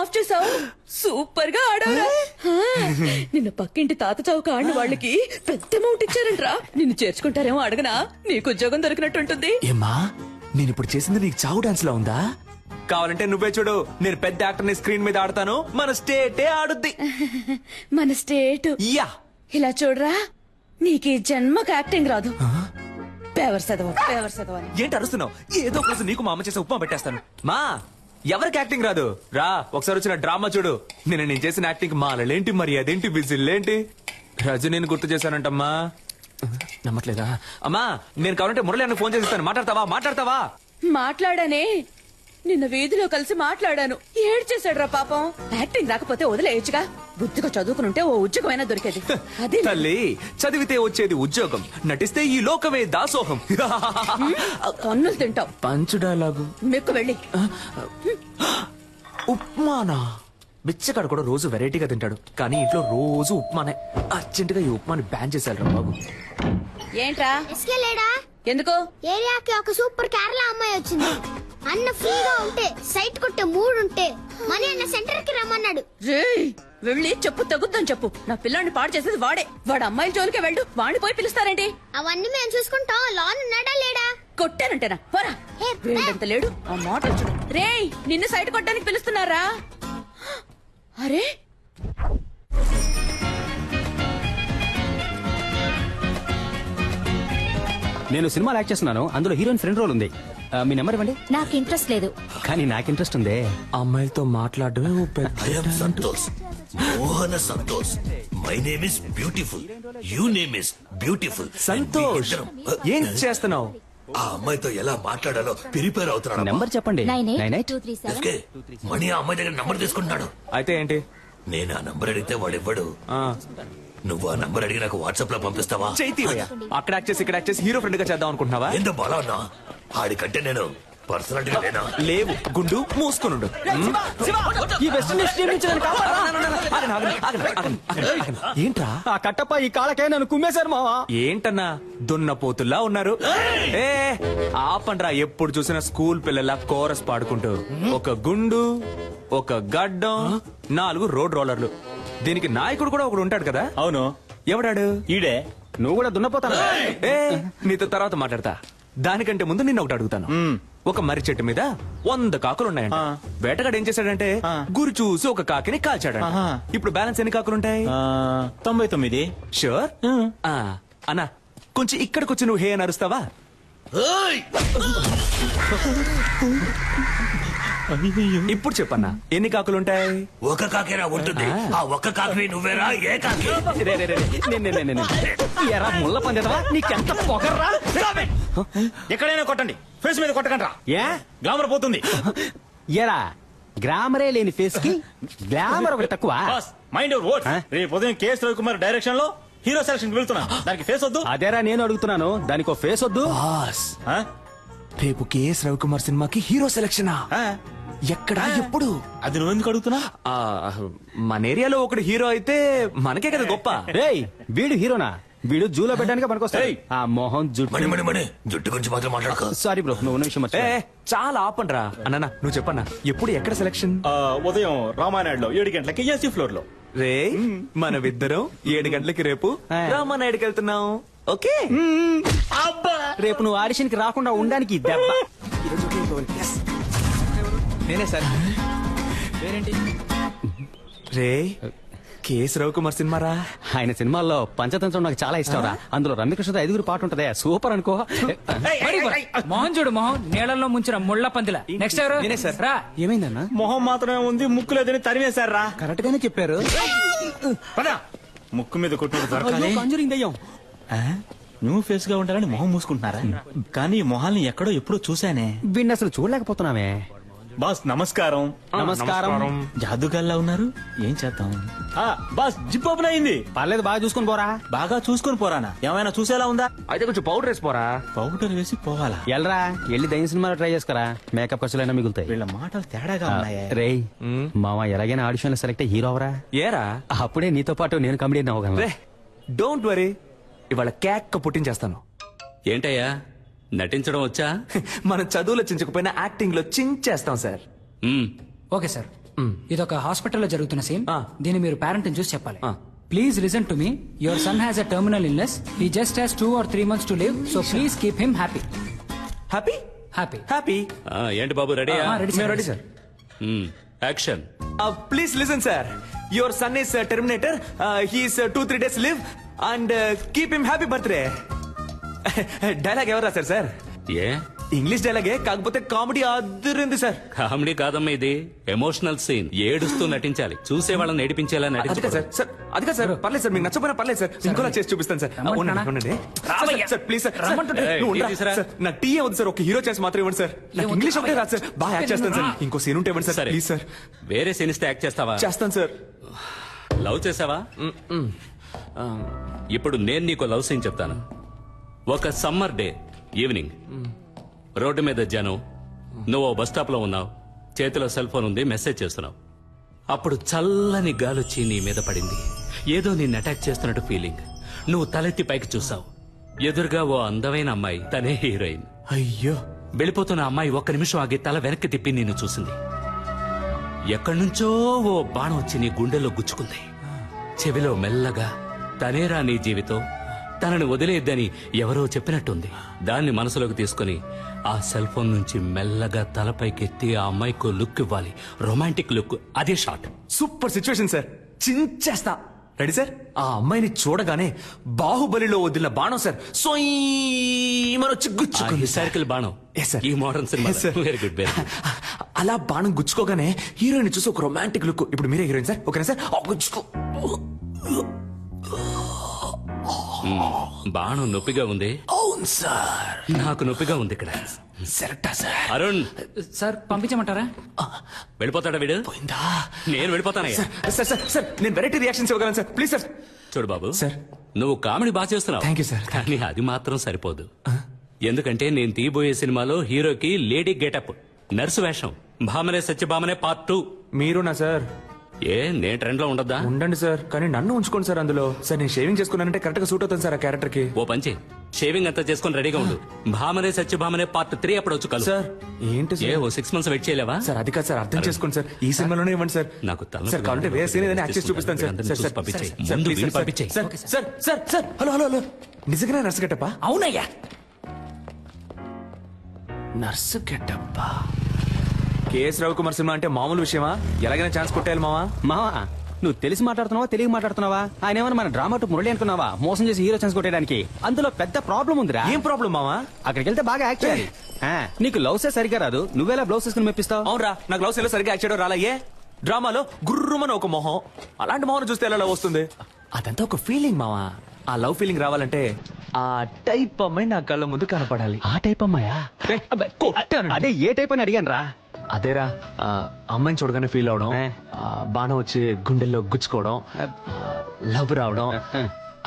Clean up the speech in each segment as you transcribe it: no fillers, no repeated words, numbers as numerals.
Of చేసావు. Super గా ఆడావురా. నిన్న పక్కింటి తాత చౌక ఆడిన వాళ్ళకి పెద్ద అమౌంట్ ఇచ్చారంట్రా. నిన్ను చేర్చుకుంటారేమో అడగనా? నీకు ఉద్యోగం దొరికినట్టుంటుంది. ఏమ్మా నేను ఇప్పుడు చేసింది నీకు చావు డాన్స్ లో ఉందా? కావాలంటే నువ్వే చూడు, నేను పెద్ద యాక్టర్ ని స్క్రీన్ మీద ఆడతాను, మన స్టేటే ఆడుద్ది. మన స్టేట్ యా ఇలా చూడరా, నీకు ఈ జన్మకు యాక్టింగ్ రాదు. పేవర్ చదవ అని. ఏంటి అరుస్తున్నావు? ఏదో ఒక రోజు నీకు మా అమ్మ చేసే ఉప్మా పెట్టేస్తాను. మా ఎవరికి యాక్టింగ్ రాదు రా, ఒకసారి వచ్చిన డ్రామా చూడు. నేను చేసిన యాక్టింగ్ మాలలేంటి, మరి అదేంటి, విజిల్లేంటి, రజనీని గుర్తు చేశానంటమ్మా. నమ్మట్లేదా? అమ్మా నేను కావాలంటే మురళి అన్న ఫోన్ చేస్తాను, మాట్లాడతావా? మాట్లాడానే, నిన్న వీధిలో కలిసి మాట్లాడాను. ఏడ్చేశాడు రా పాపం. యాక్టింగ్ రాకపోతే వదిలేయచ్చుగా, బుద్ధిగా చదువుకునుంటే ఓ ఉద్యోగమైనా దొరికేది. అదే తల్లి, చదివితే వచ్చేది ఉద్యోగం, నటిస్తే ఈ లోకమే దాసోహం. కన్నులు తింటావు. పంచు డైలాగు మెక్కు వెళ్ళి. ఉప్మానా? బిచ్చగాడు కూడా రోజు వెరైటీగా తింటాడు, కానీ ఇంట్లో రోజు ఉప్మానే. అర్జెంటుగా ఈ ఉప్మాని బ్యాన్ చేశారు బాబు. ఏంట్రా లేడా? ఎందుకు? ఏరియాకి ఒక సూపర్ కేరళ అమ్మాయి వచ్చింది. అన్న ఫ్రీగా ఉంటే, సైట్ కొట్టే మూడు ఉంటే మనీ అన్న సెంటర్ కి రమ్మన్నాడు. వెళ్ళి చెప్పు, తగ్గుద్దని చెప్పు. నా పిల్లాన్ని పాడు చేసేది వాడే. వాడు అమ్మాయిల జోలికే వెళ్ళు, వాడిని పోయి పిలుస్తారేంటి? అవన్నీ మేము చూసుకుంటాం. లోన్ ఉన్నాడా లేడా? కొట్టానంటేనా? పోరా. వీడంత లేడు, ఆ మాట చూడు. రేయ్, నిన్ను సైట్ కొట్టడానికి పిలుస్తున్నారా? అరే నేను సినిమాలో యాక్ట్ చేస్తున్నాను, అందులో హీరోయిన్ ఫ్రెండ్ రోల్ ఉంది. మీ నెంబర్ ఇవ్వండి. నాకు ఇంట్రెస్ట్ లేదు. కానీ నాకు ఇంట్రెస్ట్ ఉంది. అమ్మాయిలతో మాట్లాడడమే ఓ పెద్ద. I am Santosh. Mohana Santosh. My name is beautiful. You name is beautiful. Santosh, ఏం చేస్తున్నావు? ఆ అమ్మాయితో ఎలా మాట్లాడాలో ప్రిపేర్ అవుతున్నాను. నెంబర్ చెప్పండి. 98 మణి ఆ అమ్మాయి దగ్గర నంబర్ తీసుకుంటున్నాడు. అయితే ఏంటి? నేను ఆ నంబర్ అడిగితే వాడు ఇవ్వడు. నువ్వు ఆ నంబర్ అడిగి నాకు వాట్సాప్ లో పంపిస్తావా? చైతీవయ్యా, అక్కడ యాక్ట్ చేసి ఇక్కడ యాక్ట్ చేసి హీరో ఫ్రెండ్ గా చేద్దాం అనుకుంటున్నావా? ఎంత బాలా ఉన్నా ఆడికంటే నేను పర్సనాలిటీగా లేనా? లేవు, గుండు మూసుకునుండు. ఏంట్రా ఆ కట్టప్ప ఈ కాళ్ళకే నన్ను కుమ్మేశారు మావా. ఏంటన్నా దున్నపోతుల్లా ఉన్నారు? ఏ ఆపండ్రా, ఎప్పుడు చూసినా స్కూల్ పిల్లల కోరస్ పాడుకుంటూ. ఒక గుండు, ఒక గడ్డం, 4 రోడ్ రోలర్లు. దీనికి నాయకుడు కూడా ఒకడు ఉంటాడు కదా? అవును. ఎవడాడు? ఈడే. నువ్వు కూడా దున్నపోతాను. ఏ నీతో తర్వాత మాట్లాడతా. దానికంటే ముందు నిన్న ఒకటి అడుగుతాను. ఒక మర్రి చెట్టు మీద 100 కాకులున్నాయంట. వేటగాడు ఏం చేశాడంటే గురి చూసి ఒక కాకిని కాల్చాడు. ఇప్పుడు బ్యాలెన్స్ ఎన్ని కాకులుంటాయి? 99. షూర్? అన్నా కొంచెం ఇక్కడికి వచ్చి నువ్వు హే అని అరుస్తావా? ఇప్పుడు చెప్పన్నా, ఎన్ని కాకులుంటాయి? ఒక కాకేరా ఉంటుంది. ఆ ఒక్క కాకి నువ్వేరా? ఏ కాకి? ఎరా ముళ్ళ పందేదవా, నీకెంత పొగర్రా? ఎక్కడైనా కొట్టండి, ఫేస్ మీద కొట్టకండి. ఏ గ్లామర్ పోతుంది. ఎరా గ్లామరే లేని ఫేస్ కి గ్లామర్ ఒకటి తక్కువ. Mind your words. రేపు ఉదయం కేఎస్ రవికుమార్ డైరెక్షన్ లో హీరో సెలక్షన్ వెళ్తున్నా. దానికి ఫేస్ వద్దు. అదేరా నేను అడుగుతున్నాను, దానికి ఫేస్ వద్దు. రేపు కేఎస్ రవికుమార్ సినిమాకి హీరో సెలక్షనా? ఎక్కడ, ఎప్పుడు? అది నువ్వు ఎందుకు అడుగుతున్నా? మన ఏరియాలో ఒకడు హీరో అయితే మనకే కదా గొప్ప. రేయ్ వీడు హీరోనా? వీడు జూలో పెట్టడానికి పనికొస్తాయి. ఆ మోహన్ మణి జుట్టు గురించి మాత్రం మాట్లాడక. సారీ బ్రో, నువ్వు నిమిషం చాలా ఆపండ్రా. అన్న నువ్వు చెప్పన్నా, ఎప్పుడు ఎక్కడ సెలక్షన్? ఉదయం రామానాయుడులో 7 గంటలకి ఏసీ ఫ్లోర్ లో. రే మనమిద్దరం 7 గంటలకి రేపు రామానాయుడుకి వెళ్తున్నాం. ఓకే? రేపు నువ్వు ఆడిషన్ కి రాకుండా ఉండడానికి దెబ్బ. నేనే సార్. రే కేఎస్ రవికుమార్ సినిమా రా. ఆయన సినిమాల్లో పంచతంత్రం నాకు చాలా ఇష్టం రా. అందులో రమ్యకృష్ణతో 5 పాట ఉంటదే, సూపర్ అనుకో. మోహన్ చూడు, మోహన్ నీళ్ళల్లో ముంచిన ముళ్ళ పందిల. నెక్స్ట్ ఎవరు? నేనే సార్. రా. ఏమైందన్నా? మొహం మాత్రమే ఉంది, ముక్కు లేదని తరివేశారు రా. కరెక్ట్ గానే చెప్పారు. ముక్కు మీద కొట్టు కంజూరింగ్ దయ్యం. న్యూ ఫేస్ గా ఉంటారని మొహం మూసుకుంటున్నారా? కానీ మొహాల్ని ఎక్కడో ఎప్పుడో చూసానే. వీడిని అసలు చూడలేకపోతున్నామే. బాస్ నమస్కారం. నమస్కారం. జాదుగాల్లా ఉన్నారు, ఏం చేద్దాం? బాస్ జిప్ ఓపెన్ అయింది. పర్లేదు, బాగా చూసుకుని పోరా. బాగా చూసుకుని పోరానా? ఏమైనా చూసేలా ఉందా? అయితే కొంచెం పౌడర్ వేసి పోరా. పౌడర్ వేసి పోవాలా? ఎల్రా వెళ్ళి దయ్యం సినిమాలో ట్రై చేసుకురా, మేకప్ ఖర్చులైనా మిగులుతాయి. వీళ్ళ మాటలు తేడాగా ఉన్నాయా? రేయ్ మామ, ఎలాగైనా ఆడిషన్ లో సెలెక్ట్ హీరో అవరా. ఏరా అప్పుడే నీతో పాటు నేను కమెడియన్ అవ్వగలను. డోంట్ వరీ, ఇవాళ కేక్ పుట్టించేస్తాను. ఏంటయ్యా నటించడం వచ్చా? మనం చదువులో చించకపోయినా యాక్టింగ్ లో చించేస్తాం సార్. Okay sir. ఇదొక హాస్పిటల్లో జరుగుతున్న సీన్. ఆ. దీన్ని మీరు పేరెంట్ చూసి చెప్పాలి. ఆ. Please listen to me. Your son has a terminal illness. He just has 2 or 3 months to live. So please keep him happy. Happy happy. Happy ఏంటి బాబు రెడీయా? రెడీ మేము ready sir. Action. Please listen sir. Your son is Terminator. He's 2-3 days live and keep him happy birthday. Dialogue ఎవరు రాశారు sir? ఏ English డైలాగే, కాకపోతే comedy అదిరింది sir. Comedy కాదమ్మా, ఇది emotional scene. ఏడుస్తూ నటించాలి, చూసే వాళ్ళని ఏడిపించేలా అది కాదు నటించాలి. సార్. సార్ అది కాదు సార్. పర్లేదు సార్, మీకు నచ్చపోయినా పర్లేదు సార్. ఇంకోలా చేసి చూపిస్తాను సార్. రమ్మంటున్నానా? ఉండండి. రామయ్య. Sir please sir. రమ్మంటుంటే. నువ్వు ఉండరా? టీ తీసురా. సార్, నాకు టీ వద్దు సార్. ఒక హీరో చేసి మాత్రం ఇవ్వండి సార్. నాకు ఏమొద్దు, ఇంగ్లీష్ ఒకటే రామయ్య. రాదు సార్. బాగా యాక్ట్ చేస్తాను సార్. ఇంకో సీన్ ఉంటే ఇవ్వండి సార్ సరే. Please sir. వేరే సీన్ ఇస్తే యాక్ట్ చేస్తావా? చేస్తాను సార్. లవ్ చేసావా? ఇప్పుడు నేను నీకు లవ్ సీన్ చెప్తాను. ఒక సమ్మర్ డే ఈవినింగ్, రోడ్డు మీద జనం, నువ్వు బస్ స్టాప్ లో ఉన్నావు, చేతిలో సెల్ ఫోన్ ఉంది, మెసేజ్ చేస్తున్నావు. అప్పుడు చల్లని గాలొచ్చి నీ మీద పడింది. ఏదో నిన్ను అటాక్ చేస్తున్నట్టు ఫీలింగ్. నువ్వు తలెత్తి పైకి చూసావు. ఎదురుగా ఓ అందమైన అమ్మాయి, తనే హీరోయిన్. అయ్యో, వెళ్ళిపోతున్న అమ్మాయి ఒక్క నిమిషం ఆగి తల వెనక్కి తిప్పి నిన్ను చూసింది. ఎక్కడి నుంచో ఓ బాణం వచ్చి నీ గుండెలో గుచ్చుకుంది. చెవిలో మెల్లగా, తనేరా నీ జీవితం, తనని వదిలేద్దని ఎవరో చెప్పినట్టుంది. దాన్ని మనసులోకి తీసుకుని ఆ సెల్ ఫోన్ నుంచి మెల్లగా తలపైకెత్తి ఆ అమ్మాయికి లుక్ ఇవ్వాలి. Romantic look. అదే షాట్. Super situation sir. చించేస్తా. Ready sir? ఆ అమ్మాయిని చూడగానే బాహుబలిలో వదిలిన బాణం సార్ వచ్చి గుచ్చుకుంది. హిస్టారికల్ బాణం. Yes, sir. ఈ మోడర్న్ సినిమా. Yes, sir. Very good, very good. అలా బాణం గుచ్చుకోగానే హీరోయిన్ చూసి ఒక రొమాంటిక్ లుక్. ఇప్పుడు మీరే హీరోయిన్ సార్. ఓకేనా సార్? గుచ్చుకో. బాణం నొప్పిగా ఉంది. అవును సార్. నాకు నొప్పిగా ఉంది ఇక్కడ. సెరక్టా సార్. అరుణ్, సార్ పంపించమంటారా? వెళ్ళిపోతాడా వీడు? పోయిందా? నేను వెళ్ళిపోతానయ్యా. సార్ సార్ సార్, నేను వెరైటీ రియాక్షన్స్ ఇవ్వగలను సార్. Please sir. చూడు బాబు, సార్. నువ్వు కామెడీ బాగా చేస్తున్నావు. Thank you, sir. కానీ అది మాత్రం సరిపోదు. ఎందుకంటే నేను తీయబోయే సినిమాలో హీరోకి లేడీ గెటప్, నర్సు వేషం, భామనే సత్యభామనే పార్ట్ 2. మీరునా సార్? ఏ నేను ట్రెండ్ లో ఉండద్దా? ఉండండి సార్, కానీ నన్ను ఉంచుకోండి సార్ అందులో. సార్ నేను షేవింగ్ చేసుకున్నానంటే కరెక్ట్ గా సూట్ అవుతుంది సార్ ఆ క్యారెక్టర్ కి. ఓ పంచి, షేవింగ్ అంతా చేసుకుని రెడీగా ఉండు. భామనే సత్యభామనే పార్ట్ 3 అప్పుడు వచ్చి కలు. సార్ ఏంటి ఏ సార్? ఓ 6 months వెయిట్ చేయలేవా? సార్ అది కాదు సార్, అర్థం చేసుకోండి సార్. ఈ సినిమాలోనే ఇవ్వండి సార్. నాకు తల సార్ కావాలంటే వేరే సీన్ ఏదైనా యాక్ట్ చేసి చూపిస్తాను సార్. అందరిని సార్ చూసి సార్ పంపించేయ్. సార్, ముందు ప్లీజ్ వీడిని సార్, పంపించేయ్. Sir sir sir sir hello hello hello, నిజంగానే నర్సు గెటప్పా? అవునయ్యా. నర్సు గెటప్పా? కేఎస్ రవికుమార్ సినిమా అంటే మామూలు విషయమా? ఎలాగైనా ఛాన్స్ కొట్టేయాలి మావా. మావా, నువ్వు తెలిసి మాట్లాడుతున్నావా తెలియక మాట్లాడుతున్నావా? ఆయన ఏమన్నా మన డ్రామా టు మురళి అనుకున్నావా? మోసం చేసి హీరో ఛాన్స్ కొట్టేయడానికి. అందులో పెద్ద ప్రాబ్లం ఉందిరా. ఏం ప్రాబ్లం మావా? అక్కడికి వెళ్తే బాగా యాక్ట్ చేయాలి. నీకు లవ్సే సరిగా రాదు, నువ్వేలా బ్లౌజ్ వేసుకుని మెప్పిస్తావు? అవునరా, నాకు లవ్ లో సరిగ్గా యాక్ట్ చేయడం రాలయ్యే. డ్రామాలో గుర్రుమని ఒక మొహం, అలాంటి మొహం చూస్తే ఎలా లవ్ వస్తుంది? అదంతా ఒక ఫీలింగ్ మావా. ఆ లవ్ ఫీలింగ్ రావాలంటే ఆ టైప్ అమ్మాయి నా కళ్ళ ముందు కనపడాలి. ఆ టైప్ అమ్మాయా? అదే ఏ టైప్ అని అడిగాను రా. అదేరా, అమ్మాయిని చూడగానే ఫీల్ అవడం, బాణం వచ్చి గుండెల్లో గుచ్చుకోవడం, లవ్ రావడం,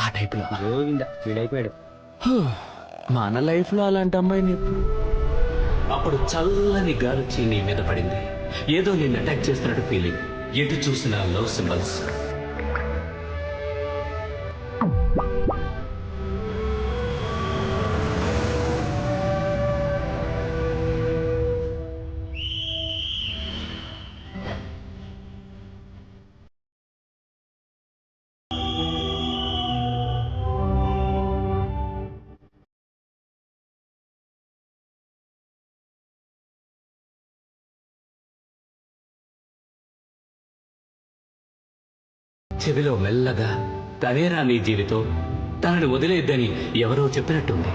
ఆ టైప్ లో. వీడైపోయాడు. మన లైఫ్ లో అలాంటి అమ్మాయిని అప్పుడు చల్లని గాలొచ్చి నీ మీద పడింది. ఏదో నిన్ను అటాక్ చేస్తున్నట్టు ఫీలింగ్. ఎటు చూసిన లవ్ సింబల్స్. చెవిలో మెల్లగా, తనేరా నీ జీవితం, తనని వదిలేద్దని ఎవరో చెప్పినట్టుంది.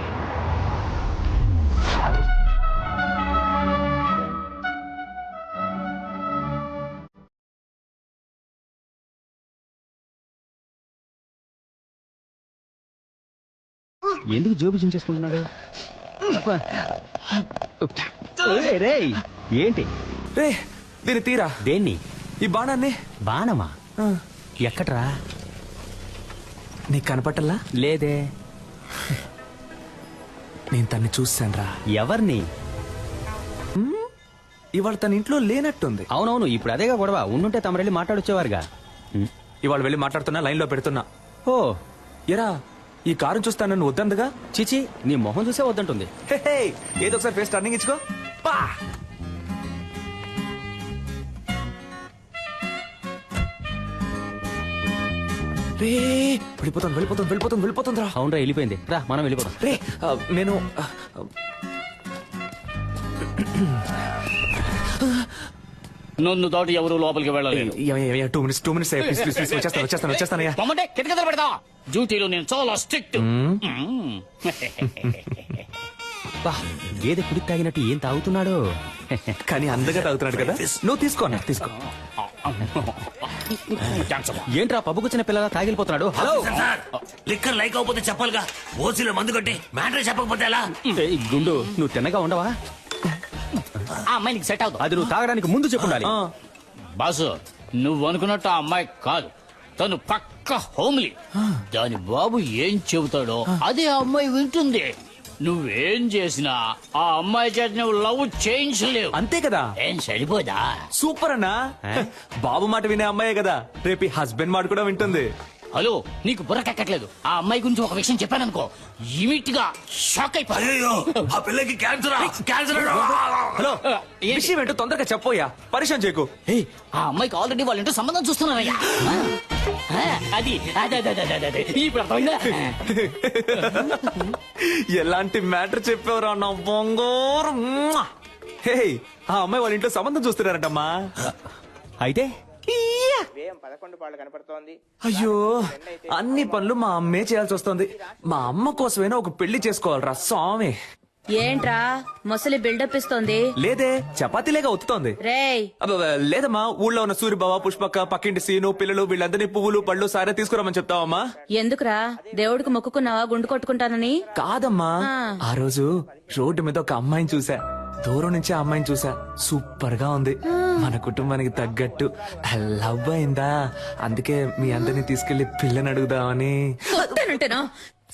ఎందుకు జోబు చించేసుకుంటున్నాడు? రేయ్, ఏంటి? రే, దీన్ని తీరా. దేన్ని? ఈ బాణాన్ని. బాణమా? ఎక్కడ్రా? నీకు కనపట్టల్లా? లేదే. నేను తన్ని చూశాను రా. ఎవరిని? ఇవాళ తన ఇంట్లో లేనట్టుంది. అవునవును, ఇప్పుడు అదేగా గొడవ. ఉండుంటే తమరెళ్ళి మాట్లాడొచ్చేవారుగా. ఇవాళ వెళ్ళి మాట్లాడుతున్నా, లైన్ లో పెడుతున్నా. ఓ, ఎరా, ఈ కారు చూస్తాను నన్ను వద్దందుగా. చిచి, నీ మొహం చూసే వద్దంటుంది. హే, హే, ఏదో ఒకసారి ఫేస్ టర్నింగ్ ఇచ్చుకో. పా. రే వెళ్ళిపోతుందిరా అవునరా వెళ్ళిపోయింది రా మనం వెళ్ళిపోతాం రే నేను నన్ను దాటి ఎవరు లోపలికి వెళ్ళలేదు 2 minutes వచ్చేస్తానయ్యా తమ్మంటే కిటకిటలు పెడతా డ్యూటీలో నేను చాలా స్ట్రిక్ట్ గేదె కుడి తాగినట్టు ఏం తాగుతున్నాడు కానీ అందగా తాగుతున్నాడు కదా నువ్వు తీసుకో ఏంట్రా పబ్బుకొచ్చిన పిల్లల తాగిలిపోతున్నాడు హలో సార్ లిక్కర్ లైక్ అవకపోతే చెప్పాలిగా ఓసీలో మందు కొట్టి మ్యాటర్ చెప్పకపోతే ఎలా ఏయ్, గుండు నువ్వు తిన్నగా ఉండవా ఆ అమ్మాయి నీకు సెట్ అవుతుంది అది నువ్వు తాగడానికి ముందు చెప్పుండాలి బాసు నువ్వు అనుకున్నట్టు ఆ అమ్మాయి కాదు తను పక్క హోమ్లీ దాని బాబు ఏం చెబుతాడో అదే ఆ అమ్మాయి వింటుంది నువ్వేం చేసినా ఆ అమ్మాయి చేత నువ్వు లవ్ చేయించలేవు అంతే కదా ఏం సరిపోదా సూపర్ అన్నా బాబు మాట వినే అమ్మాయే కదా రేపు హస్బెండ్ మాట కూడా వింటుంది హలో నీకు బుర్రకెక్కట్లేదు ఆ అమ్మాయి గురించి ఒక విషయం చెప్పాననుకో ఇమిట్ గా షాక్ అయిపోయి అయ్యో ఆ పిల్లకి క్యాన్సర్ హలో విషయం ఏంటో తొందరగా చెప్పోయా పరిచయం చేయకు ఆ అమ్మాయికి ఆల్రెడీ వాళ్ళ ఇంటో సంబంధం చూస్తున్నారయ్యా అది ఇప్పుడు అర్థమైందా ఎలాంటి మ్యాటర్ చెప్పావురా నా బంగారం హే ఆ అమ్మాయి వాళ్ళ ఇంట్లో సంబంధం చూస్తున్నారంటమ్మా అయితే అయ్యో అన్ని పనులు మా అమ్మే చేయాల్సి వస్తుంది మా అమ్మ కోసమైనా ఒక పెళ్లి చేసుకోవాలరా స్వామి ఏంట్రా ముసలి బిల్డప్ ఇస్తోంది లేదే చపాతీలేగా ఒత్తుతోంది రేయ్ అబ్బబ్బ, లేదమ్మా ఊళ్ళో ఉన్న సూర్యబావ పుష్పక్క పక్కింటి సీను పిల్లలు వీళ్ళందరినీ పువ్వులు పళ్ళు సారే తీసుకురామని చెప్తావమ్మా ఎందుకురా దేవుడికి మొక్కుకున్నావా గుండు కొట్టుకుంటానని కాదమ్మా ఆ రోజు రోడ్డు మీద ఒక అమ్మాయిని చూసా దూరం నుంచి ఆ అమ్మాయిని చూసా సూపర్ గా ఉంది మన కుటుంబానికి తగ్గట్టు లవ్ అయిందా అందుకే మీ అందరినీ తీసుకెళ్లి పిల్లని అడుగుదామని వస్తానంటేనా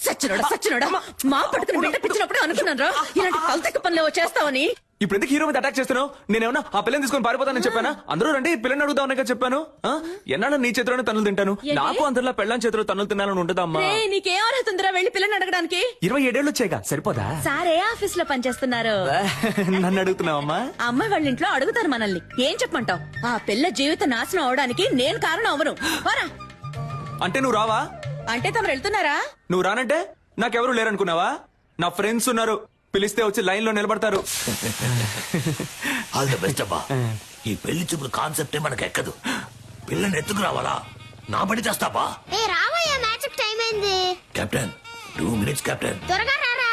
సచ్చినోడా మా పట్టుకుని బిల్డప్ ఇచ్చినప్పుడు అనుకున్నాను రా ఇలాంటి కల్తెక్క పనులు చేస్తావని ఇప్పుడు ఎందుకు హీరో మీద అటాక్ చేస్తున్నావు నేనేమన్నా ఆ పిల్లని తీసుకొని పారిపోతానని చెప్పానా అందరూ రండి పిల్లని అడుగుదామని చెప్పాను ఎన్నాళ్ళు నీ చేతిలోనే తన్నులు తింటాను నాకు అందరిలో పెళ్ళని చేతిలో తన్నులు తినాలని ఉంటుందమ్మా రేయ్, నీకేం అర్హతుందిరా వెళ్ళి పిల్లని అడగడానికి 27 ఏళ్ళు వచ్చాయిగా సరిపోదా సారే ఆఫీస్ లో పనిచేస్తున్నారు నన్ను అడుగుతున్నావమ్మా ఆ అమ్మాయి వాళ్ళ ఇంట్లో అడుగుతారు మనల్ని ఏం చెప్పమంటావు ఆ పిల్ల జీవిత నాశనం అవడానికి నేను కారణం అవను పోరా. అంటే నువ్వు రావా అంటే తమరు వెళ్తున్నారా నువ్వు రానంటే నాకెవరు లేరనుకున్నావా నా ఫ్రెండ్స్ ఉన్నారు పిలిస్తే వచ్చి లైన్ లో నిలబడతారు ఆల్ ద బెస్ట్ అబ్బా ఈ పెళ్లి చూపుల కాన్సెప్టే మనకు ఎక్కదు పిల్లని ఎత్తుకు రావాలా నా పని చేస్తావా ఏ రావయ్యా మ్యాచ్ టైం అయింది కెప్టెన్ 2 minutes కెప్టెన్ త్వరగా రారా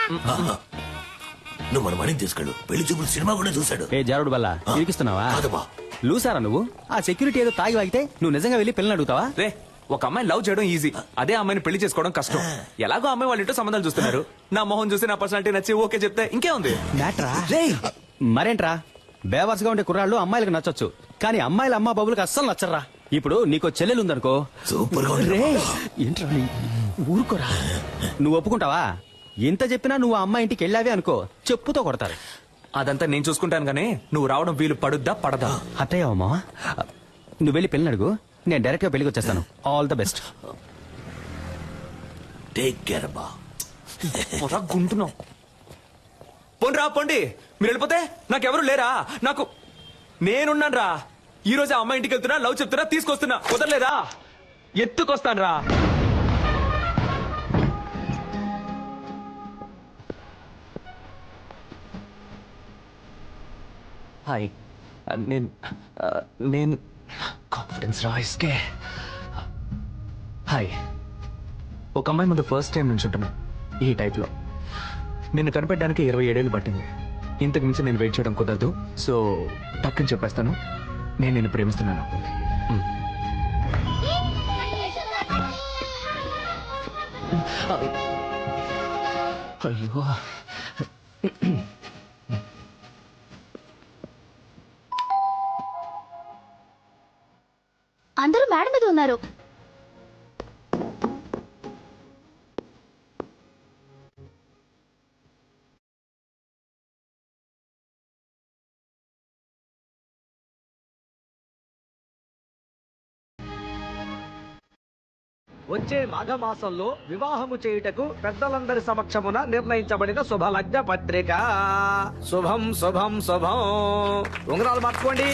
నువ్వు మన మణిని తీసుకెళ్ళు పెళ్లి చూపులు సినిమా కూడా చూశాడు ఏ జారుడు బల్ల ఇరికిస్తున్నావా కాదబ్బా లూసారా నువ్వు ఆ సెక్యూరిటీ ఏదో తాగి వాగితే నువ్వు నిజంగా వెళ్ళి పిల్లని అడుగుతావా రే ఒక అమ్మాయి లవ్ చేయడం ఈజీ అదే అమ్మాయిని పెళ్లి చేసుకోవడం కష్టం ఎలాగో అమ్మాయి వాళ్ళ ఇంట్లో సంబంధాలు చూస్తున్నారు నా మొహం చూసి నా పర్సనాలిటీ నచ్చి ఓకే చెప్తే ఇంకే ఉంది మ్యాట్రా మరేంట్రా బేవర్స్గా ఉండే కుర్రాళ్ళు అమ్మాయిలకు నచ్చొచ్చు కానీ అమ్మాయిల అమ్మ బాబులకు అస్సలు నచ్చరా ఇప్పుడు నీకో చెల్లెలు ఉందనుకో సూపర్ గా రే ఏంట్రా ఊరుకోరా నువ్వు ఒప్పుకుంటావా ఎంత చెప్పినా నువ్వు ఆ అమ్మాయి ఇంటికి వెళ్ళావే అనుకో చెప్పుతో కొడతారు అదంతా నేను చూసుకుంటాను కానీ నువ్వు రావడం వీలు పడుద్దా పడదా అత్తయ్య మావా నువ్వు వెళ్ళి పెళ్ళి అడుగు నేను డైరెక్ట్ గా పెళ్లికి వచ్చేస్తాను all the best take care అబ్బా గుంటున్నావు పోండి పోండి మీరు వెళ్ళిపోతే నాకెవరు లేరా నాకు నేనున్నాను రా ఈ రోజు ఆ అమ్మాయి ఇంటికి వెళ్తున్నా లవ్ చెప్తున్నా తీసుకొస్తున్నా కుదరలేదా ఎత్తుకొస్తాను రా హాయ్ నేను కాన్ఫిడెన్స్ రాయిస్కే హాయ్ ఒక అమ్మాయి ముందు ఫస్ట్ టైం నుంచి ఉంటున్నా ఈ టైప్లో నిన్ను కనిపెట్టడానికి 27 ఏళ్ళు పట్టింది ఇంతకు మించి నేను వెయిట్ చేయడం కుదరదు సో టక్కని చెప్పేస్తాను నేను నిన్ను ప్రేమిస్తున్నాను అయ్యో అందరూ మేడ మీద ఉన్నారు వచ్చే మాఘమాసంలో వివాహము చేయుటకు పెద్దలందరి సమక్షమున నిర్ణయించబడిన శుభలగ్న పత్రిక. శుభం శుభం శుభం. ఉంగరాలు మార్చుకోండి.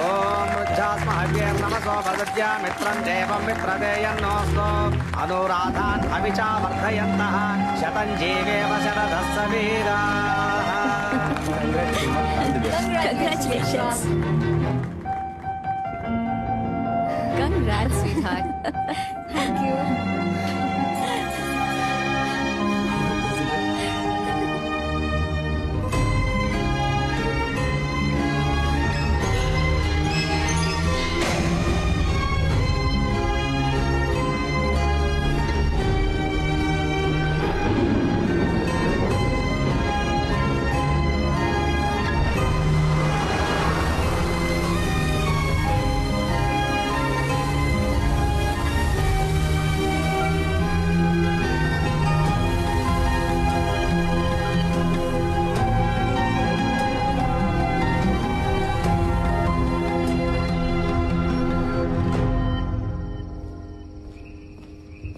ఓం జాస్మహ హవ్యేర్నమసో వదత్య మిత్రం దేవం మిత్రదేయన్నోస్తో అనురాధాన్ అవిచా వర్ధయంతః శతం జీవేవ శరదస్స వీరాః. Congratulations. Congrats, sweetheart. Thank you.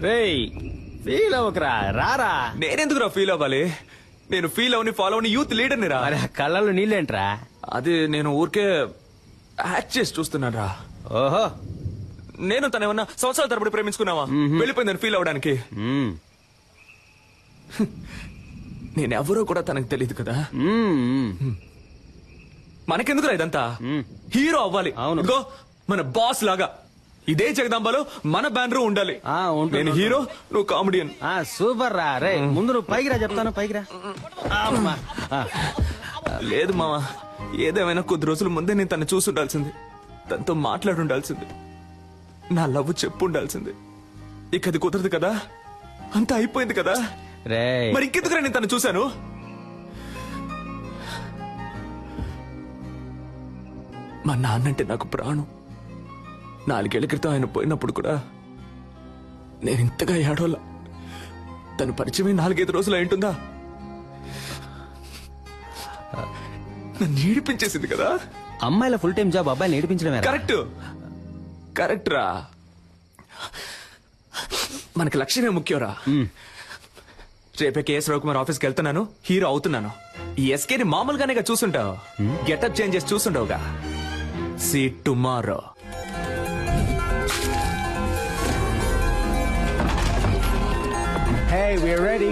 రేయ్ ఫీల్ అవ్వకరా, రారా. నేనెందుకురా ఫీల్ అవ్వాలి? నేను ఫీల్ అవని ఫాలో అవని యూత్ లీడర్ని రా. మరి ఆ కళ్ళల్లో నీళ్ళేంట్రా? అది నేను ఊరికే యాక్ట్ చేసి చూస్తున్నాను రా. ఓహో. నేను తను ఏమన్నా సంవత్సరాల తరబడి ప్రేమించుకున్నావా? వెళ్ళిపోయిందని ఫీల్ అవడానికి. మ్మ్. నేనెవరో కూడా తనకు తెలియదు కదా. మ్మ్. మనకెందుకురా ఇదంతా? హీరో అవ్వాలి. అవును. ఇదిగో మన బాస్ లాగా ఇదే జగదాంబలో మన బ్యానర్ ఉండాలి. ఉంటుంది. నేను హీరో, నువ్వు కామెడియన్. సూపర్ రా. రే ముందు నువ్వు పైకి రా, చెప్తాను. పైకి రా. అమ్మా. లేదు మావా, ఏదేమైనా కొద్ది రోజుల ముందే నేను తను చూసి ఉండాల్సింది, తనతో మాట్లాడి ఉండాల్సింది, నా లవ్ చెప్పు ఉండాల్సింది. ఇక అది కుదరదు కదా, అంతా అయిపోయింది కదా. రే మరి ఇంకెందుకురా నేను తను చూశాను? మా నాన్నంటే నాకు ప్రాణం. 4 ఏళ్ల క్రితం ఆయన పోయినప్పుడు కూడా నేను ఇంతగా ఏడోలా. తను పరిచయమే 4-5 రోజులు అయింటుందా? నన్ను ఏడిపించేసింది కదా. అమ్మాయిల ఫుల్ టైం జాబ్ అబ్బాయిని నేర్పించడమే. కరెక్ట్ కరెక్ట్ రా. మనకి లక్ష్యమే ముఖ్యంరా. రేపే కేఎస్ రవికుమార్ ఆఫీస్కి వెళ్తున్నాను, హీరో అవుతున్నాను. ఈ ఎస్కేని మామూలుగానే చూసుంటావు, గెటప్ చేంజ్ చేసి చూసుంటావుగా. See tomorrow. Hey, we're ready.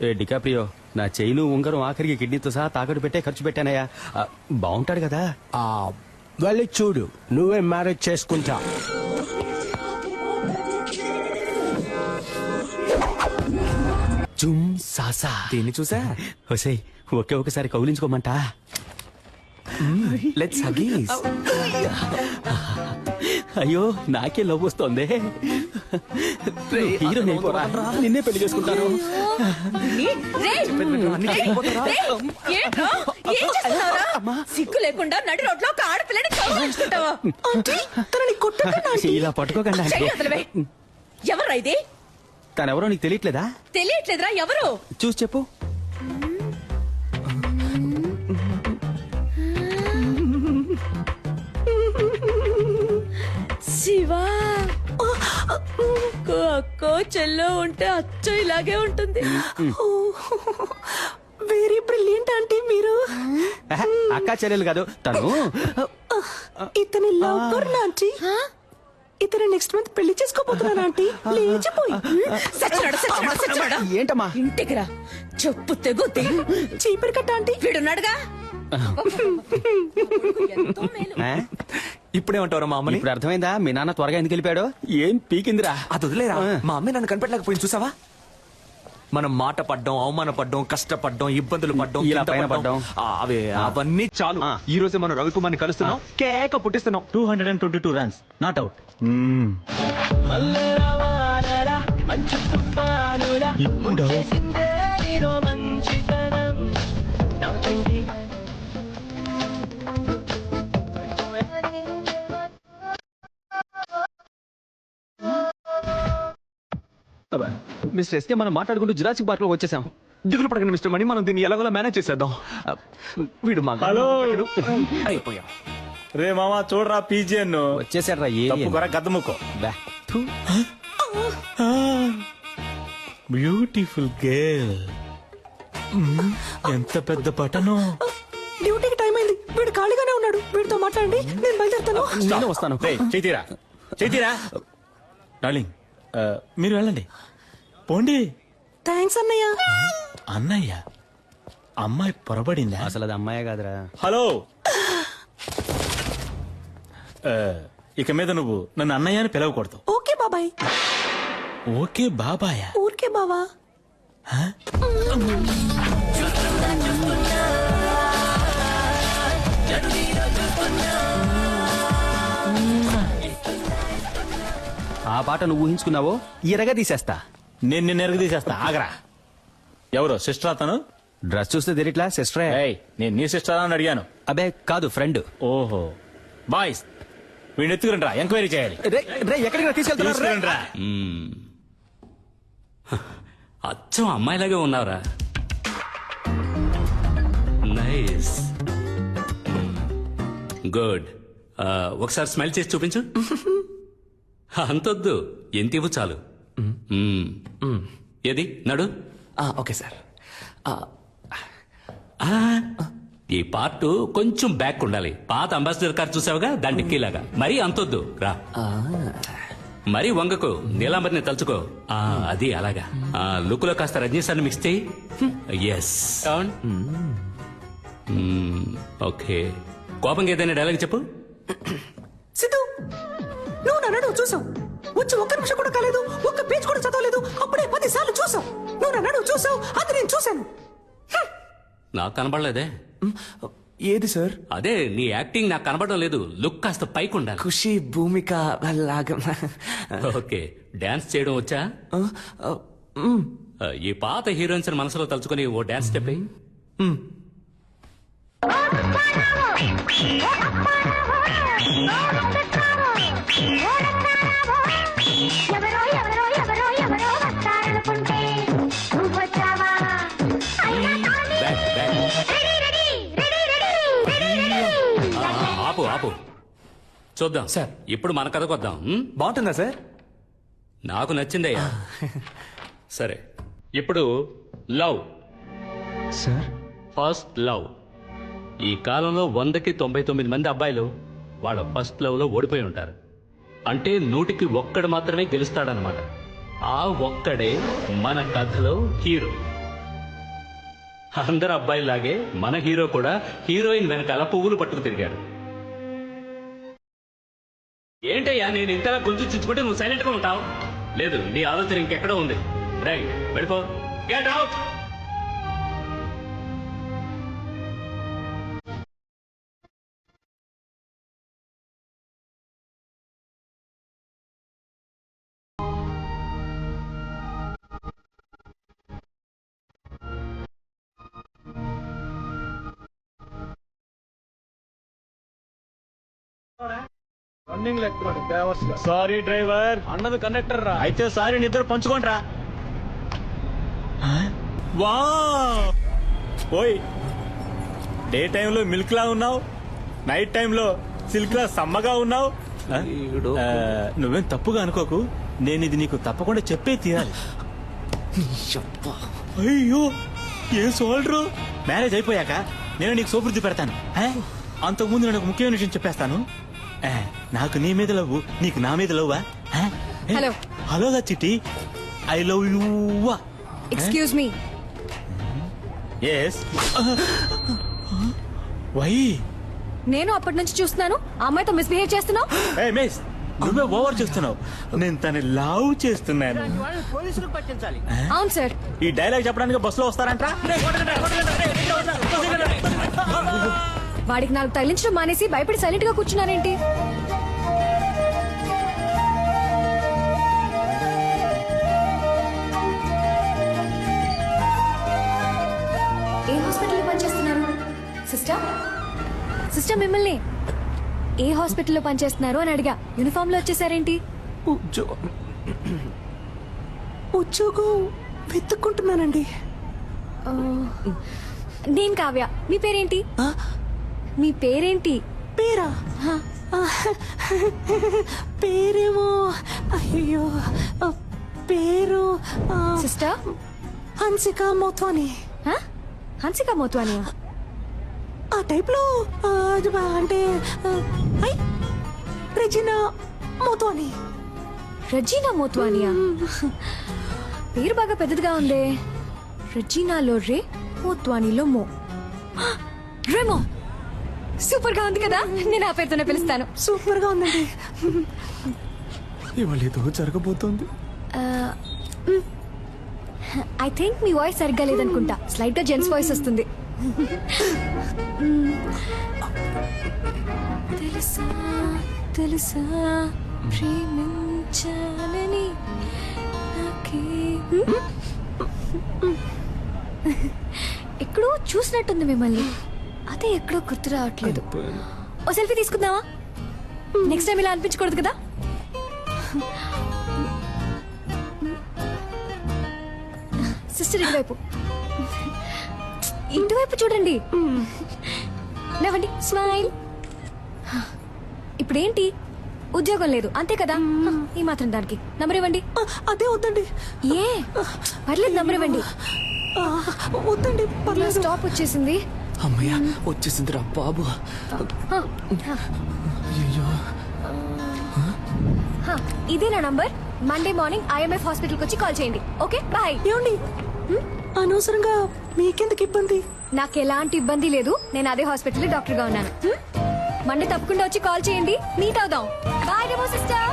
ఏ డికాప్రియో, నా చైను ఉంగరం ఆఖరికి కిడ్నీతో సహా తాకట్టు పెట్టే ఖర్చు పెట్టానయ్యా. బాగుంటాడు కదా. వెళ్ళి చూడు, నువ్వే మ్యారేజ్ చేసుకుంటా. జుమ్ సాసా. దీన్ని చూసా? ఒసే ఒకే ఒకసారి కౌలించుకోమంటా. లెట్స్ హగీస్. అయ్యో నాకే లవ్ వస్తోంది. హీరో నిన్నే పెళ్లి చేసుకుంటాను. సిగ్గు లేకుండా నడి రోడ్లో ఒక ఆడపిల్లని కౌగిలించుకుంటావా? ఇలా పట్టుకోకండి. ఎవరా ఇది? తనెవరో నీకు తెలియట్లేదా? తెలియట్లేదురా. ఎవరు? చూసి చెప్పు. శివా. అక్కో చెల్లో ఉంటే అచ్చో ఇలాగే ఉంటుంది. వెరీ బ్రిలియంట్ ఆంటీ మీరు. అక్క చెల్లెలు కాదు తను. ఇతని లవ్ ఆంటీ. ఇతను నెక్స్ట్ మంత్ పెళ్లి చేసుకోబోతున్నాను ఆంటీ. లేచిపోయి ఏంటమ్మా? ఇంటికి రా, చెప్పు తెగుద్ది. చీపురు కట్ట ఆంటీ. వీడున్నాడుగా. ఇప్పుడేమంటారా మా అమ్మని? ఇప్పుడు అర్థమైందా మీ నాన్న త్వరగా ఎందుకు వెళ్ళిపోయాడు? ఏం పీకిందిరా. అది వదిలేరా. మా అమ్మాయి నన్ను కనిపెట్టలేకపోయింది చూసావా? మనం మాట పడ్డం, అవమాన పడ్డం, కష్టపడ్డం, ఇబ్బందులు పడ్డం, ఇలా కింద పైన పడ్డం. అవన్నీ చాలు. ఈ రోజే మనం రవికుమార్ని కలుస్తున్నాం, కేక పుట్టిస్తున్నాం. 222 runs, not out. ఇప్పుడు మిస్టర్ ఎస్కే మనం మాట్లాడుకుంటూ జురాసిక్ పార్క్ లో వచ్చేసాం. దిగులు పడకండి మిస్టర్ మణి, మనం దీన్ని ఎలాగోలా మేనేజ్ చేసేద్దాం. వీడు మా హలో. అయిపోయాం. రే మామా చూడరా పీజియన్ వచ్చేసాడు రా తప్పుకోరా గద్దముక్కో. Beautiful girl. ఎంత పెద్ద పటను. డ్యూటీకి టైం అయింది, వీడు ఖాళీగానే ఉన్నాడు, వీడితో మాట్లాడండి, నేను బయలుదేరుతాను. నేను వస్తాను. చైతీరా చైతీరా డార్లింగ్, మీరు వెళ్ళండి పోండి. థ్యాంక్స్ అన్నయ్య. అన్నయ్య అమ్మాయి పొరబడిందా? అసలు అది అమ్మాయే కాదురా. హలో. ఇక మీద నువ్వు నన్ను అన్నయ్య అని పిలవకూడదు. ఓకే బాబాయ్. ఓకే బాబాయ్. ఊరికే బావా. ఆ పాట నువ్వు ఊహించుకున్నావో ఈరగా తీసేస్తా. నేను నిన్ను ఎరగదీసేస్తా, ఆగరా. ఎవరు సిస్టర్ అతను? డ్రెస్ చూస్తే తెలియట్లా సిస్టరే. ఏయ్, నేను నీ సిస్టర్ అని అడిగాను. అబే కాదు, ఫ్రెండ్. ఓహో బాయ్స్, వీడిని ఎత్తుకురండి రా, ఎంక్వైరీ చేయాలి. ఎక్కడికి తీసుకెళ్తున్నారు? తీసుకురండి రా. అచ్చం అమ్మాయిలాగే ఉన్నావురా. Nice, good. ఒకసారి స్మైల్ చేసి చూపించు. అంతొద్దు, ఎంత ఇవ్వు చాలు. ఏది నడు. Okay sir. ఈ పార్ట్ కొంచెం బ్యాక్ ఉండాలి. పాత అంబాసిడర్ కార్ చూసావుగా, దాని డిక్కీలాగా. మరీ అంతొద్దు రా. మరీ వంగకు, నీలాంబరిని తలుచుకో. అది అలాగా. లుక్ లో కాస్త రజనీ సార్ మిక్స్ చేయి. ఎస్. ఓకే, కోపంగా ఏదైనా డైలాగ్ చెప్పు. సిద్ధు, నువ్వు నన్ను చూసావు, వచ్చి ఒక్క నిమిషం కూడా కాలేదు, ఒక్క పేజ్ కూడా చదవలేదు, అప్పుడే 10 సార్లు చూసావు. నువ్వు నన్ను చూసావు, అది నేను చూశాను. నాకు కనబడలేదే. ఏది సార్? అదే నీ యాక్టింగ్ నాకు కనబడడం లేదు. లుక్ కాస్త పైకి ఉండాలి. ఖుషి భూమిక లాగా. ఓకే, డాన్స్ చేయడం వచ్చా? ఈ పాత హీరోయిన్స్ మనసులో తలుచుకొని ఓ డాన్స్ స్టెప్. ఆపు ఆపు, చూద్దాం సార్. ఇప్పుడు మన కథకు వద్దాం. బాగుంటుందా సార్? నాకు నచ్చిందయ్యా. సరే, ఇప్పుడు లవ్ సార్. First love. ఈ కాలంలో 100కి 99 మంది అబ్బాయిలు వాళ్ళ ఫస్ట్ లవ్ లో ఓడిపోయి ఉంటారు. అంటే 100కి ఒక్కడు మాత్రమే గెలుస్తాడనమాట. ఆ ఒక్కడే మన కథలో హీరో. అందరు అబ్బాయిలాగే మన హీరో కూడా హీరోయిన్ వెనకాల పువ్వులు పట్టుకు తిరిగాడు. ఏంటయ్యా నేను ఇంతలా గుంజు చుచ్చుకుంటే నువ్వు సైలెంట్ గా ఉంటావు? లేదు, నీ ఆలోచన ఇంకెక్కడో ఉంది. రైట్, వెళ్ళిపో. Get out. Sorry driver. అన్నది కండక్టర్ రా. అయితే సారీ, నిద్ర పంచుకోండి రా. వా ఓయ్, డే టైంలో మిల్క్ లా ఉన్నావు, నైట్ టైంలో సిల్క్ లా సమ్మగా ఉన్నావు. నువ్వేం తప్పుగా అనుకోకు, నేను ఇది నీకు తప్పకుండా చెప్పే తీరాలి. అయ్యో ఏం సోల్డ్రు. మ్యారేజ్ అయిపోయాక నేను నీకు సోపుర్ది పెడతాను. అంతకుముందు నేను ఒక ముఖ్యమైన విషయం చెప్పేస్తాను. నాకు నీ మీద లవ్వు, నీకు నా మీద లవ్వా? హలో హలోగా Chitti, I love you. Excuse me. Yes. Why? నేను అప్పటి నుంచి చూస్తున్నాను, ఆ అమ్మాయితో మిస్బిహేవ్ చేస్తున్నావు. మిస్, నువ్వే ఓవర్ చేస్తున్నావు. నేను తన లవ్ చేస్తున్నాను. పోలీసులకు పట్టించాలి. అవును సార్. ఈ డైలాగ్ చెప్పడానికి బస్సులో వస్తారంట. వాడికి నాకు తగిలించడం మానేసి భయపడి సైలెంట్ గా కూర్చున్నారేంటి? ఏ హాస్పిటల్లో పనిచేస్తున్నారు సిస్టర్? సిస్టర్, మిమ్మల్ని ఏ హాస్పిటల్లో పనిచేస్తున్నారు అని అడిగా. యూనిఫామ్ లో వచ్చేసారేంటి? ఉద్యోగం వెతుక్కుంటున్నానండి. నేను కావ్య. మీ పేరేంటి? మీ పేరేంటి? పేరా? పేరేమో అయ్యో పేరు సిస్టర్ హన్సిక మోత్వాని. హన్సిక మోత్వానియా? ఆ టైప్ లో అంటే రెజినా మోత్వాని. రజీనా మోత్వానియా? పేరు బాగా పెద్దదిగా ఉందే. రజీనాలో రే, మోత్వానీలో మో. రేమో సూపర్ గా ఉంది కదా. నేను ఆ పేరుతోనే పిలుస్తాను. సూపర్ గా ఉందండి. ఇవాళ ఏదో జరగబోతోంది. ఐ థింక్ మీ వాయిస్ సరిగ్గా లేదనుకుంటా. స్లైట్ గా జెంట్స్ వాయిస్ వస్తుంది. తెలుసా తెలుసా ప్రేమించాలని నాకే. ఎక్కడో చూసినట్టుంది మిమ్మల్ని. అదే ఎక్కడో గుర్తు రావట్లేదు. ఓ సెల్ఫీ తీసుకుందామా? నెక్స్ట్ టైం ఇలా అనిపించకూడదు కదా. సిస్టర్ ఇటువైపు, ఇటువైపు చూడండి. నవ్వండి, స్మైల్. ఇప్పుడేంటి, ఉద్యోగం లేదు అంతే కదా. ఈ మాత్రం దానికి నంబర్ ఇవ్వండి. అదే వద్దండి. ఏ పర్లేదు, నంబర్ ఇవ్వండి. వద్దండి పర్లేదు. స్టాప్ వచ్చేసింది. అమ్మయ్య వచ్చేసింది రా బాబు. ఇదే నా నంబర్. మండే మార్నింగ్ IMF హాస్పిటల్కి వచ్చి కాల్ చేయండి. Okay bye. ఏమండి అనవసరంగా మీకెందుకు ఇబ్బంది? నాకు ఎలాంటి ఇబ్బంది లేదు. నేను అదే హాస్పిటల్ డాక్టర్ గా ఉన్నాను. మండే తప్పకుండా వచ్చి కాల్ చేయండి. మీట్ అవుదాం. బాయ్ డెమో సిస్టర్.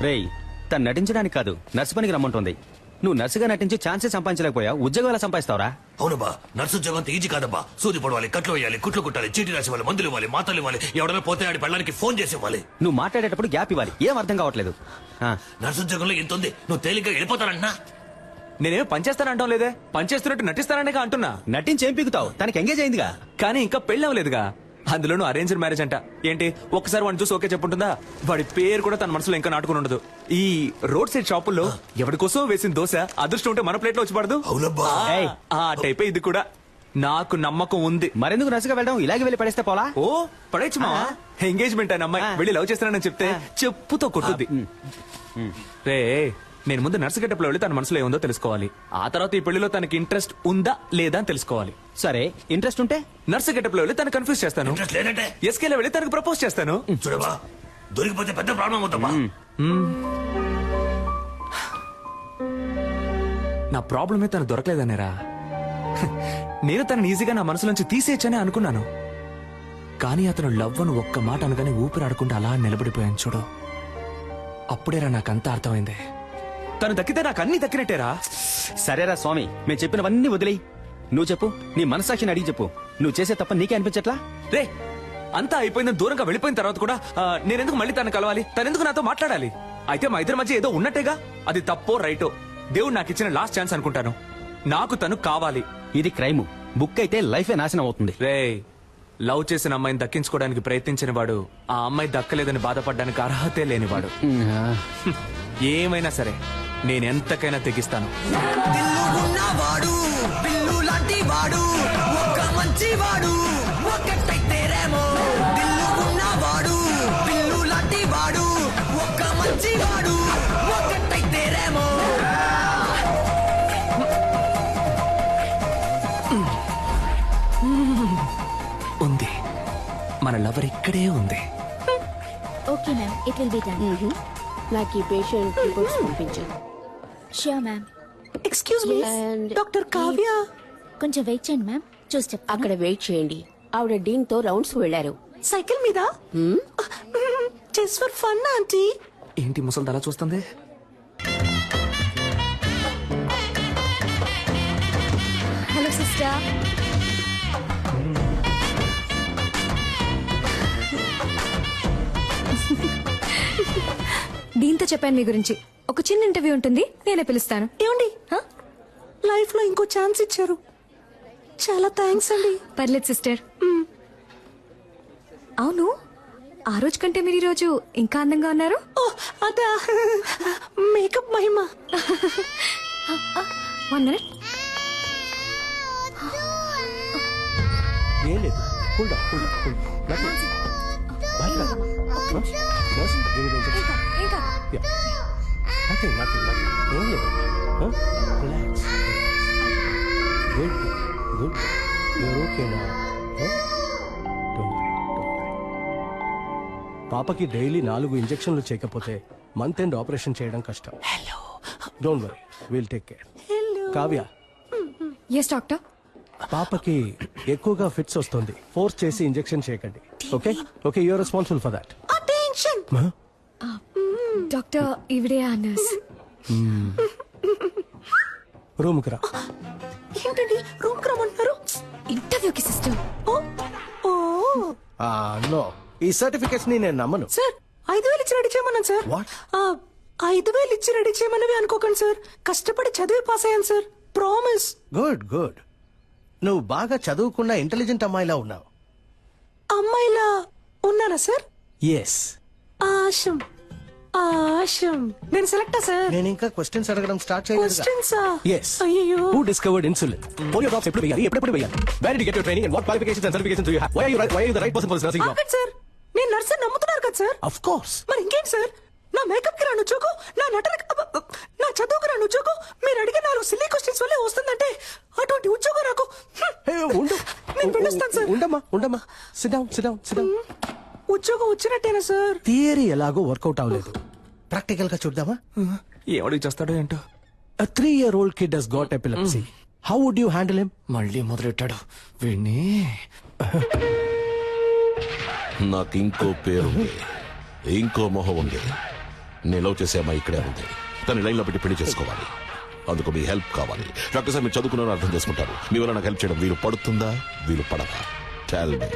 రేయ్, తను నటించడానికి కాదు నర్సు పనికి రమ్మంటుంది. నువ్వు నర్సుగా నటించి ఛాన్సే సంపాదించలేకపోయా, ఉద్యోగం ఎలా సంపాదిస్తావురా? అవునబ్బా, నర్సు ఉద్యోగం అంత ఈజీ కాదబ్బా. సూది పడవాలి, కట్లు వేయాలి, కుట్లు కుట్టాలి, చీటీ రాసి ఇవ్వాలి, మందులు ఇవ్వాలి, మాతలు ఇవ్వాలి, ఎవడైనా పోతే ఆడి పెళ్ళడానికి ఫోన్ చేసి ఇవ్వాలి. నువ్వు మాట్లాడేటప్పుడు గ్యాప్ ఇవ్వాలి. ఏం అర్థం కావట్లేదు. నర్సు ఉద్యోగంలో ఎంత ఉంది, నువ్వు తేలిగ్గా వెళ్ళిపోతానంటున్నా. నేనేం పనిచేస్తానంటాం లేదే, పనిచేస్తున్నట్టు నటిస్తాననే అంటున్నా. నటించి ఏం పీకుతావు? తనకి ఎంగేజ్ అయిందిగా. కానీ ఇంకా పెళ్లి అవ్వలేదుగా. అందులోనూ అరేంజ్డ్ మ్యారేజ్ అంట. ఏంటి ఒక్కసారి వాడిని చూసి ఓకే చెప్పుంటుందా? వాడి పేరు కూడా తన మనసులో ఇంకా నాటుకుని ఉండదు. ఈ రోడ్ సైడ్ షాపుల్లో ఎవరి కోసం వేసిన దోశ అదృష్టం ఉంటే మన ప్లేట్ లో వచ్చి పడదు. ఆ టైపే ఇది కూడా. నాకు నమ్మకం ఉంది. మరెందుకు నర్సుగా వెళ్ళడం? ఇలాగే వెళ్ళి పడేస్తే పోలా? ఓ పడేచ్చు మా. ఎంగేజ్మెంట్ అయిన అమ్మాయి వెళ్ళి లవ్ చేస్తానని చెప్తే చెప్పుతో కొట్టుద్ది. రే, నేను ముందు నర్సు గెటప్లో వెళ్ళి తన మనసులో ఏముందో తెలుసుకోవాలి. ఆ తర్వాత ఈ పెళ్లిలో తనకి ఇంట్రెస్ట్ ఉందా లేదా అని తెలుసుకోవాలి. సరే, ఇంట్రెస్ట్ ఉంటే నర్సు గెటప్లో వెళ్ళి తను కన్ఫ్యూజ్ చేస్తాను. ఎస్కేలో వెళ్ళి తనకు ప్రపోజ్ చేస్తాను. చూడబా, దొరికిపోతే పెద్ద ప్రాబ్లం అవుతామా? నా ప్రాబ్లమే తను దొరకలేదనేరా. నేను తనని ఈజీగా నా మనసులోంచి తీసేయచ్చనే అనుకున్నాను. కానీ అతను లవ్ అని ఒక్క మాట అనగానే ఊపిరాడకుండా అలా నిలబడిపోయాను చూడు. అప్పుడేరా నాకంతా అర్థమైంది. తను దక్కితే నాకు అన్ని దక్కినట్టేరా. సరేరా స్వామి, మేము చెప్పినవన్నీ వదిలేయి. నువ్వు చెప్పు, నీ మనసాక్షిని అడిగి చెప్పు. నువ్వు చేసే తప్ప నీకే అనిపించట్లా? రే, అంతా అయిపోయిందని దూరంగా వెళ్ళిపోయిన తర్వాత కూడా నేనెందుకు మళ్ళీ తను కలవాలి? తనెందుకు నాతో మాట్లాడాలి? అయితే మా ఇద్దరి మధ్య ఏదో ఉన్నట్టేగా. అది తప్పో రైటో దేవుడు నాకు ఇచ్చిన లాస్ట్ ఛాన్స్ అనుకుంటాను. నాకు తను కావాలి. ఇది క్రైమ్. బుక్ అయితే లైఫే నాశనం అవుతుంది. రే, లవ్ చేసిన అమ్మాయిని దక్కించుకోవడానికి ప్రయత్నించిన వాడు ఆ అమ్మాయి దక్కలేదని బాధపడడానికి అర్హతే లేనివాడు. ఏమైనా సరే నేనెంతకైనా తెగిస్తాను. ఉంది, మన లవర్ ఇక్కడే ఉంది. Okay ma'am, it will be done. నాకు ఈ పేషెంట్ రిపోర్ట్స్ పంపించాను. Sure ma'am. Excuse me, doctor Kavya. కొంచెం వెయిట్ చేయండి మ్యామ్, చూసి చెప్తాను. అక్కడ వెయిట్ చేయండి. ఆవిడ డీన్ తో రౌండ్స్ వెళ్లారు. సైకిల్ మీద? Just for fun aunty. ఏంటి ముసలి అలా చూస్తుంది? Hello sister. దీంతో చెప్పాను మీ గురించి. ఒక చిన్న ఇంటర్వ్యూ ఉంటుంది, నేనే పిలుస్తాను. ఏమండి, లైఫ్ లో ఇంకో ఛాన్స్ ఇచ్చారు. చాలా థ్యాంక్స్ అండి. పర్లేదు సిస్టర్. అవును, ఆ రోజు కంటే మీరు ఈ రోజు ఇంకా అందంగా ఉన్నారు. అదా మేకప్ మహిమ. 1 minute. ఏం లేదు, కూల్ డౌన్. ఏం లేదు. రిలాక్స్. Good good. యూర్ ఓకేనా? పాపకి డైలీ 4 ఇంజెక్షన్లు చేయకపోతే మంత్ ఎండ్ ఆపరేషన్ చేయడం కష్టం. Don't worry, will take care. Kavya, yes doctor. పాపకి ఎక్కువగా ఫిట్స్ వస్తుంది. ఫోర్స్ చేసి ఇంజెక్షన్ చేయకండి. Okay okay, you're responsible for that. Doctor ఇవిడే ఆ నర్స్. రూమ్ కి రా. ఏంటండి రూమ్ కి రమ్మంటారు? ఇంటర్వ్యూకి సిస్టర్. నో, ఈ సర్టిఫికెట్స్ ని నేను నమ్మను. సార్ 5,000 ఇచ్చి రెడీ చేయమన్నాను సార్. 5,000 ఇచ్చి రెడీ చేయమన్నవి అనుకోకండి సార్. కష్టపడి చదివి పాస్ అయ్యాను సార్. ప్రామిస్. Good good. నువ్వు బాగా చదువుకున్న ఇంటెలిజెంట్ అమ్మాయిలా ఉన్నావు. అమ్మాయిలా ఉన్నానా సార్? ఎస్. ఆశం ఆశం. నేను సెలెక్టా సార్? నేను ఇంకా క్వశ్చన్స్ అడగడం స్టార్ట్ చేయలేదు. క్వశ్చన్సా? Yes. Who discovered insulin? Polio drops ఎప్పుడు వేయాలి? ఎప్పుడు వేయాలి? Where did you get your training and what qualifications and certifications do you have? Why are you the right person for this nursing job? ఆగండి sir, నేను nurse నమ్ముతున్నారు కదా sir? Of course. మరి ఇంకేంటి సార్? నా మేకప్ కి రాను ఉద్యోగం, నా నటన, నా చదువుకు రాను ఉద్యోగం, మీరు అడిగే 4 సిల్లీ క్వశ్చన్స్ వల్లే వస్తుందంటే అటువంటి ఉద్యోగం నాకు. ఉండు. నేను పిలుస్తాను సార్. ఉండమ్మా. Sit down. ఉద్యోగం వచ్చినట్టేనా సార్? థియరీ ఎలాగో వర్కౌట్ అవ్వలేదు. ప్రాక్టికల్ గా చూద్దామా? ఏమడికి చేస్తాడో ఏంటో. A 3-year-old kid has got epilepsy. How would you handle him? మళ్ళీ మొదలెట్టాడు వీణ్ణి. నాకు ఇంకో పేరుంది, ఇంకో మొహం ఉంది. నేను లవ్ చేసే అమ్మాయి ఇక్కడే ఉంది. తను లైన్ లో పెట్టి పెళ్లి చేసుకోవాలి. అందుకు మీ హెల్ప్ కావాలి. డాక్టర్ సార్, మీరు చదువుకున్నారని అర్థం చేసుకుంటారు. మీ వల్ల నాకు హెల్ప్ చేయడం వీలు పడుతుందా, వీలు పడదా? Tell me.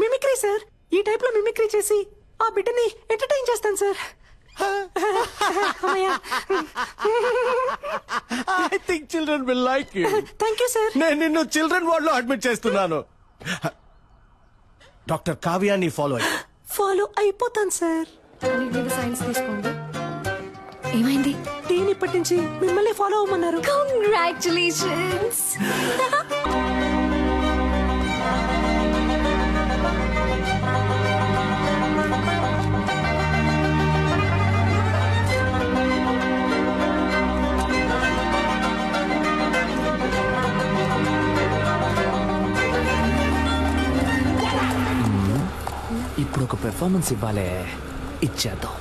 Mimicry sir. ఈ టైప్ లో మిమిక్రీ చేసి ఆ బిడ్డని ఎంటర్టైన్ చేస్తాను sir. I think children will like you. Thank you sir. నేను నిన్ను చిల్డ్రన్ వార్డ్ లో అడ్మిట్ చేస్తున్నాను. డాక్టర్ కావ్యాని ఫాలో అయిపోతాను సార్. సైన్స్ తీసుకోండి. ఏమైంది? టీని ఇప్పటి నుంచి మిమ్మల్ని ఫాలో అవ్వమన్నారు. కంగ్రాచులేషన్స్. ఇప్పుడు ఒక పెర్ఫార్మెన్స్ ఇవ్వాలే, ఇచ్చేద్దాం.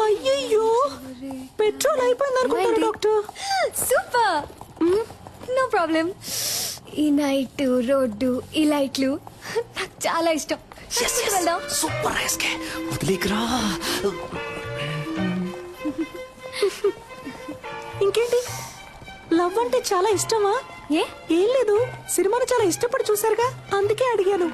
అయ్యయ్యో, పెట్రోల్ అయిపోయింది అనుకుంటాను డాక్టర్. Super, no problem. ఈ నైట్ రోడ్డు, ఈ లైట్లు నాకు చాలా ఇష్టం. సూపర్. వదిలేకరా. ఇంకేంటి, లవ్ అంటే చాలా ఇష్టమా? ఏం లేదు, సినిమాను చాలా ఇష్టపడి చూసారుగా, అందుకే అడిగాను.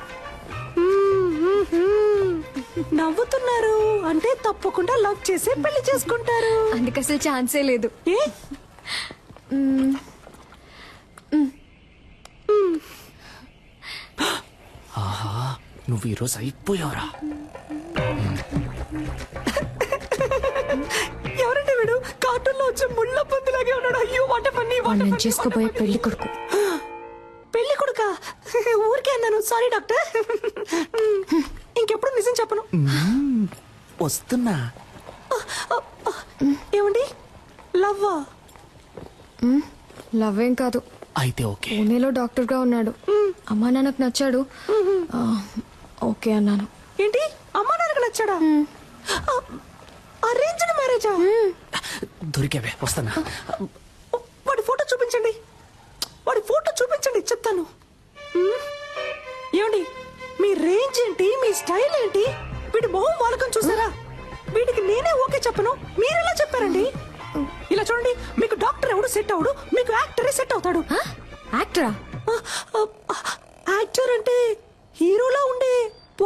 నవ్వుతున్నారు అంటే తప్పకుండా లవ్ చేసి పెళ్లి చేసుకుంటారు. అందుకు అసలు ఛాన్సే లేదు. ఆహా, నువ్వు ఈరోజు అయిపోయావురా. ఎవరంటే వీడు? కార్టూన్ లో వచ్చే ముళ్ళ పందిలాగే ఉన్నాడు. అయ్యో, వాట పని. నేను చేసుకోబోయే పెళ్లి కొడుకు. పెళ్లి కొడుకా? ఊరికే అన్నాను, సారీ డాక్టర్. ఇంకెప్పుడు నిజం చెప్పను. వస్తున్నా. ఏమండి, లవ్వా? లవ్ ఏం కాదు. అయితే ఓకే. పూణేలో డాక్టర్ గా ఉన్నాడు. అమ్మా నాన్నకు నచ్చాడు. ఓకే అన్నాను. ఏంటి, అమ్మా నాన్నకు నచ్చాడా? అరేంజ్డ్ మ్యారేజా? దొరికావే, వస్తానా. వాడి ఫోటో చూపించండి. చెప్తాను. ఏమండి, మీ రేంజ్ ఏంటి, మీ స్టైల్ ఏంటి, వీడి మొహం వాలకం చూసారా? వీడికి నేనే ఓకే చెప్పను, మీరెలా చెప్పారండి? ఇలా చూడండి, మీకు డాక్టర్ ఎవడు సెట్ అవడు, మీకు యాక్టరే సెట్ అవుతాడు. యాక్టరా? యాక్టర్ అంటే హీరోలా ఉండే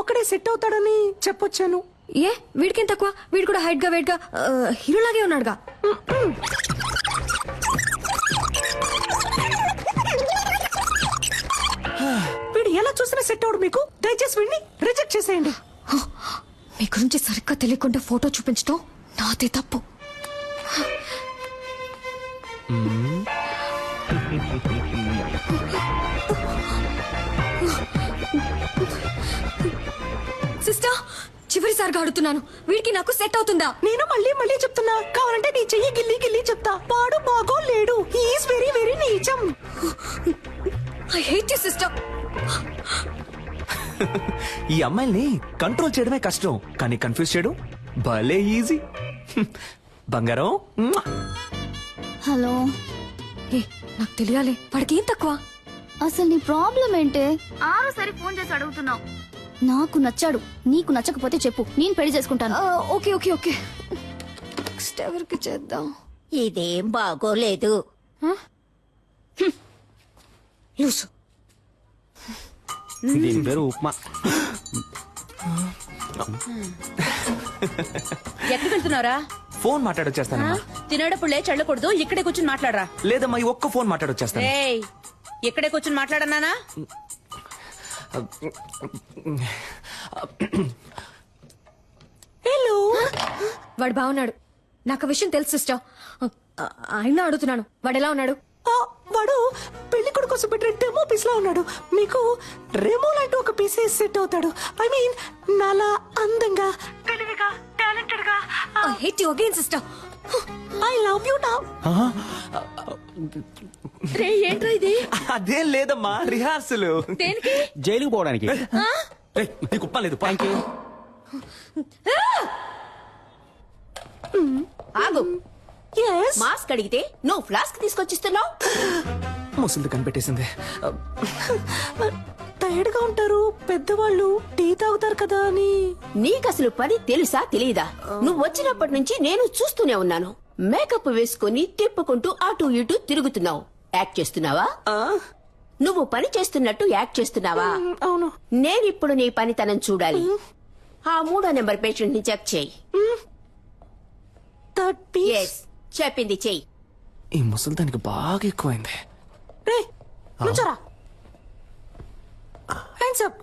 ఒకడే సెట్ అవుతాడని చెప్పొచ్చాను. ఏ, వీడికేం తక్కువ? వీడు కూడా హైట్ గా వెయిట్ గా హీరోలాగే ఉన్నాడుగా. అస్సలు సెట్ అవడు మీకు. దయచేసి వీడిని రిజెక్ట్ చేసేయండి. మీ గురించి సరిగ్గా తెలియకుండా ఫోటో చూపించడం నాదే తప్పు. సిస్టర్, చివరిసారిగా అడుగుతున్నాను, వీడికి నాకు సెట్ అవుతుందా? నేను మళ్ళీ మళ్ళీ చెప్తున్నా, కావాలంటే నీ చెయ్యి గిల్లి గిల్లి చెప్తా. పాడు బాగో లేడు. హీఈస్ వెరీ వెరీ నీచం. I hate you sister. ఈ అమ్మాయిల్ని కంట్రోల్ చేయడమే కష్టం, కానీ కన్ఫ్యూజ్ చేయడం భలే ఈజీ. బంగారం. హలో. ఏ, నాకు తెలియాలి, వాడికి ఏం తక్కువ? అసలు నీ ప్రాబ్లం ఏంటే? ఆరోసారి ఫోన్ చేసి అడుగుతున్నావు. నాకు నచ్చాడు, నీకు నచ్చకపోతే చెప్పు, నేను పెళ్లి చేసుకుంటాను. Okay okay okay. నెక్స్ట్ ఎవరికి చేద్దాం? ఇదేం బాగోలేదు. లూసు. దీని పేరు ఉప్మా. ఎక్కడికి వెళ్తున్నారా? ఫోన్ మాట్లాడొచ్చేస్తానమ్మా. తినేటప్పుడు లేచి వెళ్ళకూడదు, ఇక్కడే కూర్చొని మాట్లాడరా. లేదమ్మా, ఈ ఒక్క ఫోన్ మాట్లాడొచ్చేస్తాను. ఏయ్, ఇక్కడే కూర్చొని మాట్లాడన్నానా? హలో. వాడు బాగున్నాడు, నాకు విషయం తెలుసు సిస్టర్. ఆయన అడుగుతున్నాను, వాడు ఎలా ఉన్నాడు? వాడు పెళ్లి కొడుకు కోసం పెట్టిన డెమో పీస్ లా ఉన్నాడు. మీకు రెమో లాంటి ఒక పీస్ సెట్ అవుతాడు. ఐ మీన్ నాలా అందంగా, తెలివిగా, టాలెంటెడ్ గా. I hate you again sister. I love you now. రే, ఏంట్రా ఇది? అదేం లేదమ్మా, రిహార్సల్. దేనికి? జైలుకి పోవడానికి. నీకు ఉప్ప లేదు. Thank you. ఆగు. Yes. మాస్క్ అడిగితే నువ్వు ఫ్లాస్క్ తీసుకొచ్చిస్తున్నావు. ముసలిది కనిపెట్టేసింది. టైర్డ్ గా ఉంటారు పెద్దవాళ్ళు, టీ తాగుతారు కదా అని. నీకు అసలు పని తెలుసా తెలీదా? నువ్వు వచ్చినప్పటి నుంచి నేను చూస్తూనే ఉన్నాను. మేకప్ వేసుకుని తిప్పుకుంటూ అటు ఇటు తిరుగుతున్నావు. యాక్ట్ చేస్తున్నావా? నువ్వు పని చేస్తున్నట్టు యాక్ట్ చేస్తున్నావా? అవును. నేనిప్పుడు నీ పనితనం చూడాలి. ఆ 3వ నెంబర్ పేషెంట్ ని చెక్ చేయి. Yes, చెప్పింది చెయ్యి. ఈ ముసలి దానికి బాగా ఎక్కువైంది. రే, నుంచోరా. Hands up.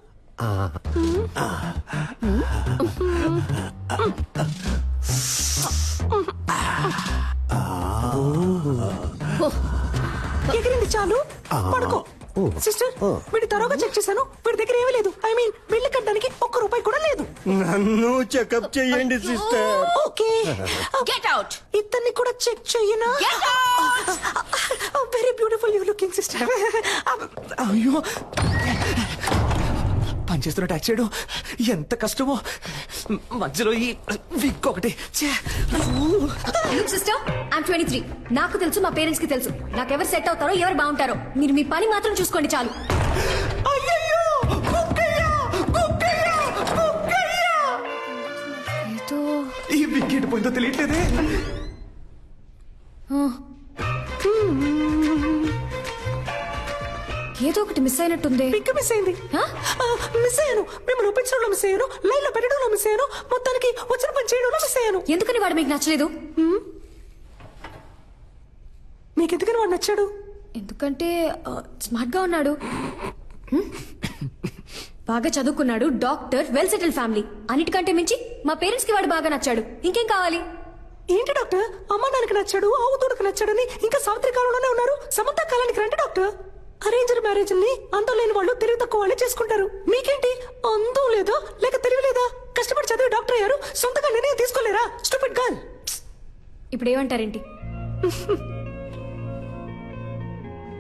ఎగిరింది చాలు, పడుకో. సిస్టర్, వీడి తరోగా చెక్ చేశాను, వీడి దగ్గర ఏమీ లేదు. ఐ మీన్ బిల్లు కట్టడానికి ₹1 కూడా లేదు. నన్ను చెకప్ చేయండి సిస్టర్. Okay, get out. ఇతన్ని కూడా చెక్ చెయ్యనా? Very beautiful you looking sister. అయ్యో, పనిచేస్తున్న ట్యాక్స్ చేయడం ఎంత కష్టమో. మధ్యలో ఈ విక్ ఒకటి. Sister, I'm 23. నాకు తెలుసు, మా పేరెంట్స్ కి తెలుసు నాకెవరు సెట్ అవుతారో, ఎవరు బాగుంటారో. మీరు మీ పని మాత్రం చూసుకోండి చాలు. ఈ విక్ ఎడిపోయిందో తెలియట్లేదే. ఏదో ఒకటి మిస్ అయినట్టుంది. పిక్ మిస్ అయింది. మిస్ అయ్యాను, మిమ్మల్ని ఒప్పించడంలో మిస్ అయ్యాను, లైన్ లో పెట్టడంలో మిస్ అయ్యాను, మొత్తానికి వచ్చిన పని చేయడంలో మిస్ అయ్యాను. ఎందుకని వాడు మీకు నచ్చలేదు? మీకు ఎందుకని వాడు నచ్చాడు? ఎందుకంటే స్మార్ట్ గా ఉన్నాడు, బాగా చదువుకున్నాడు, డాక్టర్, వెల్ సెటిల్ ఫ్యామిలీ. అన్నిటికంటే మించి మా పేరెంట్స్ కి వాడు బాగా నచ్చాడు. ఇంకేం కావాలి? ఏంటి డాక్టర్, అమ్మ నాన్నకి నచ్చాడు, ఆవు దూడకు నచ్చాడని ఇంకా సావిత్రి కాలంలోనే ఉన్నారు. సమంత కాలానికి రండి డాక్టర్. అరేంజ్డ్ మ్యారేజ్ ని అందం లేని వాళ్ళు తెలివి తక్కువ వాళ్ళే చేసుకుంటారు. మీకేంటి, అందం లేదా లేక తెలివి లేదా? కష్టపడి చదివి డాక్టర్ అయ్యారు, సొంతగా నిర్ణయం తీసుకోలేరా? Stupid girl. ఇప్పుడు ఏమంటారేంటి?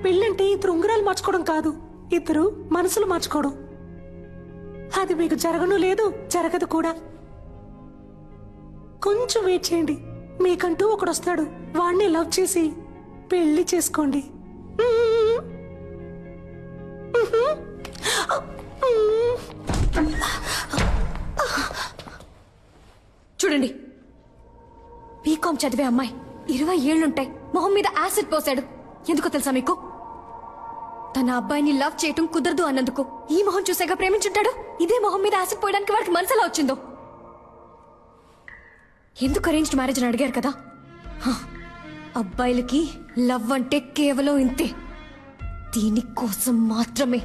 పెళ్ళంటే ఇద్దరు ఉంగరాలు మార్చుకోవడం కాదు, ఇద్దరు మనసులు మార్చుకోవడం. అది మీకు జరగను లేదు, జరగదు కూడా. కొంచెం వెయిట్ చేయండి, మీకంటూ ఒకడు వస్తాడు. వాడిని లవ్ చేసి పెళ్లి చేసుకోండి. చూడండి, బీకాం చదివే అమ్మాయి, 20 ఏళ్లుంటాయి, మొహం మీద యాసిడ్ పోసాడు. ఎందుకో తెలుసా మీకు? తన అబ్బాయిని లవ్ చేయటం కుదరదు అన్నందుకు. ఈ మొహం చూసాక ప్రేమించుంటాడు, ఇదే మొహం మీద యాసిడ్ పోయడానికి వాడికి మనసులా వచ్చిందో. ఎందుకు అరేంజ్డ్ మ్యారేజ్ అని అడిగారు కదా? అబ్బాయిలకి లవ్ అంటే కేవలం ఇంతే, దీనికోసం మాత్రమే.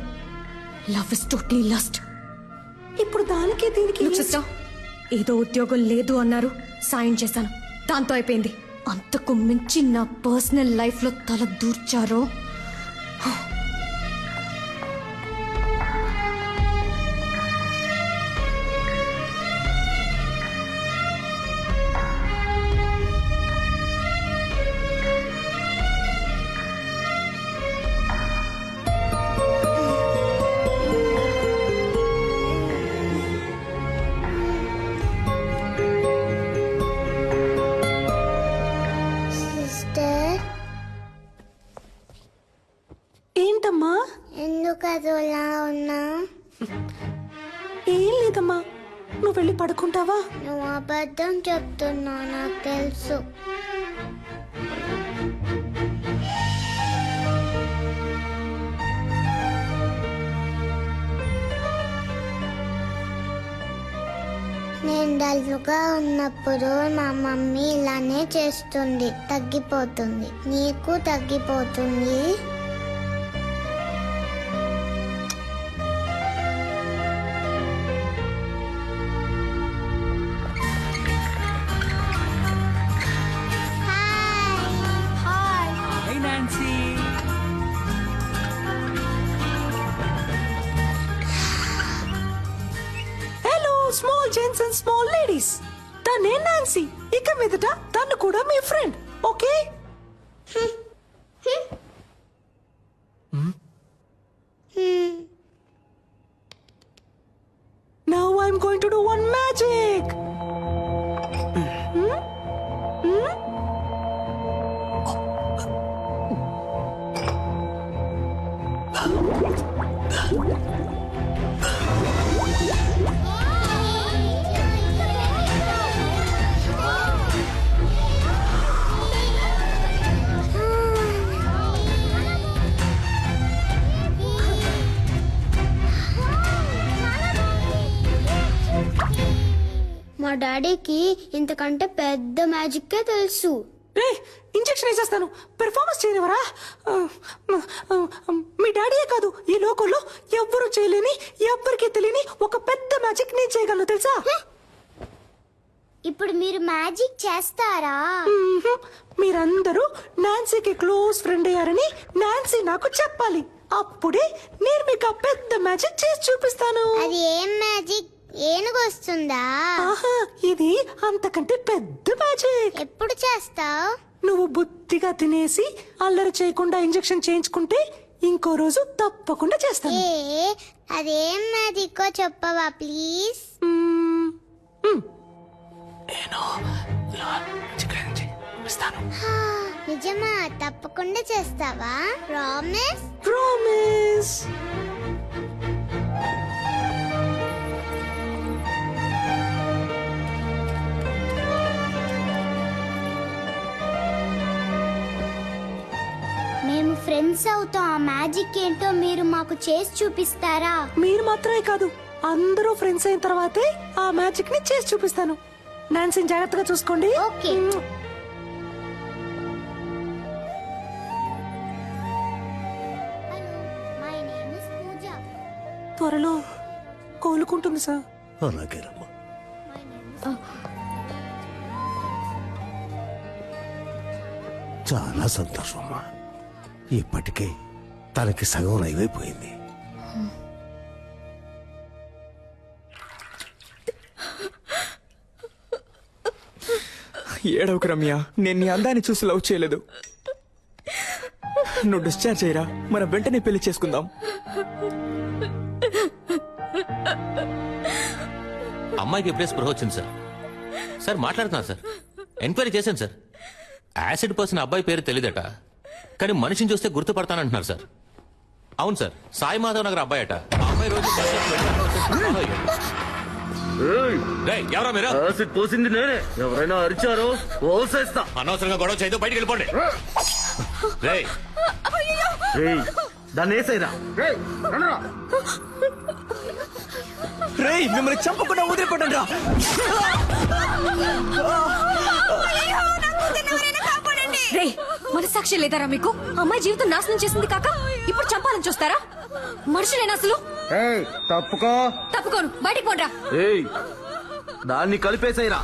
Love is totally lust. ఇప్పుడు దానికి దీనికి సిస్టర్, ఏదో ఉద్యోగం లేదు అన్నారు, సాయం చేశాను, దాంతో అయిపోయింది. అంతకు మించి నా పర్సనల్ లైఫ్ లో తల దూర్చారో. సిస్టర్, ఏంటమ్మా? ఎందుకు అదోలా ఉన్నా? ఏం లేదమ్మా, నువ్వు వెళ్ళి పడుకుంటావా? నువ్వు అబద్ధం చెప్తున్నావు, నాకు తెలుసు. నేను డల్లుగా ఉన్నప్పుడు మా మమ్మీ ఇలానే చేస్తుంది, తగ్గిపోతుంది. నీకు తగ్గిపోతుంది. Hey, Nancy. Hello small gents and small ladies, తనే నాన్సీ. ఇక మీదట తను కూడా మీ friend, okay? Now I'm going to do one magic. మా డాడీకి ఇంతకంటే పెద్ద మ్యాజిక్కే తెలుసు. రే, ఇంజెక్షన్ వేసేస్తాను, పెర్ఫార్మెన్స్ చేయనివరా? మీ డాడీయే కాదు, ఈ లోకంలో ఎవ్వరూ చేయలేని, ఎవ్వరికీ తెలియని ఒక పెద్ద మ్యాజిక్ నేను చేయగలను, తెలుసా? ఇప్పుడు మీరు మ్యాజిక్ చేస్తారా? మీరందరూ నాన్సీకి క్లోజ్ ఫ్రెండ్ అయ్యారని నాన్సీ నాకు చెప్పాలి. అప్పుడే నేను మీకు ఆ పెద్ద మ్యాజిక్ చేసి చూపిస్తాను. అది ఏం మ్యాజిక్? ఏనుగు వస్తుందా? ఆహా, ఇది అంతకంటే పెద్ద మ్యాజిక్. ఎప్పుడు చేస్తావు? నువ్వు బుద్ధిగా తినేసి అల్లరి చేయకుండా ఇంజెక్షన్ చేయించుకుంటే ఇంకో రోజు తప్పకుండా చేస్తాను. అదేం మ్యాజిక్కో చెప్పవా ప్లీజ్? నిజమా? తప్పకుండా చేస్తావా? ప్రామిస్? ప్రామిస్. మేము ఫ్రెండ్స్ అవుతాం. ఆ మ్యాజిక్ ఏంటో మీరు మాకు చేసి చూపిస్తారా? మీరు మాత్రమే కాదు, అందరూ ఫ్రెండ్స్ అయిన తర్వాతే ఆ మ్యాజిక్ ని చేసి చూపిస్తాను. నాన్సీని జాగ్రత్తగా చూసుకోండి. ఓకే. మై నేమ్ ఇస్ పూజ. త్వరలో కోలుకుంటుంది సార్. అలాగేనమ్మా. చాలా సంతోషం అమ్మా. ఇప్పటికే తనకి సగం అయిపోయింది. ఏడవకు రమ్య, నేను నీ అందాన్ని చూసి లవ్ చేయలేదు. నువ్వు డిశ్చార్జ్ అయ్యరా, మనం వెంటనే పెళ్లి చేసుకుందాం. అమ్మాయికి ఎప్పుడే స్పృహ వచ్చింది సార్. సార్ మాట్లాడుతున్నా సార్, ఎంక్వైరీ చేశాను సార్. యాసిడ్ పర్సన్ అబ్బాయి పేరు తెలియదట, కానీ మనిషిని చూస్తే గుర్తుపడతానంటున్నారు సార్. అవును సార్, సాయి మాధవ్ నగర్ అబ్బాయి అట. ఆ అబ్బాయి రోజు ఎవరా మీరు? యాసిడ్ పోసింది నేనే. ఎవరైనా అరిచారో ఓసేస్తా. అనవసరంగా గొడవ చేయదు, బయటికి వెళ్ళిపోండి. దాన్ని వేసేరా. రేయ్, మిమ్మల్ని చంపకుండా వదిలిపెట్టండి రా. రే, మనసాక్షి లేదారా మీకు? అమ్మాయి జీవితం నాశనం చేసింది కాక ఇప్పుడు చంపాలని చూస్తారా? మనుషులేనా అసలు? తప్పుకో. తప్పుకోను బయటికి పోండ్రా. ఏయ్ దాన్ని కలిపేసేయరా.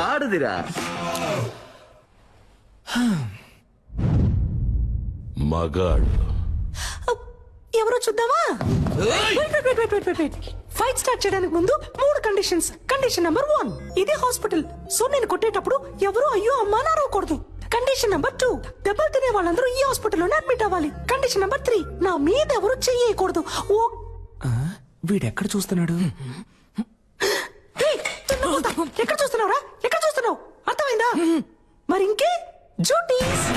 ఆడుదిరా. మగాడు ఎవరో చూద్దామా? ఫైట్ స్టార్ట్ చేయడానికి ముందు 3 కండిషన్స్. కండిషన్ నెంబర్ 1, ఇదే హాస్పిటల్, సో నేను కొట్టేటప్పుడు ఎవరు అయ్యో అమ్మా అని అరవకూడదు. కండిషన్ నెంబర్ 2, దెబ్బలు తినే వాళ్ళందరూ ఈ హాస్పిటల్లోనే అడ్మిట్ అవ్వాలి. కండిషన్ నెంబర్ 3, నా మీద ఎవరు చెయ్యకూడదు. ఓ వీడెక్కడ చూస్తున్నాడు? ఏయ్, దున్నపోతా. ఎక్కడ చూస్తున్నావురా? ఎక్కడ చూస్తున్నావు? అర్థమైందా? మరి ఇంకే డ్యూటీస్.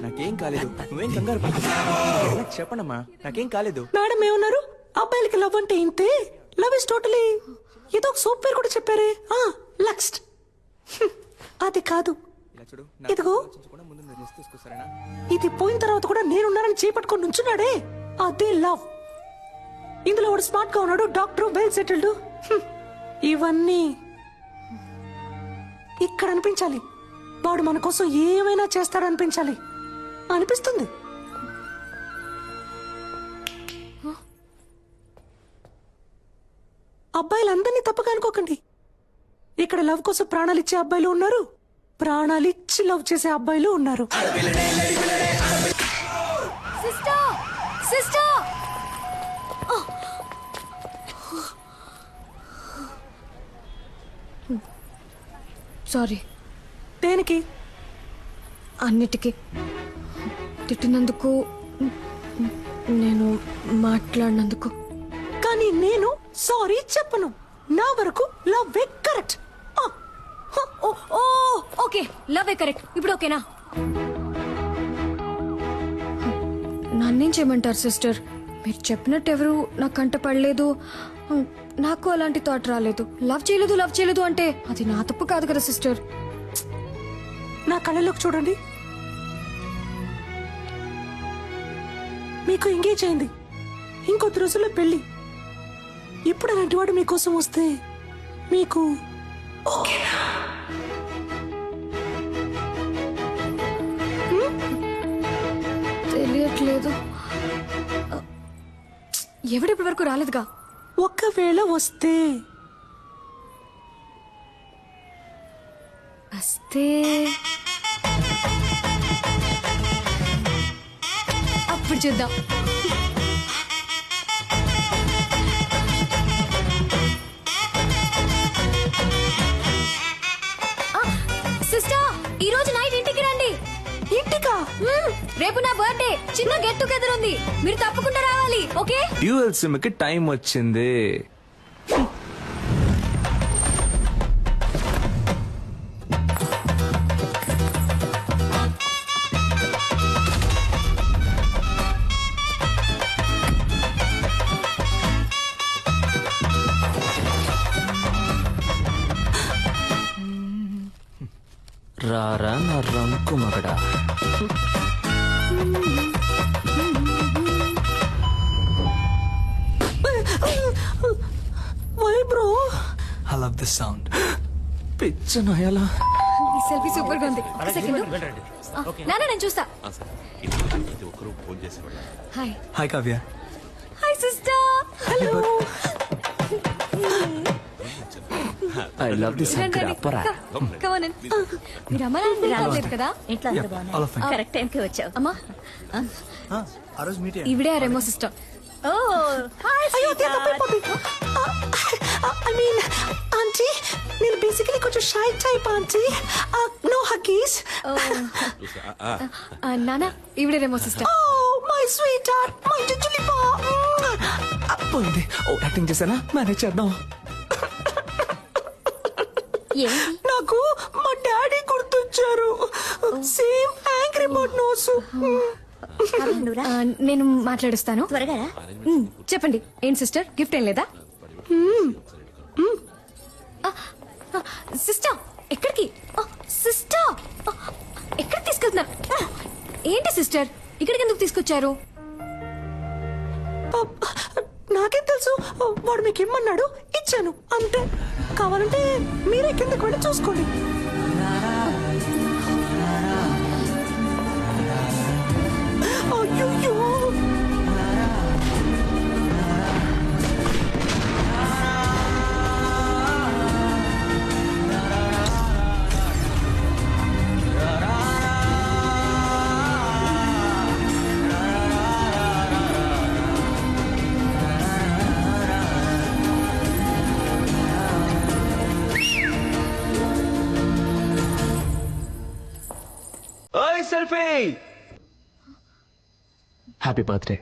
నాకేం కాలేదు, నువ్వేం కంగారు పడకు. చెప్పండమ్మా, నాకేం కాలేదు. మేడం ఏమన్నారు? అబ్బాయిలకి లవ్ అంటే ఇంతే, లవ్ ఇస్ టోటలీ. ఏదో ఒక సోప్ పేరు కూడా చెప్పారే, లక్స్ట్. అది కాదు, ఇదిగో ఇది పోయిన తర్వాత కూడా నేనున్నానని చేపట్టుకొని నుంచున్నాడే, అదే లవ్. ఇందులో వాడు స్మార్ట్ గా ఉన్నాడు, డాక్టర్, వెల్ సెటిల్డ్. ఇవన్నీ ఇక్కడ అనిపించాలి. వాడు మన కోసం ఏమైనా చేస్తాడనిపించాలి అనిపిస్తుంది. అబ్బాయిలందరినీ తప్పగా అనుకోకండి. ఇక్కడ లవ్ కోసం ప్రాణాలు ఇచ్చే అబ్బాయిలు ఉన్నారు, ప్రాణాలు ఇచ్చి లవ్ చేసే అబ్బాయిలు ఉన్నారు. Sister sister sorry. దేనికి? అన్నిటికీ. తిట్టినందుకు, నేను మాట్లాడినందుకు. కానీ నేను సారీ చెప్పను. నా వరకు love correct. Okay, love correct. ఇప్పుడు ఓకేనా? నన్నేం చేయమంటారు సిస్టర్? మీరు చెప్పినట్టు ఎవరు నా కంట పడలేదు, నాకు అలాంటి థాట్ రాలేదు. లవ్ చేయలేదు అంటే అది నా తప్పు కాదు కదా సిస్టర్. నా కళ్ళలోకి చూడండి. మీకు ఎంగేజ్ అయింది, ఇంకొద్ది రోజుల్లో పెళ్లి. ఇప్పుడు అలాంటి వాడు మీకోసం వస్తే మీకు ఓకేనా? తెలియట్లేదు. ఎవడిప్పటి వరకు రాలేదుగా. ఒకవేళ వస్తే అప్పుడు చూద్దాం. సిస్టర్, ఈ రోజు నైట్ ఇంటికి రండి. ఇంటికా? రేపు నా బర్త్డే చిన్న గెట్ టుగెదర్ ఉంది మీరు తప్పకుండా రావాలి ఓకే డ్యూయల్ సిమ్ కి టైం వచ్చింది. రారా నా రంకు మగడా. Why bro I love this sound. పిచ్చ నయాలా. ఈ సెల్ఫీ సూపర్ గా ఉంది సెకండ్ నాన్న నేను చూస్తా ఒక్కరు ఫోన్ చేసేవాళ్ళు. Hi hi Kavya. Hi sister hello I love this అప్పరా. కమన్ మీరు అమ్మ నాన్న రాలేదు కదా ఇంట్లో అందరూ బాగున్నారు కరెక్ట్ టైంకి వచ్చావు అమ్మా ఇవిడే ఆ రెమో సిస్టర్ ఓ హాయ్ అయ్యో ఐ మీన్ ఆంటీ నేను బేసికలీ కొంచెం shy type aunty. No huggies. నాన్న ఇవిడే Remo sister oh my sweet heart my జిజులిపా. పోయింది. ఓ యాక్టింగ్ చేశానా మేనేజ్ చేద్దాం. నాకు మా డాడీ గుర్తొచ్చారు. Same angry bird nose. నేను మాట్లాడుస్తాను త్వరగా చెప్పండి ఏం సిస్టర్ గిఫ్ట్ ఏం లేదా సిస్టర్ ఎక్కడికి సిస్టర్ ఎక్కడికి తీసుకెళ్తున్నారు ఏంటి సిస్టర్ ఇక్కడికి ఎందుకు తీసుకొచ్చారు నాకేం తెలుసు. వాడు మీకు ఇమ్మన్నాడు ఇచ్చాను అంతే. కావాలంటే మీరే కిందకి వెళ్ళి చూసుకోండి. అయ్యో ఓయ్ సెల్ఫీ. Happy birthday.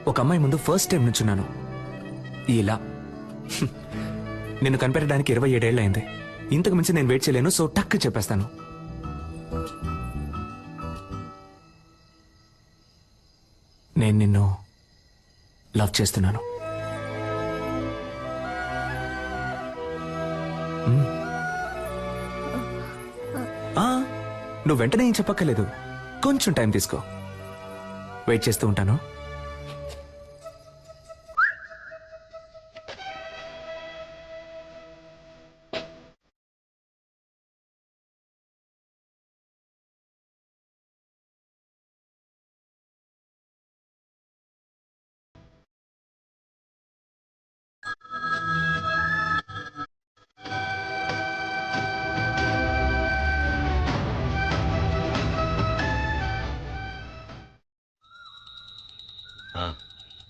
ఒక అమ్మాయి ముందు ఫస్ట్ టైం నుంచున్నాను ఇలా. నిన్ను కనిపెట్టడానికి 27 ఏళ్ళు అయింది. ఇంతకు మించి నేను వెయిట్ చేయలేను. సో టక్ చెప్పేస్తాను. నేను నిన్ను లవ్ చేస్తున్నాను. నువ్వు వెంటనే ఏం చెప్పక్కర్లేదు. కొంచెం టైం తీసుకో. వెయిట్ చేస్తూ ఉంటాను.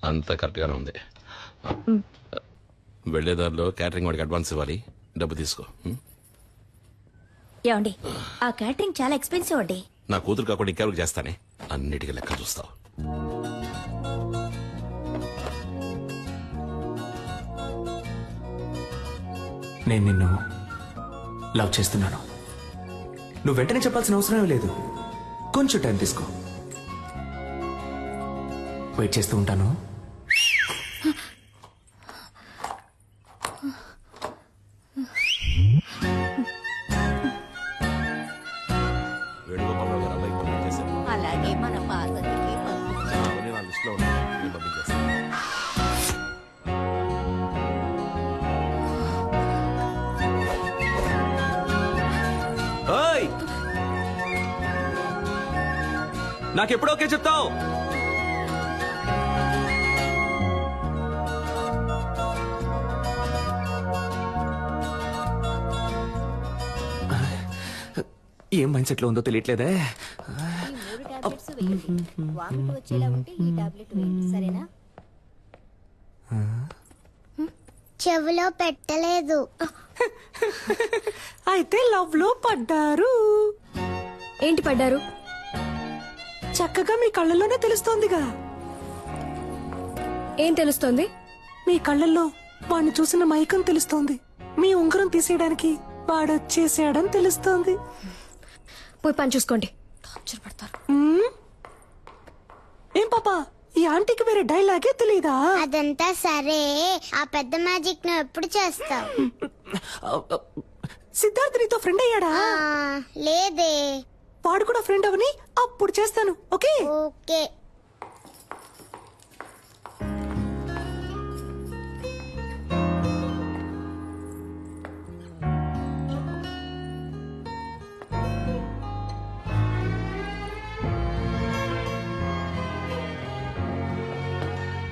అంతా కరెక్ట్గానే ఉంది. వెళ్లేదారిలో క్యాటరింగ్ వాడికి అడ్వాన్స్ ఇవ్వాలి. డబ్బు తీసుకో. ఏమండి ఆ క్యాటరింగ్ చాలా ఎక్స్పెన్సివ్ అండి. నా కూతురు కాకుండా ఇంకెవరికి చేస్తానే. అన్నిటికీ లెక్క చూస్తావు. నేను నిన్ను లవ్ చేస్తున్నాను. నువ్వు వెంటనే చెప్పాల్సిన అవసరం లేదు. కొంచెం టైం తీసుకో. వెయిట్ చేస్తూ ఉంటాను. అలాగే మన పార్వతికి నాకెప్పుడు ఓకే చెప్తావు? ఏం మైండ్ సెట్ లో ఉందో తెలియట్లేదే. టాబ్లెట్స్ వేయండి. వామిట్ వచ్చేలా ఉంటే ఈ టాబ్లెట్ వేయండి, సరేనా? చెవిలో పెట్టలేదు. అయితే లవ్ లో పడ్డారు. ఏంటి పడ్డారు? చక్కగా మీ కళ్ళల్లోనే తెలుస్తోందిగా. ఏం తెలుస్తోంది? మీ కళ్ళల్లో వాడిని చూసిన మైకం తెలుస్తోంది. మీ ఉంగరం తీసేయడానికి వాడొచ్చేసాడని తెలుస్తోంది. పోయి పని చూసుకోండి. టార్చర్ పడతారు. ఏం పాపా, ఈ ఆంటీకి వేరే డైలాగే తెలీదా? అదంతా సరే, ఆ పెద్ద మ్యాజిక్ నువ్వు ఎప్పుడు చేస్తావు? సిద్ధార్థ్ నీతో ఫ్రెండ్ అయ్యాడా? లేదే. వాడు కూడా ఫ్రెండ్ అవని అప్పుడు చేస్తాను. Okay okay.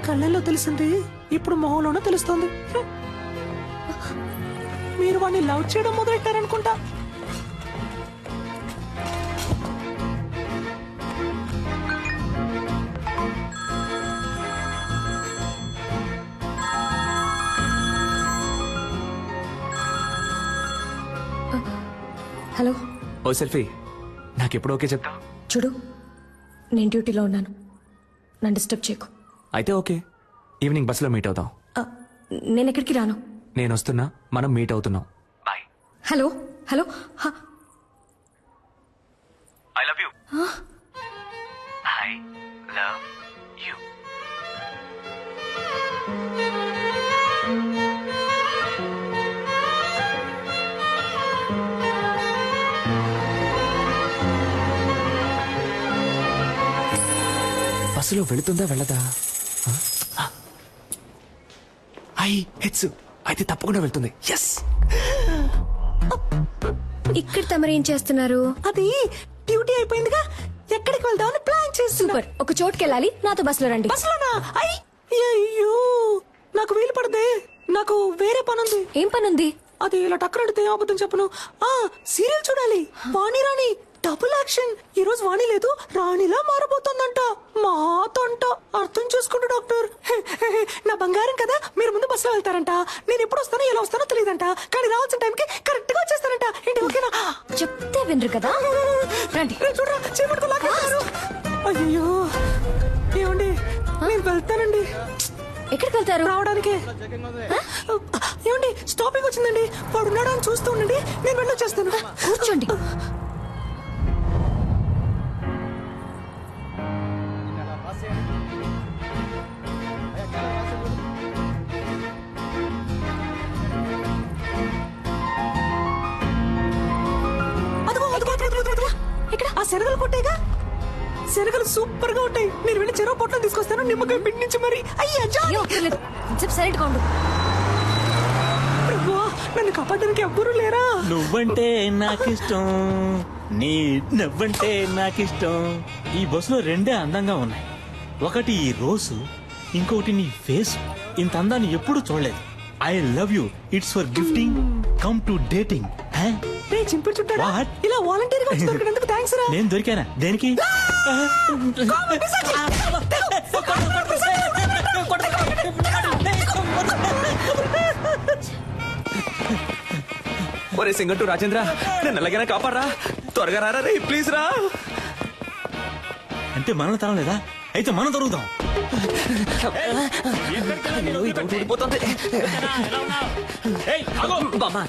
కళ్ళల్లో తెలిసింది ఇప్పుడు మొహంలోనూ తెలుస్తోంది. మీరు వాడిని లవ్ చేయడం మొదలెట్టారనుకుంటా. హలో. ఓ సెల్ఫీ, నాకెప్పుడు ఓకే చెప్తా? చూడు, నేను డ్యూటీలో ఉన్నాను, నన్ను డిస్టర్బ్ చేయకు. అయితే ఓకే, ఈవినింగ్ బస్సులో మీట్ అవుతాం. నేను ఎక్కడికి రాను. నేను వస్తున్నా, మనం మీట్ అవుతున్నాం. Hello hello. I love you. I love you. బస్సులో వెళుతుందా వెళ్ళదా? హెచ్చు అయితే తప్పకుండా వెళ్తుంది. ఎస్. ఇక్కడ తమరేం చేస్తున్నారు? అది డ్యూటీ అయిపోయిందిగా, ఎక్కడికి వెళ్దామని ప్లాన్ చేసి. సూపర్. ఒక చోటుకి వెళ్ళాలి, నాతో బస్సులో రండి. బస్సులోనా? అయ్యో, నాకు వీలు పడదే, నాకు వేరే పనుంది. ఏం పనుంది? అది ఇలా టక్కరడితే అబద్ధం చెప్పను. సీరియల్ చూడాలి. వాణి రాణి డబుల్ యాక్షన్. ఈ రోజు వాణి లేదు, రాణిలా మారబోతోందంట. మాతంట. అర్థం చేసుకుంటా డాక్టర్. నా బంగారం కదా, మీరు ముందు బస్సులో వెళ్తారంట. నేను ఎప్పుడు వస్తానో ఎలా వస్తానో తెలియదంట, కానీ రావాల్సిన టైంకి కరెక్ట్ గా వచ్చేస్తానంట. ఏంటి ఓకేనా? చెప్తే వినరు కదా. రండి. చూడరా, చేపట్టుకు లాగేస్తారు. అయ్యో ఏమండి, నేను వెళ్తానండి. ఎక్కడికి వెళ్తారు? రావడానికి. ఏమండి, స్టాపింగ్ వచ్చిందండి. వాడు ఉన్నాడు అని చూస్తూ ఉండండి, నేను వెళ్ళొచ్చేస్తాను. కూర్చోండి. ఇక్కడ ఆ శనగలు కొట్టేగా. శనగలు సూపర్ గా ఉంటాయి. నేను వెళ్ళి చెరువు పొట్టం తీసుకొస్తాను, నిమ్మకాయ పిండి నుంచి మరి. అయ్యా సైలెంట్ గా ఉండు. ప్రభువా, నన్ను కాపాడడానికి ఎవ్వరూ లేరా? నువ్వంటే నాకిష్టం, నీ నవ్వంటే నాకిష్టం. ఈ బస్సులో రెండే అందంగా ఉన్నాయి. ఒకటి ఈ రోజు, ఇంకొకటి నీ ఫేస్. ఇంత అందాన్ని ఎప్పుడు చూడలేదు. I love you. It's for gifting, come to dating. చింపుడు చుట్టాడా? ఇలా వాలంటీర్ గా వచ్చి దొరికినందుకు థ్యాంక్స్ రా. నేను దొరికానా? దేనికి? ఒరే సింగట్టు రాజేంద్ర, నేను ఎలాగైనా కాపాడరా. త్వరగా రారా రే, ప్లీజ్ రా. అంటే మనం తరం లేదా? అయితే మనం దొరుకుతాం.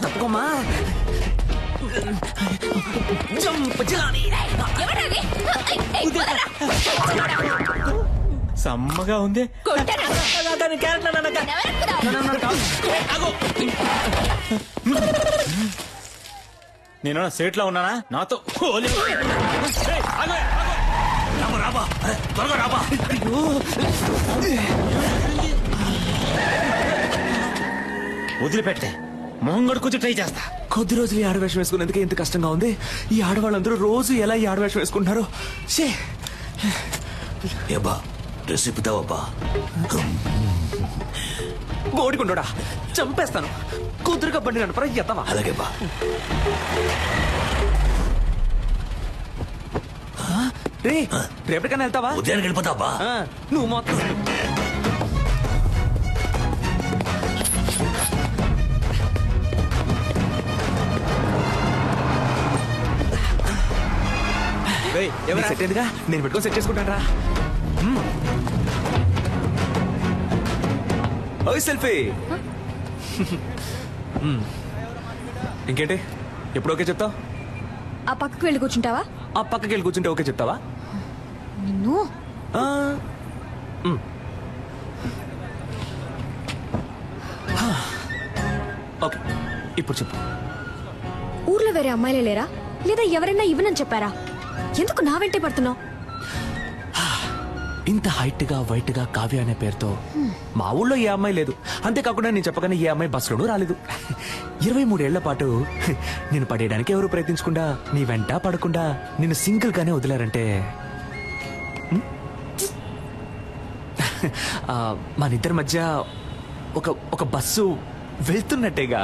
తప్పుకోమా. సమ్మగా ఉంది. నేను సేట్ లో ఉన్నానా? నాతో వదిలిపెట్టే మొహం గడుకొచ్చి ట్రై చేస్తా. కొద్ది రోజులు ఈ ఆడవేషం వేసుకునేందుకు ఇంత కష్టంగా ఉంది. ఈ ఆడవాళ్ళందరూ రోజు ఎలా ఈ ఆడవేషం వేసుకుంటారు? డ్రెస్ ఇప్పుతావబ్బా. బోడికుండోడా, చంపేస్తాను. కుదురుగా బండి నడపరా ఎత్తవా? అలాగే బా. రే రేపటికైనా వెళ్తావా? ఉదయానికి వెళ్ళిపోతావా? నువ్వు మొత్తం సెట్ అయిందిగా, నేను పెట్టుకొని సెట్ చేసుకుంటాను రా. ఓయ్ సెల్ఫీ. ఇంకేంటి ఎప్పుడు ఓకే చెప్తావు? ఆ పక్కకు వెళ్ళి కూర్చుంటావా? ఆ పక్కకి వెళ్ళి కూర్చుంటే ఓకే చెప్తావా? నిన్ను ఓకే ఇప్పుడు చెప్పు. ఊర్లో వేరే అమ్మాయిలే లేరా, లేదా ఎవరైనా ఇవ్వనని చెప్పారా? ఎందుకు నా వెంటే పడుతున్నావు? ఇంత హైట్ గా వైట్ గా కావ్య అనే పేరుతో మా ఊళ్ళో ఏ అమ్మాయి లేదు. అంతేకాకుండా నేను చెప్పగానే ఏ అమ్మాయి బస్సులోనూ రాలేదు. 23 ఏళ్ల పాటు నేను పడేయడానికి ఎవరు ప్రయత్నించకుండా నీ వెంట పడకుండా నిన్ను సింగిల్ గానే వదిలారంటే మనిద్దరి మధ్య ఒక బస్సు వెళ్తున్నట్టేగా.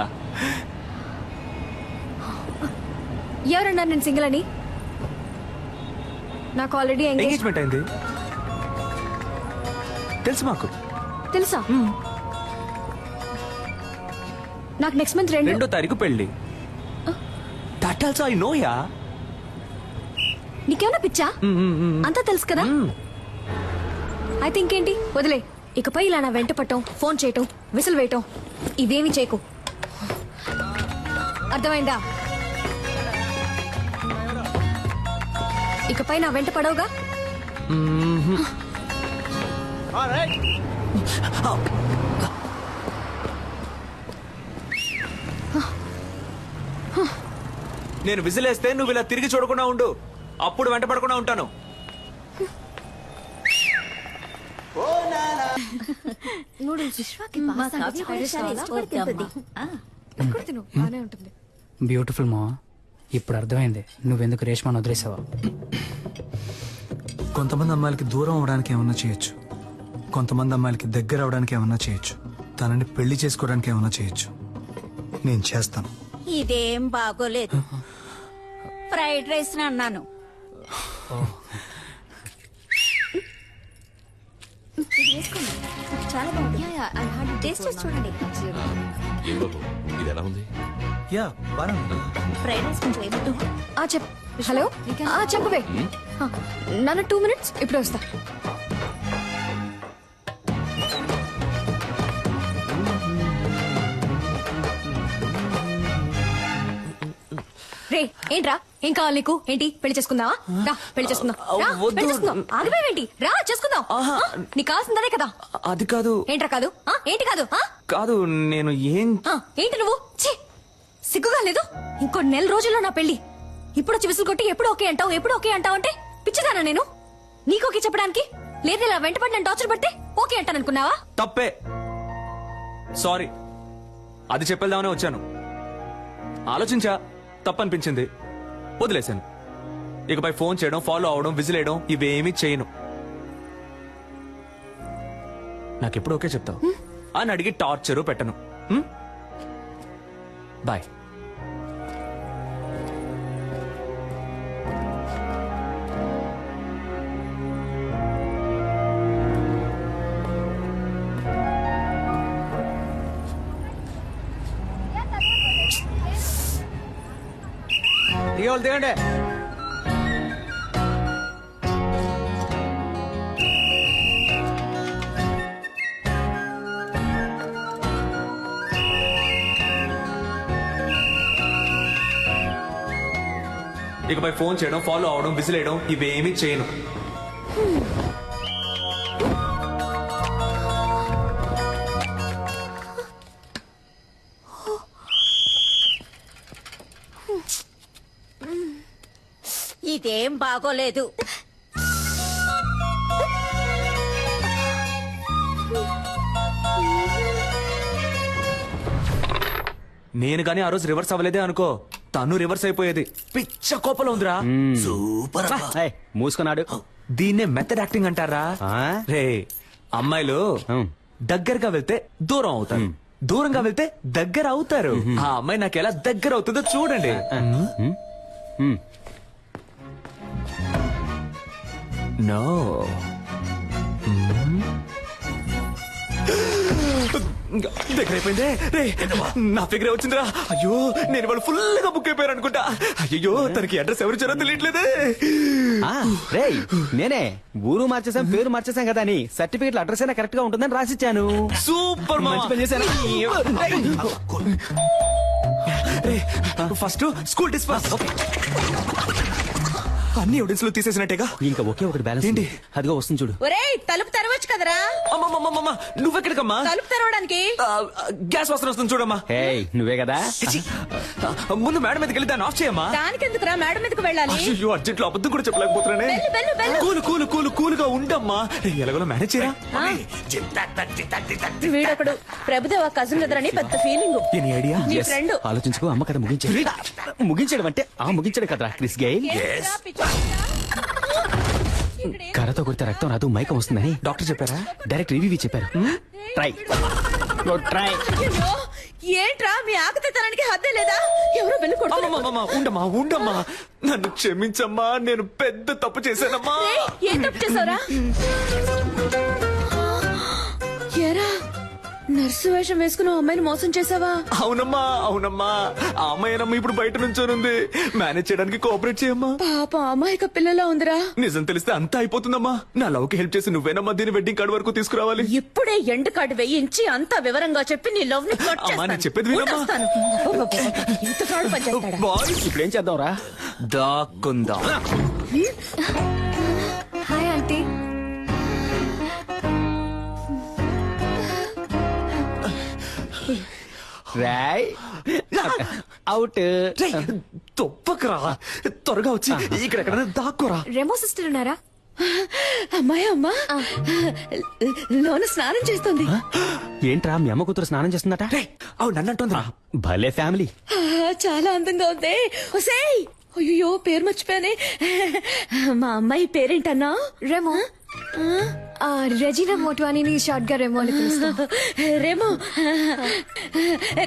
ఎవరన్నారు నేను సింగిల్ అని? నాకు ఆల్రెడీ ఎంగేజ్మెంట్ అయింది తెలుసు మాకు. తెలుసా? నాకు నెక్స్ట్ మంత్ 2వ తారీఖు పెళ్లి. That also I know yeah. నీకేమన్నా పిచ్చా? అంతా తెలుసు కదా. అయితే ఇంకేంటి, వదిలే. ఇకపై ఇలా నా వెంట పట్టం, ఫోన్ చేయటం, విసిల్ వేయటం ఇవేమి చేయకు. అర్థమైందా? ఇకపై నా వెంట పడవుగా. నేను విజిలేస్తే నువ్వు ఇలా తిరిగి చూడకుండా ఉండు, అప్పుడు వెంట పడకుండా ఉంటాను. బ్యూటిఫుల్ మా. ఇప్పుడు అర్థమైంది నువ్వెందుకు రేష్మాను వదిలేసావా. కొంతమంది అమ్మాయిలకి దూరం అవడానికి ఏమన్నా చేయొచ్చు, కొంతమంది అమ్మాయిలకి దగ్గర అవడానికి ఏమన్నా చేయొచ్చు, తనని పెళ్లి చేసుకోవడానికి ఏమన్నా చేయొచ్చు. నేను చేస్తాను. ఇదేం బాగోలేదు. ఫ్రైడ్ రైస్ అన్నాను. చాలా బాగుంది. టేస్ట్ చేసి చూడండి. ఇది ఎలా ఉంది? ఫ్రైడ్ రైస్ కొంచెం ఏమిటో. హలో చెప్పవే. నన్ను 2 minutes ఇప్పుడు వస్తా. రే ఏంట్రా, ఏం కావాలి నీకు? ఏంటి పెళ్లి చేసుకుందావా? రా పెళ్లి చేసుకుందాం. రా, పెళ్లి చేసుకుందాం. ఆగిపోయావేంటి? రా చేసుకుందాం. నీకు కావాల్సిందే కదా. అది కాదు. ఏంట్రా కాదు? ఏంటి కాదు? కాదు నేను ఏంటి నువ్వు? ఛీ, సిగ్గుగా లేదు? ఇంకో 4 రోజుల్లో నా పెళ్లి. ఇప్పుడు వచ్చి విసులు కొట్టి ఎప్పుడు ఓకే అంటావు, ఎప్పుడు ఓకే అంటావు అంటే పిచ్చిదానా నేను? నీకు ఓకే చెప్పడానికి? లేదు ఇలా వెంటపడి నన్ను టార్చర్ పడితే ఓకే అంటాను అనుకున్నావా? తప్పే, సారీ. అది చెప్పేద్దామనే వచ్చాను. ఆలోచించా, తప్పనిపించింది, వదిలేశాను. ఇకపై ఫోన్ చేయడం, ఫాలో అవడం, విజిలేయడం ఇవేమీ చేయను. నాకెప్పుడు ఓకే చెప్తావు అని అడిగి టార్చరు పెట్టను. బాయ్. దిగండి. ఇకపై ఫోన్ చేయడం, ఫాలో అవడం, విజిలేయడం ఇవేమీ చేయను. ఇదేం బాగోలేదు. నేను గానీ ఆ రోజు రివర్స్ అవ్వలేదే అనుకో, తను రివర్స్ అయిపోయేది. పిచ్చ కోపంలో ఉందిరా. సూపర్. మూసుకున్నాడు. దీన్నే మెథడ్ యాక్టింగ్ అంటారా? రే, అమ్మాయిలు దగ్గరగా వెళ్తే దూరం అవుతారు, దూరంగా వెళ్తే దగ్గర అవుతారు. ఆ అమ్మాయి నాకు ఎలా దగ్గర అవుతుందో చూడండి. నో. దగ్గర అయిపోయిందే రే, నా ఫిగర్ వచ్చిందిరా. అయ్యో నేను వాళ్ళు ఫుల్ గా బుక్ అయిపోయారు అనుకుంటా. అయ్యో తనకి అడ్రస్ ఎవరు ఇచ్చారో తెలియట్లేదే. రేయ్ నేనే ఊరు మార్చేసాం పేరు మార్చేసాం కదా అని సర్టిఫికెట్ అడ్రస్ అయినా కరెక్ట్ గా ఉంటుందని రాసిచ్చాను. సూపర్ మంచి పని చేశాను. First school disperse. అన్ని ఎవిడెన్స్ లో తీసేసినట్టేగా. ఇంకా ఒకే ఒకటి బ్యాలెన్స్ ఏంటి? అదిగో వస్తుంది చూడు. ఒరేయ్ తలుపు తెరవచ్చు కదరా. అమ్మమ్మమ్మమ్మ నువ్వెక్కడికమ్మా? తలుపు తెరవడానికి గ్యాస్ వాసన వస్తుంది చూడమ్మా. నువ్వే కదా. ముందు మేడం మీదకి వెళ్ళి దాన్ని ఆఫ్ చేయమ్మా. దానికెందుకురా మేడం మీదకి వెళ్ళాలి? అయ్యో అర్జెంట్ లో అబద్ధం కూడా చెప్పలేకపోతున్నానే. కూలు కూలు కూలు కూలుగా ఉండమ్మా. ఎలాగో మేనేజ్ చేయరా. వీడొకడు ప్రభుదేవ కజిన్ కదరని పెద్ద ఫీలింగ్. Any idea? నీ ఫ్రెండ్. ఆలోచించుకో. అమ్మ కదా ముగించాడు అంటే ముగించాడు కదరా క్రిస్ గెయిల్. కర్రతో కొడితే రక్తం రాదు మైకం వస్తుందని డాక్టర్ చెప్పారా? డైరెక్ట్ రివ్యూ చెప్పారు. Try try. ఏంట్రా మీ ఆకతానికి హద్దే లేదా? ఎవరో వెళ్ళి ఉండమ్మా ఉండమ్మా. నన్ను క్షమించమ్మా. నేను పెద్ద తప్పు చేశానమ్మా. ఏం తప్పు చేసావురా? ఏరా నర్సు వేషం వేసుకుని అమ్మాయిని మోసం చేసావా? అవునమ్మా అవునమ్మా. ఆ అమ్మాయినమ్మా ఇప్పుడు బయట నుంచోనుంది. మేనేజ్ చేయడానికి కోఆపరేట్ చేయమ్మా. పాప అమాయక పిల్లలా ఉందిరా. నిజం తెలిస్తే అంతా అయిపోతుందమ్మా. నా లవ్ కి హెల్ప్ చేసి నువ్వేనమ్మా దీని వెడ్డింగ్ కార్డ్ వరకు తీసుకురావాలి. ఇప్పుడే ఎండ్ కార్డు వేయించి అంతా వివరంగా చెప్పి నీ లవ్ ని కట్ అమ్మా నేను చెప్పేది వినమ్మా. ఇంత ఫ్రాడ్ పని చేస్తాడా? బాయ్స్ ఇప్పుడు ఏం చేద్దాం రా? దాక్కుందాం. Hi aunty. రాయ్ అవుట్. తొప్పకరా. త్వరగా వచ్చి ఇక్కడ ఎక్కడ దాక్కోరా. రెమో సిస్టర్ ఉన్నారా? అమ్మాయి అమ్మా లోన స్నానం చేస్తుంది. ఏంట్రా మీ అమ్మ కూతురు స్నానం చేస్తుందట? అవు నన్నంటుందిరా. భలే ఫ్యామిలీ. చాలా అందంగా ఉంది. ఒసేయ్ అయ్యో పేరు మర్చిపోయానే. మా అమ్మాయి పేరేంటన్నా? రెమో. రెజీనా మోట్వానీని షార్ట్ గా రెమో అని పిలుస్తాం. రెమో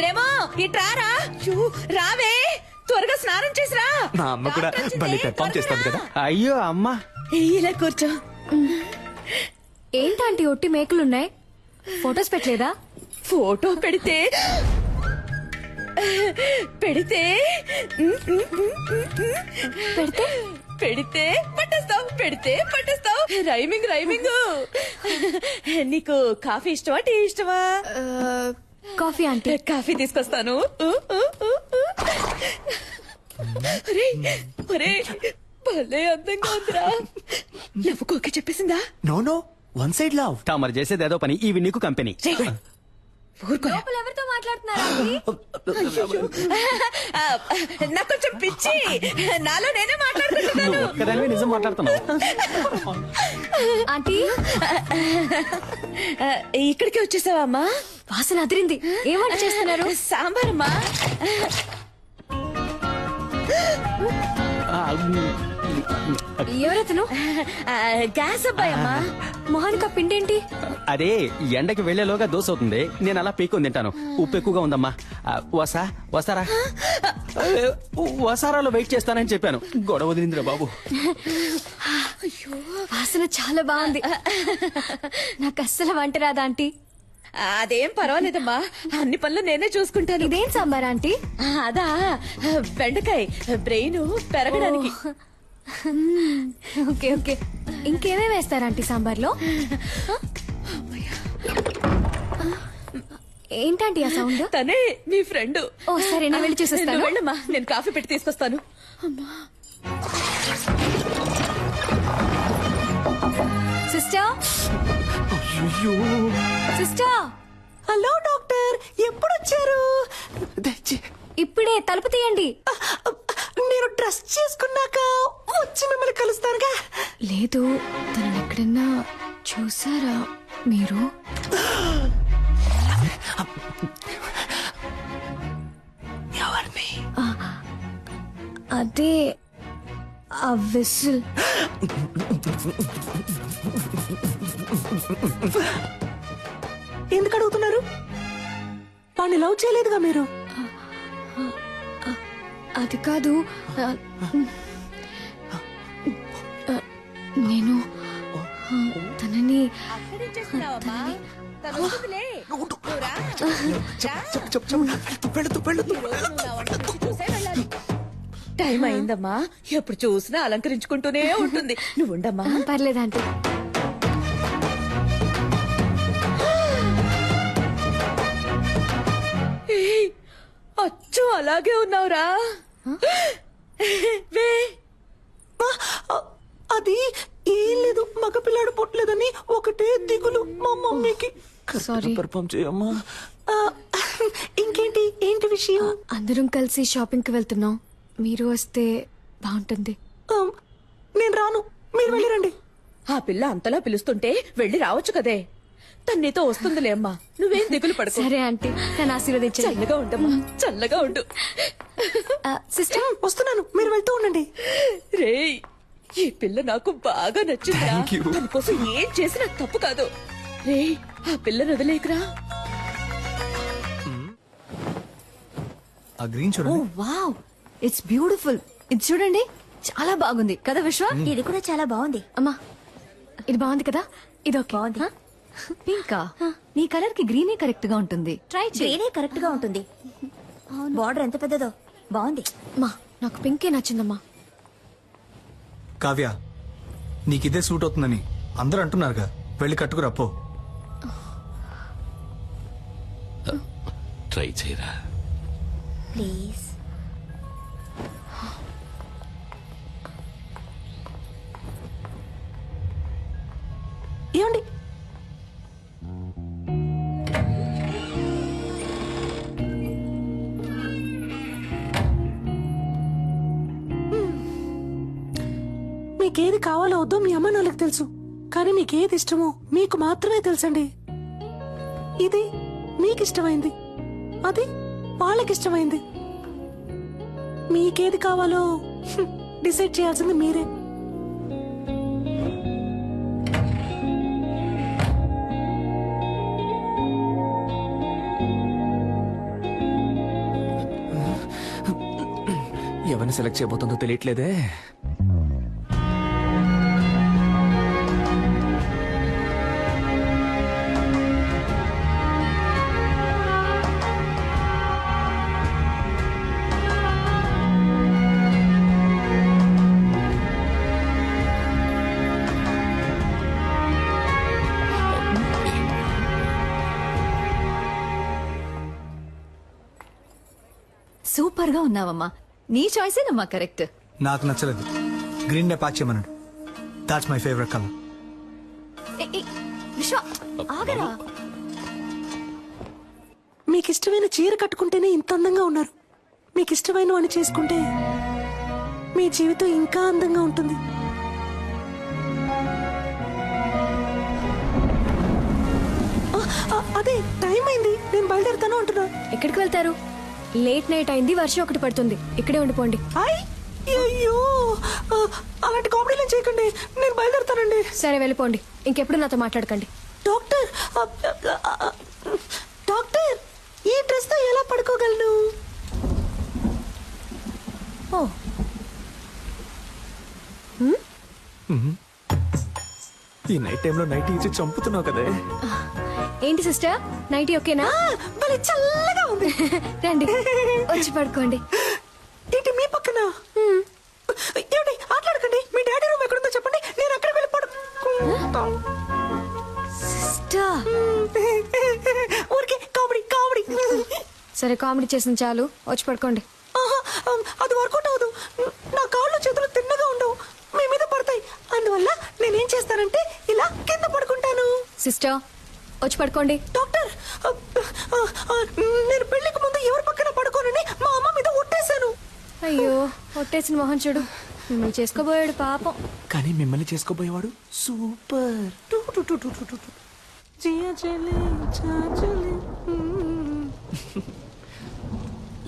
రెమో ఇట్రారా. రావే త్వరగా స్నానం చేసిరా. మా అమ్మ కూడా భలే పెర్ఫార్మ్ చేస్తుంది కదా. అయ్యో అమ్మా ఇలా కూర్చో. ఏంటంటే ఒట్టి మేకులున్నాయి? ఫొటోస్ పెట్టలేదా? ఫోటో పెడితే పెడితే పట్టేస్తావు. పెడితే పట్టేస్తావు. Rhyming rhyming. నీకు కాఫీ ఇష్టమా టీ ఇష్టమా? Coffee aunty. కాఫీ తీసుకొస్తాను. భలే అందంగా ఉందిరా. నవ్వుకోక చెప్పేసిందా? No no one side love. మరి చేసేది ఏదో పని. ఇవి నీకు కంపెనీ. ఎవరితో మాట్లాడుతున్నారా? నాకు కొంచెం పిచ్చి. నాలో నేనే మాట్లాడుకుంటున్నాను. ఒక్కదానివే నిజం మాట్లాడుతున్నావు. ఆంటీ ఇక్కడికి వచ్చేసావా అమ్మా? వాసన అదిరింది. ఏం వంట చేస్తున్నారు? సాంబార్ అమ్మా. ఎవరెతను? గ్యాస్ అబ్బాయి అమ్మా. మొహానికి ఆ పిండేంటి? అదే ఎండకి వెళ్లేలోగా దోశ అవుతుంది. నేను అలా పీక్కొని తింటాను. ఉప్పు ఎక్కువగా ఉందమ్మా. వస్తారా? వసారాలో వెయిట్ చేస్తానని చెప్పాను. గొడవ వదిలిందిరా బాబు. వాసన చాలా బాగుంది. నాకు అస్సలు వంట రాదా ఆంటీ? అదేం పర్వాలేదమ్మా. అన్ని పనులు నేనే చూసుకుంటాను. ఇదేం సాంబార్ ఆంటీ? అదా బెండకాయ బ్రెయిన్ పెరగడానికి. Okay okay. ఇంకేమేమి వేస్తారు ఆంటీ సాంబార్లో? ఏంటంటే ఆ సౌండ్? తనే మీ ఫ్రెండ్. ఓ సరే నేను వెళ్ళి చూసేస్తాను. వెళ్ళమ్మా నేను కాఫీ పెట్టి తీసుకొస్తాను. Sister sister. హలో డాక్టర్ ఎప్పుడు వచ్చారు? ఇప్పుడే. తలుపు తీయండి. నేను డ్రెస్ చేసుకున్నాక వచ్చి మిమ్మల్ని కలుస్తానుగా. లేదు తను ఎక్కడన్నా చూసారా మీరు? ఎవరిని? అదే ఆ విసిల్. ఎందుకు అడుగుతున్నారు? వాడిని లవ్ చేయలేదుగా మీరు? అది కాదు. నేను వస్తున్నావమ్మా? తను వస్తుందిలే. నువ్వు రా. చూసే వెళ్ళాలి. టైం అయిందమ్మా. ఎప్పుడు చూసినా అలంకరించుకుంటూనే ఉంటుంది. నువ్వు ఉండమ్మా. పర్లేదు ఆంటీ. ఏయ్, అచ్చు అలాగే ఉన్నావురా. వే. అది ఏం లేదు, మగపిల్లాడు పుట్టలేదని ఒకటే దిగులు మా మమ్మీకి. సారీ. పర్ఫామ్ చేయమ్మా. ఇంకేంటి, ఏంటి విషయం? అందరం కలిసి షాపింగ్ కి వెళ్తున్నాం, మీరు వస్తే బాగుంటుంది. నేను రాను, మీరు వెళ్ళిరండి. ఆ పిల్ల అంతలా పిలుస్తుంటే వెళ్ళి రావచ్చు కదే. తను నీతో వస్తుందిలే అమ్మా, నువ్వేం దిగులు పడకు. సరే ఆంటీ, నన్ను ఆశీర్వదించండి. చల్లగా ఉండమ్మా, చల్లగా ఉండు. సిస్టర్ వస్తున్నాను, మీరు వెళ్తూ ఉండండి. రేయ్, ఈ పిల్ల నాకు బాగా నచ్చిందా. Thank you. తన కోసం ఏం చేసినా తప్పు కాదు. రేయ్, ఆ పిల్లని వదిలేకురా. ఆ గ్రీన్ చూడండి. Wow, it's beautiful. ఇది చూడండి, చాలా బాగుంది కదా విశ్వ? ఇది కూడా చాలా బాగుంది. అమ్మా, ఇది బాగుంది కదా? ఇది ఓకే. బాగుంది. పింకా, నీ కలర్ కి గ్రీనే కరెక్ట్ గా ఉంటుంది. ట్రై గ్రీనే కరెక్ట్ గా ఉంటుంది. బార్డర్ ఎంత పెద్దదో, బాగుంది. అమ్మా, నాకు పింకే నచ్చిందమ్మా. కావ్య, నీకిదే సూట్ అవుతుందని అందరూ అంటున్నారుగా, వెళ్ళి కట్టుకురాపో. ట్రై చేయరా. ప్లీజ్. ఏమండి, మీకేది కావాలో వద్దో మీ అమ్మ నాన్నలకు తెలుసు, కానీ మీకేది ఇష్టమో మీకు మాత్రమే తెలుసండి. ఇది మీకు ఇష్టమైంది, అది వాళ్ళకిష్టమైంది. మీకేది కావాలో డిసైడ్ చేయాల్సింది మీరే. ఎవరిని సెలెక్ట్ చేయబోతుందో తెలియట్లేదే. సూపర్ గా ఉన్నావమ్మా. నీ చాయిసేనమ్మా కరెక్ట్. నాకు నచ్చలేదు, గ్రీన్ నే ప్యాక్ చేయమన్నాడు. That's my favourite colour. విశ్వ, ఆగరా. మీకు ఇష్టమైన చీర కట్టుకుంటేనే ఇంత అందంగా ఉన్నారు. మీకు ఇష్టమైన వాడిని చేసుకుంటే మీ జీవితం ఇంకా అందంగా ఉంటుంది. అదే టైం అయింది, నేను బయలుదేరుతాను అంటున్నా. ఎక్కడికి వెళ్తారు? లేట్ నైట్ అయింది, వర్షం ఒకటి పడుతుంది. ఇక్కడే ఉండిపోండి. అయ్యో, అలాంటి కామెడీలు చేయకండి, నేను బయలుదేరుతానండి. సరే వెళ్ళిపోండి, ఇంకెప్పుడు నాతో మాట్లాడకండి. డాక్టర్, డాక్టర్, ఈ డ్రెస్ తో ఎలా పడుకోగలను? ఓ, ఈ నైట్ టైంలో నైట్ ఇచ్చి చంపుతున్నావు కదే. ఏంటి సిస్టర్, నైటీ ఓకేనా? భలే చల్లగా ఉంది. రండి, వచ్చి పడుకోండి. ఏంటి మీ పక్కన? ఏమిటి ఆటలాడకండి. మీ డాడీ రూమ్ ఎక్కడుందో చెప్పండి, నేను అక్కడ వెళ్ళి పడుకుంటాను. సిస్టర్, ఊరికే కామెడీ కామెడీ. సరే కామెడీ చేసిన చాలు, వచ్చి పడుకోండి. అది వర్కౌట్ అవ్వదు. నా కాళ్ళు చేతులు తిన్నగా ఉండవు, మీ మీద పడతాయి. అందువల్ల నేనేం చేస్తానంటే ఇలా కింద పడుకుంటాను. సిస్టర్, వచ్చి పడుకోండి. డాక్టర్, నేను పెళ్లికి ముందు ఎవరి పక్కన పడుకోనని మా అమ్మ మీద ఒట్టేశాను. అయ్యో, ఒట్టేసిన మొహం చూడు. మిమ్మల్ని చేసుకోబోయాడు పాపం. కానీ మిమ్మల్ని చేసుకోబోయేవాడు సూపర్.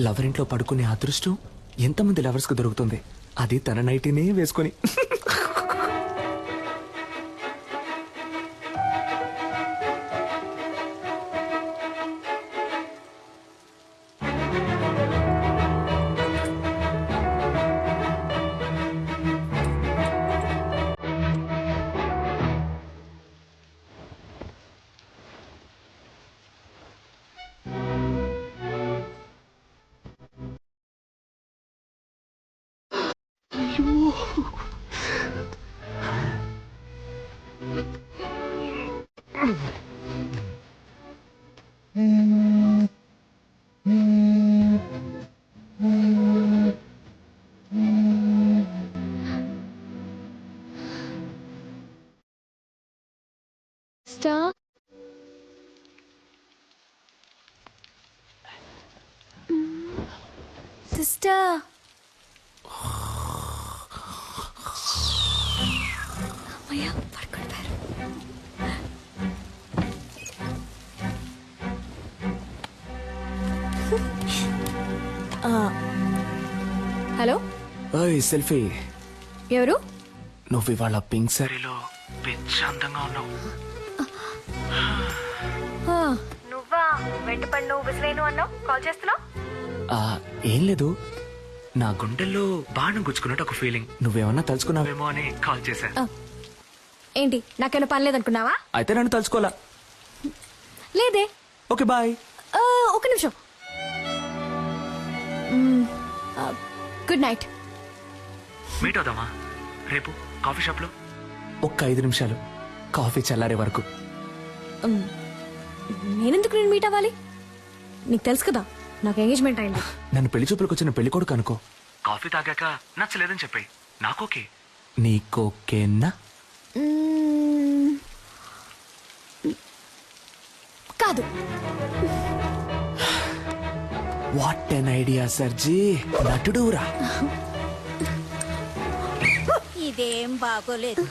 లవర్ ఇంట్లో పడుకునే అదృష్టం ఎంతమంది లవర్స్ కు దొరుకుతుంది, అది తన నైటీనే వేసుకొని. Sister? Sister? అమ్మయ్య, పడుకుంటారు. హలో ఓయ్ సెల్ఫీ, ఎవరు? నువ్వు ఇవాళ పింక్ సారీలో పిచ్చి అందంగా ఉన్నావు. నువ్వా? వెంటపడి విసిలేను అన్నావు, కాల్ చేస్తున్నావు? ఏం లేదు, నా గుండెల్లో బాణం గుచ్చుకున్నట్టు ఒక ఫీలింగ్. నువ్వేమన్నా తలుచుకున్నావేమో అని కాల్ చేశాను. ఏంటి, నాకేమైనా పని లేదనుకున్నావా? అయితే నన్ను తలుచుకోవాలా? లేదే. Okay bye. ఒక నిమిషం. Good night. మీట్ అవుదామా రేపు కాఫీ షాప్ లో? ఒక్క 5 నిమిషాలు, కాఫీ చల్లారే వరకు. నేనెందుకు నేను మీట్ అవ్వాలి? నీకు తెలుసు కదా నాకు ఎంగేజ్మెంట్ అయింది. నన్ను పెళ్లి చూపులకు వచ్చిన పెళ్లి కొడుకు అనుకో. కాఫీ తాగాక నచ్చలేదని చెప్పాయి, నాకోకే. నీకోకేనా? కాదు. వాట్ ఎన్ ఐడియా సర్జీ, నటుడురా. ఇదేం బాగోలేదు.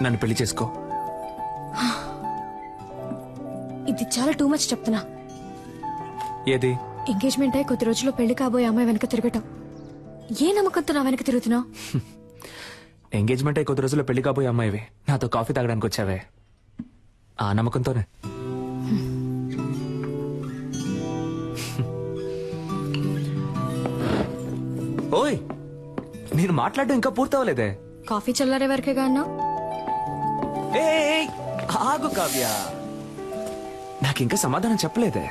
నన్ను పెళ్లి చేసుకో. ఇది చాలా టూ మచ్ చెప్తున్నా. ఏది? ఎంగేజ్మెంట్ అయి కొద్ది రోజుల్లో పెళ్లి కాబోయే అమ్మాయి వెనక తిరగటం. ఏ నమ్మకంతో నా వెనక తిరుగుతున్నావు? ఎంగేజ్మెంట్ అయి కొద్ది రోజుల్లో పెళ్లి కాబోయే అమ్మాయివి నాతో కాఫీ తాగడానికి వచ్చావే, ఆ నమ్మకంతోనే. ఓయ్, నేను మాట్లాడడం ఇంకా పూర్తవలేదే. కాఫీ చల్లారే వరకేగా అన్నావు. ఏయ్, ఆగు కావ్య, నాకింకా సమాధానం చెప్పలేదే.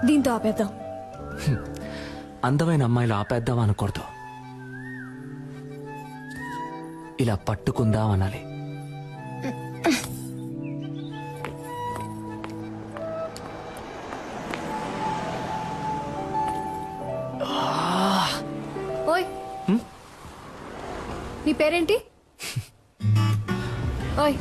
దీంతో ఆపేద్దాం. అందమైన అమ్మాయిలు ఆపేద్దాం అనకూడదు, ఇలా పట్టుకుందాం అనాలి. ఓయ్, నీ పేరేంటి? ఓయ్,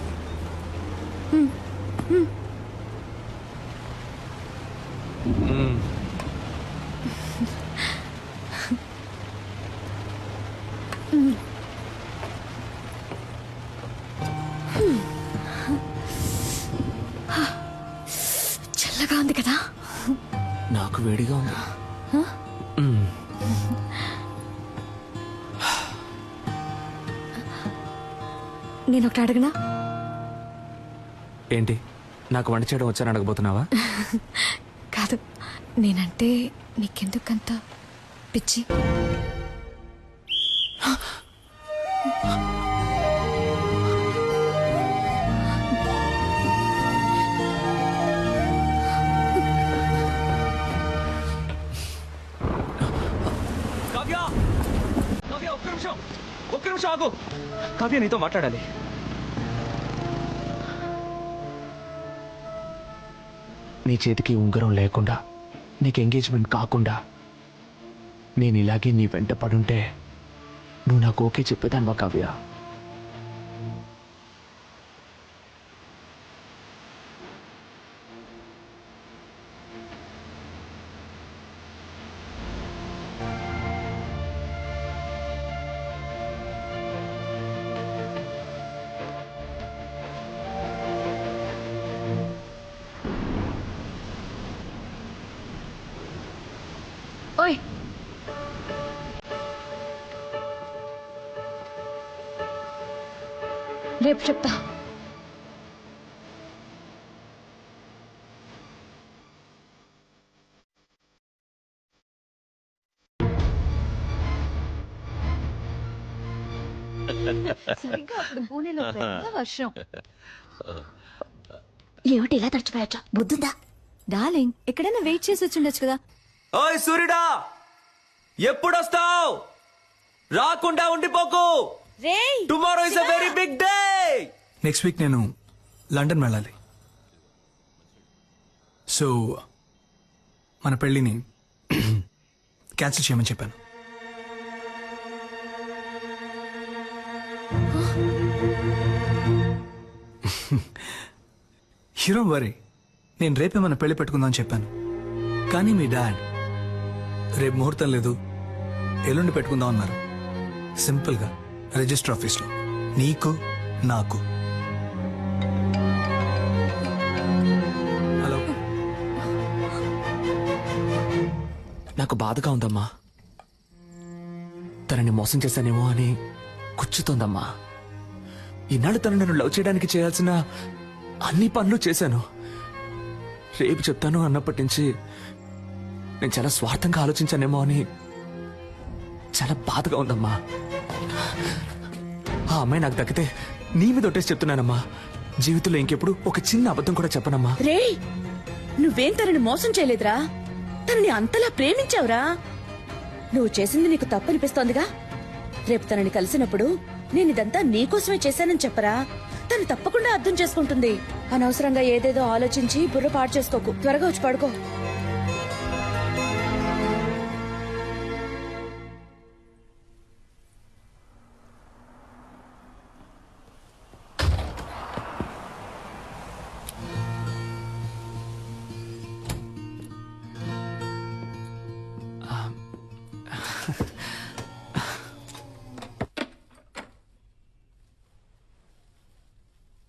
చల్లగా ఉంది కదా? నాకు వేడిగా ఉంది. నేను ఒకటి అడగనా? ఏంటి, నాకు వంట చేయడం వచ్చాను అడగబోతున్నావా? కాదు, నేనంటే నీకెందుకంత పిచ్చి? ఒక్క నిమిషం ఆగు. కావ్య, నీతో మాట్లాడాలి. నీ చేతికి ఉంగరం లేకుండా, నీకు ఎంగేజ్మెంట్ కాకుండా నేను ఇలాగే నీ వెంట పడుంటే నువ్వు నాకు ఓకే చెప్పేదాన్వా కావ్య? ఓయ్, రేపు చెప్తా. సరిగ్గా అప్పుడు పూణేలో పెద్ద వర్షం. ఏమిటి ఇలా తడిచిపోయచ్చా? బుద్ధుందా? డార్లింగ్, ఎక్కడైనా వెయిట్ చేసి వచ్చుండొచ్చు కదా. ఓయ్ సూర్యుడా, ఎప్పుడొస్తావు? రాకుండా ఉండిపోకు. Tomorrow is a very big day. Next week నేను లండన్ వెళ్ళాలి. సో మన పెళ్ళిని క్యాన్సిల్ చేయమని చెప్పాను. హీరో వరీ, నేను రేపే మన పెళ్లి పెట్టుకుందామని చెప్పాను. కానీ మీ డాడ్ రేపు ముహూర్తం లేదు, ఎల్లుండి పెట్టుకుందాం అన్నారు. సింపుల్గా రిజిస్టర్ ఆఫీస్లో నీకు నాకు. హలో, నాకు బాధగా ఉందమ్మా. తనని మోసం చేశానేమో అని కూర్చుతోందమ్మా. ఈనాడు తను నన్ను లవ్ చేయడానికి చేయాల్సిన అన్ని పనులు చేశాను. రేపు చెప్తాను అన్నప్పటి నుంచి నేను చాలా స్వార్థంగా ఆలోచించానేమో అని చాలా బాధగా ఉందమ్మా. ఆ అమ్మాయి నాకు దక్కితే నీ మీద ఒట్టేసి చెప్తున్నానమ్మా, జీవితంలో ఇంకెప్పుడు ఒక చిన్న అబద్ధం కూడా చెప్పనమ్మా. రే, నువ్వేం తనని మోసం చేయలేదురా, తనని అంతలా ప్రేమించావురా. నువ్వు చేసింది నీకు తప్పనిపిస్తోందిగా. రేపు తనని కలిసినప్పుడు నేను ఇదంతా నీకోసమే చేశానని చెప్పరా, తను తప్పకుండా అర్థం చేసుకుంటుంది. అనవసరంగా ఏదేదో ఆలోచించి బుర్ర పాడు చేసుకోకు. త్వరగా వచ్చి పడుకో.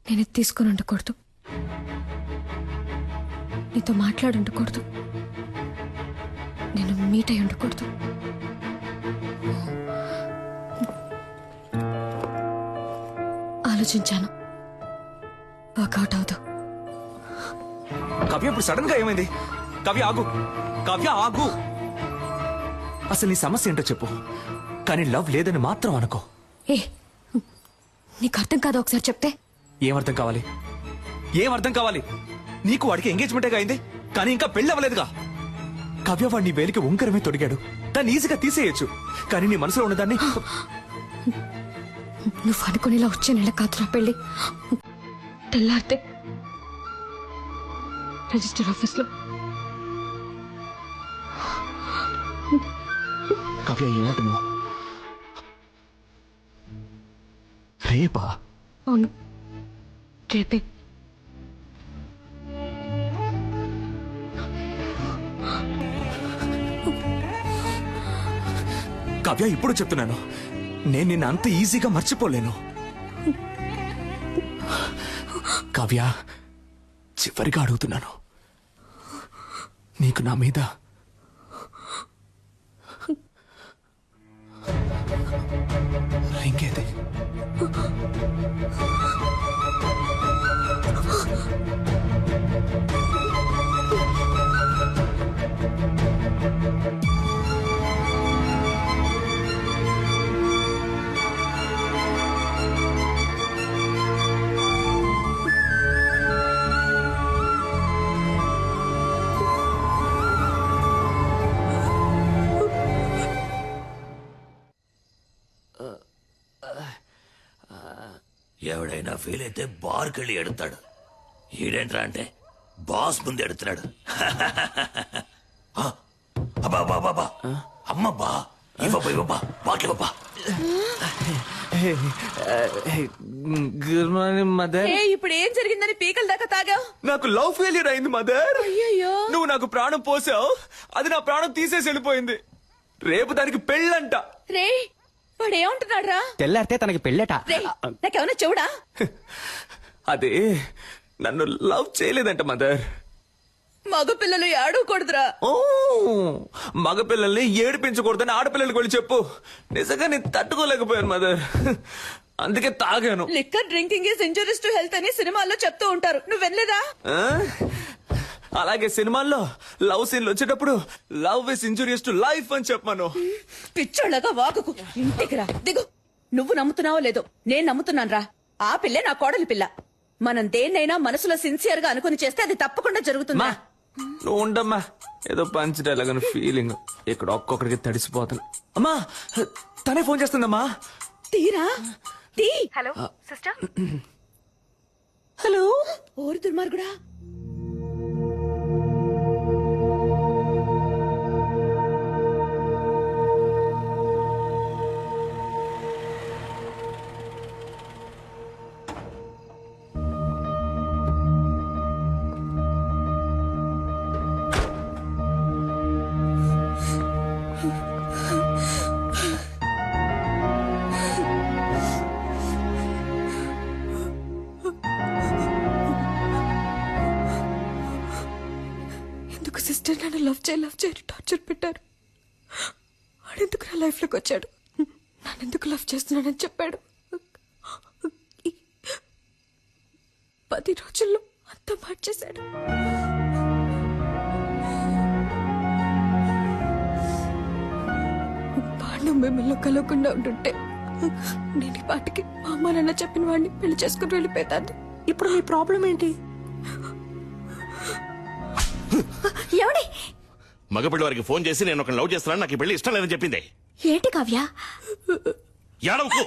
నేను తీసుకుని ఉండకూడదు, నీతో మాట్లాడి ఉండకూడదు, నేను మీట్ అయి ఉండకూడదు. ఆలోచించాను, వర్కౌట్ అవుదు. కవ్య, ఇప్పుడు సడన్ గా ఏమైంది? కవ్య ఆగు, కవ్య ఆగు. అసలు నీ సమస్య ఏంటో చెప్పు, కానీ లవ్ లేదని మాత్రం అనుకో. ఏ, నీకు అర్థం కాదు, ఒకసారి చెప్తే. ఏమర్థం కావాలి? ఏమర్థం కావాలి? నీకు వాడికి ఎంగేజ్మెంటే అయింది, కానీ ఇంకా పెళ్లి అవ్వలేదుగా. కవ్య వాడిని వేలికి ఉంకరమే తొడిగాడు, దాన్ని ఈజీగా తీసేయచ్చు. కానీ నీ మనసులో ఉన్నదాన్ని నువ్వు అనుకునేలా వచ్చే నెల కాదురా పెళ్లి. తెల్లారితే రిజిస్టర్ ఆఫీస్లో. కవ్య ఏమంటున్నావు? రేపా? అవును, రేపే. కవ్య, ఇప్పుడు చెప్తున్నాను, నేను నిన్ను అంత ఈజీగా మర్చిపోలేను. కవ్య, చివరిగా అడుగుతున్నాను, నీకు నా మీద రింగేది? ఎవడైనా ఫీల్ అయితే బార్కి వెళ్ళి ఎడతాడు. ఈడేంట్రా అంటే బాస్ ముందు ఎడుతున్నాడు. అబ్బా అమ్మబ్బా, ఇవ్వబ్బా బాట్లివ్వబ్బా. Good morning mother. ఇప్పుడు ఏం జరిగిందని పీకల దాకా తాగావు? నాకు లవ్ ఫెయిల్యూర్ అయింది మదర్. అయ్యయ్యో. నువ్వు నాకు ప్రాణం పోసావు, అది నా ప్రాణం తీసేసి వెళ్ళిపోయింది. రేపు దానికి పెళ్ళంట. రే, వాడు ఏమంటున్నాడు రా? తెల్లారితే తనకి పెళ్ళట. నాకేమన్నా చెవుడా? అదే నన్ను లవ్ చేయలేదంట మదర్. మగపిల్లలు ఏడవకూడదురా. ఓ, మగపిల్లల్ని ఏడిపించకూడదని ఆడపిల్లలకి వెళ్ళి చెప్పు. నిజంగా నేను తట్టుకోలేకపోయాను మదర్, అందుకే తాగాను. Liquor drinking is injurious to health అని సినిమాల్లో చెప్తూ ఉంటారు, నువ్వు వినలేదా? అలాగే సినిమాల్లో లవ్ సీన్లు వచ్చేటప్పుడు love is injurious to life అని చెప్పాను. పిచ్చోళ్ళగా వాగుకు, ఇంటికి రా, దిగు. నువ్వు నమ్ముతున్నావో లేదో నేను నమ్ముతున్నాను రా. ఆ పిల్లే నా కోడలి పిల్ల. మనం దేన్నైనా మనసులో సిన్సియర్ గా అనుకుని చేస్తే అది తప్పకుండా జరుగుతుందా? నువ్వు ఉండమ్మా, ఏదో పంచ్ డైలాగ్ అని ఫీలింగ్. ఇక్కడ ఒక్కొక్కడికి తడిసిపోతాను. అమ్మా తనే ఫోన్ చేస్తుందమ్మా. తీరా తీ. Hello sister. హలో. ఓరి దుర్మార్గుడా. సిస్టర్ నన్ను లవ్ చేయి టార్చర్ పెట్టారు. వాడెందుకు నా లైఫ్ లోకి వచ్చాడు? నన్నెందుకు లవ్ చేస్తున్నానని చెప్పాడు. 10 రోజుల్లో అంతా మార్చేశాడు. వాడు మిమ్మల్ని కలవకుండా ఉంటుంటే నేను ఈ పాటికి మా అమ్మ నాన్న చెప్పిన వాడిని పెళ్లి చేసుకుని వెళ్ళిపోతాను. ఇప్పుడు మీ ప్రాబ్లం ఏంటి? ఎవడి మగపిల్లి వారికి ఫోన్ చేసి నేను ఒక లవ్ చేస్తున్నాను, నాకు ఈ పెళ్లి ఇష్టం లేదని చెప్పింది. ఏంటి కావ్య? ఏడవకు.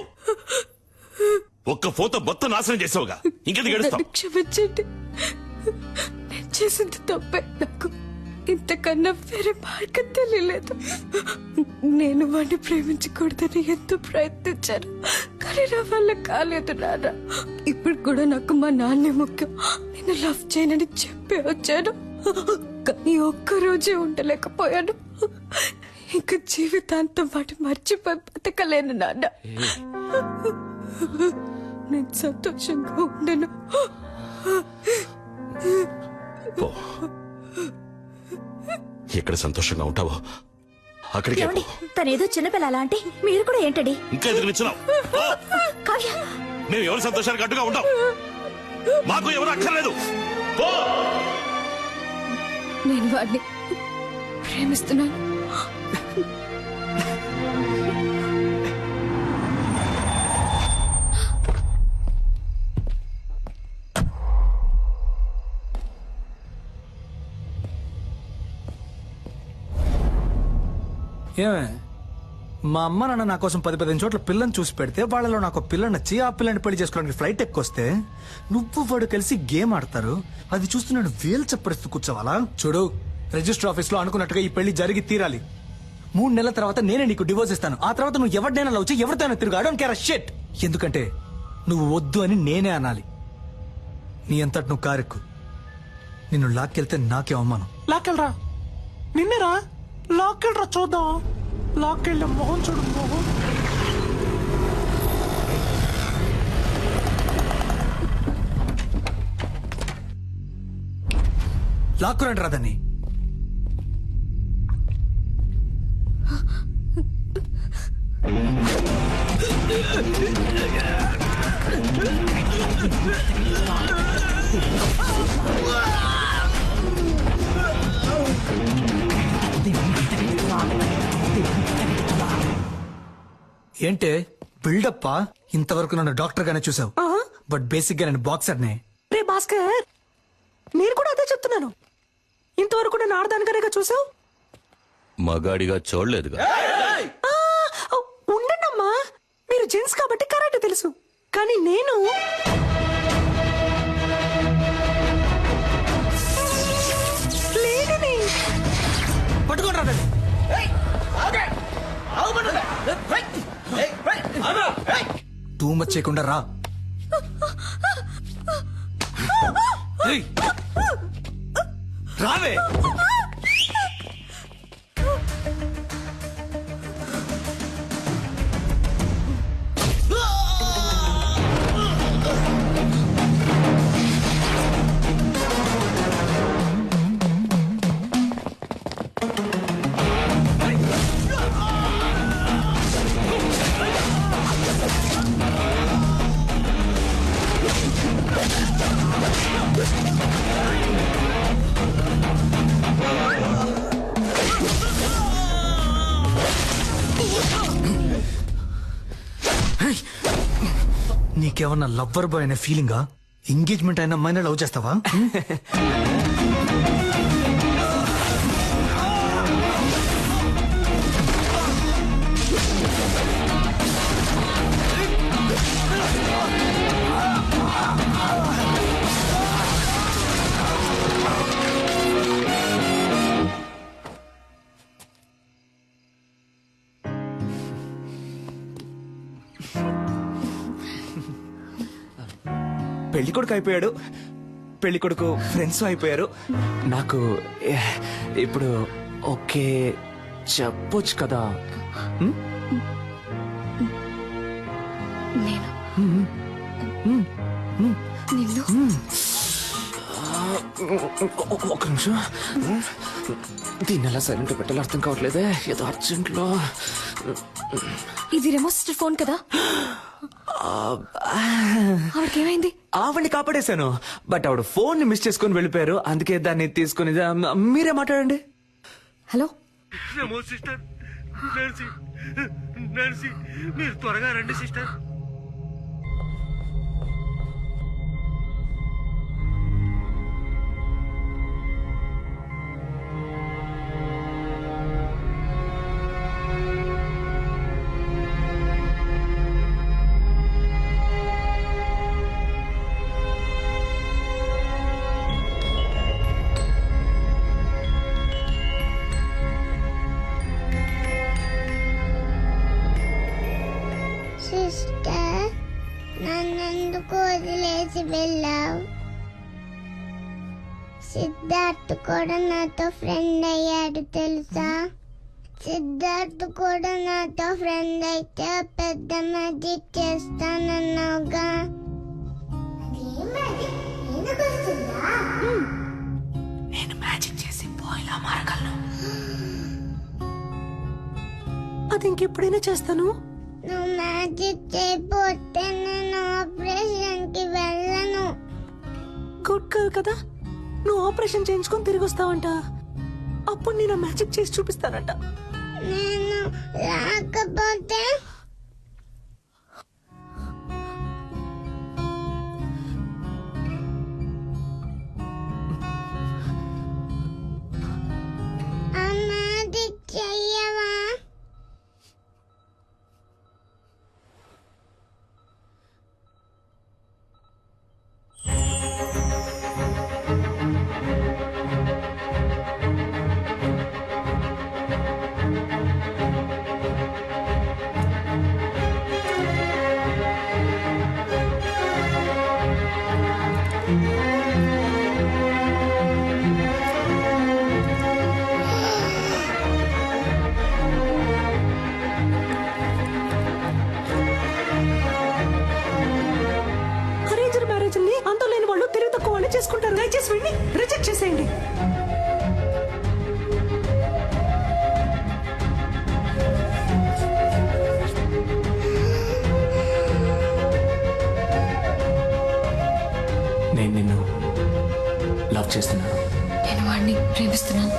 ఒక్క ఫోటో మొత్తం నాశనం చేసావుగా, ఇంకెందుకు గడుస్తావు? క్షమించండి, నేను చేసింది తప్పే. నాకు ఇంతకన్నా వేరే మార్గం తెలియలేదు. నేను వాడిని ప్రేమించకూడదని ఎంతో ప్రయత్నించాను, కానీ నా వల్ల కాలేదు నాన్న. ఇప్పుడు కూడా నాకు మా నాన్నే ముఖ్యం. నేను లవ్ చేయనని చెప్పి వచ్చాను, కానీ ఒక్కరోజే ఉండలేకపోయాను. ఇంకా జీవితాంతం వాటి మర్చిపోయి బతకలేను నాన్న. నేను సంతోషంగా ఉండను. ఎక్కడ సంతోషంగా ఉంటావో అక్కడికి పో. తనేదో చిన్నపిల్ల అంటే మీరు కూడా ఏంటండి ఇంకా ఎదురు నిచ్చున్నావు? కావ్య, మేము ఎవరి సంతోషానికి అడ్డుగా ఉంటాం, మాకు ఎవరు అక్కర్లేదు. పో. నేను వాడిని ప్రేమిస్తున్నాను. ఏమే, మా అమ్మ నాన్న నా కోసం 10-15 చోట్ల పిల్లని చూసి పెడితే వాళ్ళలో నాకు పిల్ల నచ్చి ఆ పిల్లని పెళ్లి చేసుకోవడానికి ఫ్లైట్ ఎక్కొస్తే నువ్వు వాడు కలిసి గేమ్ ఆడతారు. అది చూస్తూ నేను వేలు చెప్పరిస్తూ కూర్చోవాలా? చూడు, రిజిస్టర్ ఆఫీస్ లో అనుకున్నట్టుగా ఈ పెళ్లి జరిగి తీరాలి. 3 నెలల తర్వాత నేనే నీకు డివోర్స్ ఇస్తాను. ఆ తర్వాత నువ్వు ఎవరినైనా లవ్ చేయి, ఎవరితోనైనా తిరుగు. I don't care a shit. ఎందుకంటే నువ్వు వద్దు అని నేనే అనాలి. నీ అంతటి నువ్వు కారెక్కు. నిన్ను లాక్కెళ్తే నాకే అవమానం. లాక్కెళ్ళరా, నిన్నేరా లాక్కెళ్ళరా, చూద్దాం. లాక్కెళ్ళ మొహం చూడు, మొహం. లాక్కురండి రాదని. ఏంటే బిల్డప్పా? ఇంతవరకు నన్ను డాక్టర్ గానే చూసావు, బట్ బేసిక్ గా నేను బాక్సర్ నే. రే భాస్కర్, నేను కూడా అదే చెప్తున్నాను. ఇంతవరకు నేను ఆడదానికనేగా చూసావు, మగాడిగా చూడలేదుగా. ఉండండమ్మా, మీరు జెంట్స్ కాబట్టి కరెక్ట్ తెలుసు, కానీ నేను లేడీని. పట్టుకోండి రాదండి. టూ మచ్ చేయకుండా రా. రావే. నీకేమన్నా లవ్వర్ బాయ్ అనే ఫీలింగా? ఎంగేజ్మెంట్ అయిన అమ్మాయిని లవ్ చేస్తావా? పెళ్లి కొడుకు అయిపోయాడు, పెళ్లి కొడుకు ఫ్రెండ్స్ అయిపోయారు. నాకు ఇప్పుడు ఓకే చెప్పొచ్చు కదా. నేను నిన్ను ఒక నిమిషం, దీన్ని ఎలా సైలెంట్ పెట్టాలో అర్థం కావట్లేదే. ఏదో అర్జెంట్లో. ఇది రెమో సిస్టర్ ఫోన్ కదా? ఆవిడకేమైంది? ఆవిడ్ని కాపాడేశాను, బట్ ఆవిడ ఫోన్ ని మిస్ చేసుకుని వెళ్ళిపోయారు. అందుకే దాన్ని తీసుకుని మీరే మాట్లాడండి. హలో సిస్టర్, నర్సి మీరు త్వరగా రండి సిస్టర్. సిస్టర్, నన్నెందుకు వదిలేసి వెళ్ళావు? సిద్ధార్థ్ కూడా నాతో ఫ్రెండ్ అయ్యాడు తెలుసా? సిద్ధార్థ్ కూడా నాతో ఫ్రెండ్ అయితే పెద్ద మ్యాజిక్ చేస్తానన్నావుగా. నేను మ్యాజిక్ చేసి పోయిలా మారగలను. అది ఇంకెప్పుడైనా చేస్తాను. నువ్వు మ్యాజిక్ చేయకపోతే నేను ఆపరేషన్ కి వెళ్ళను. గుడ్ గర్ల్ కదా, నువ్వు ఆపరేషన్ చేయించుకొని తిరిగి వస్తావంట. అప్పుడు నేను మ్యాజిక్ చేసి చూపిస్తానంట. నేను రాకపోతే ఆ మ్యాజిక్ చెయ్యవా? అరేంజ్డ్ మ్యారేజ్ ని అంతం లేని వాళ్ళు తెలివి తక్కువ వాళ్ళు చేసుకుంటారు. దయచేసి వెళ్ళి రిజెక్ట్ చేసేయండి. నేను నిన్ను లవ్ చేస్తున్నాను. నేను వాడిని ప్రేమిస్తున్నాను.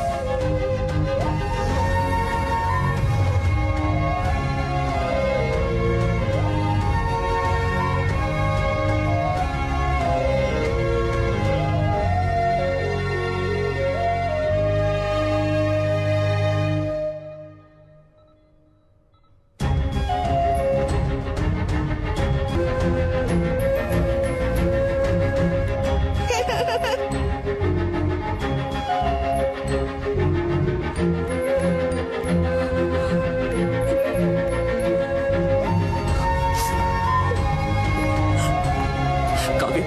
కావ్య,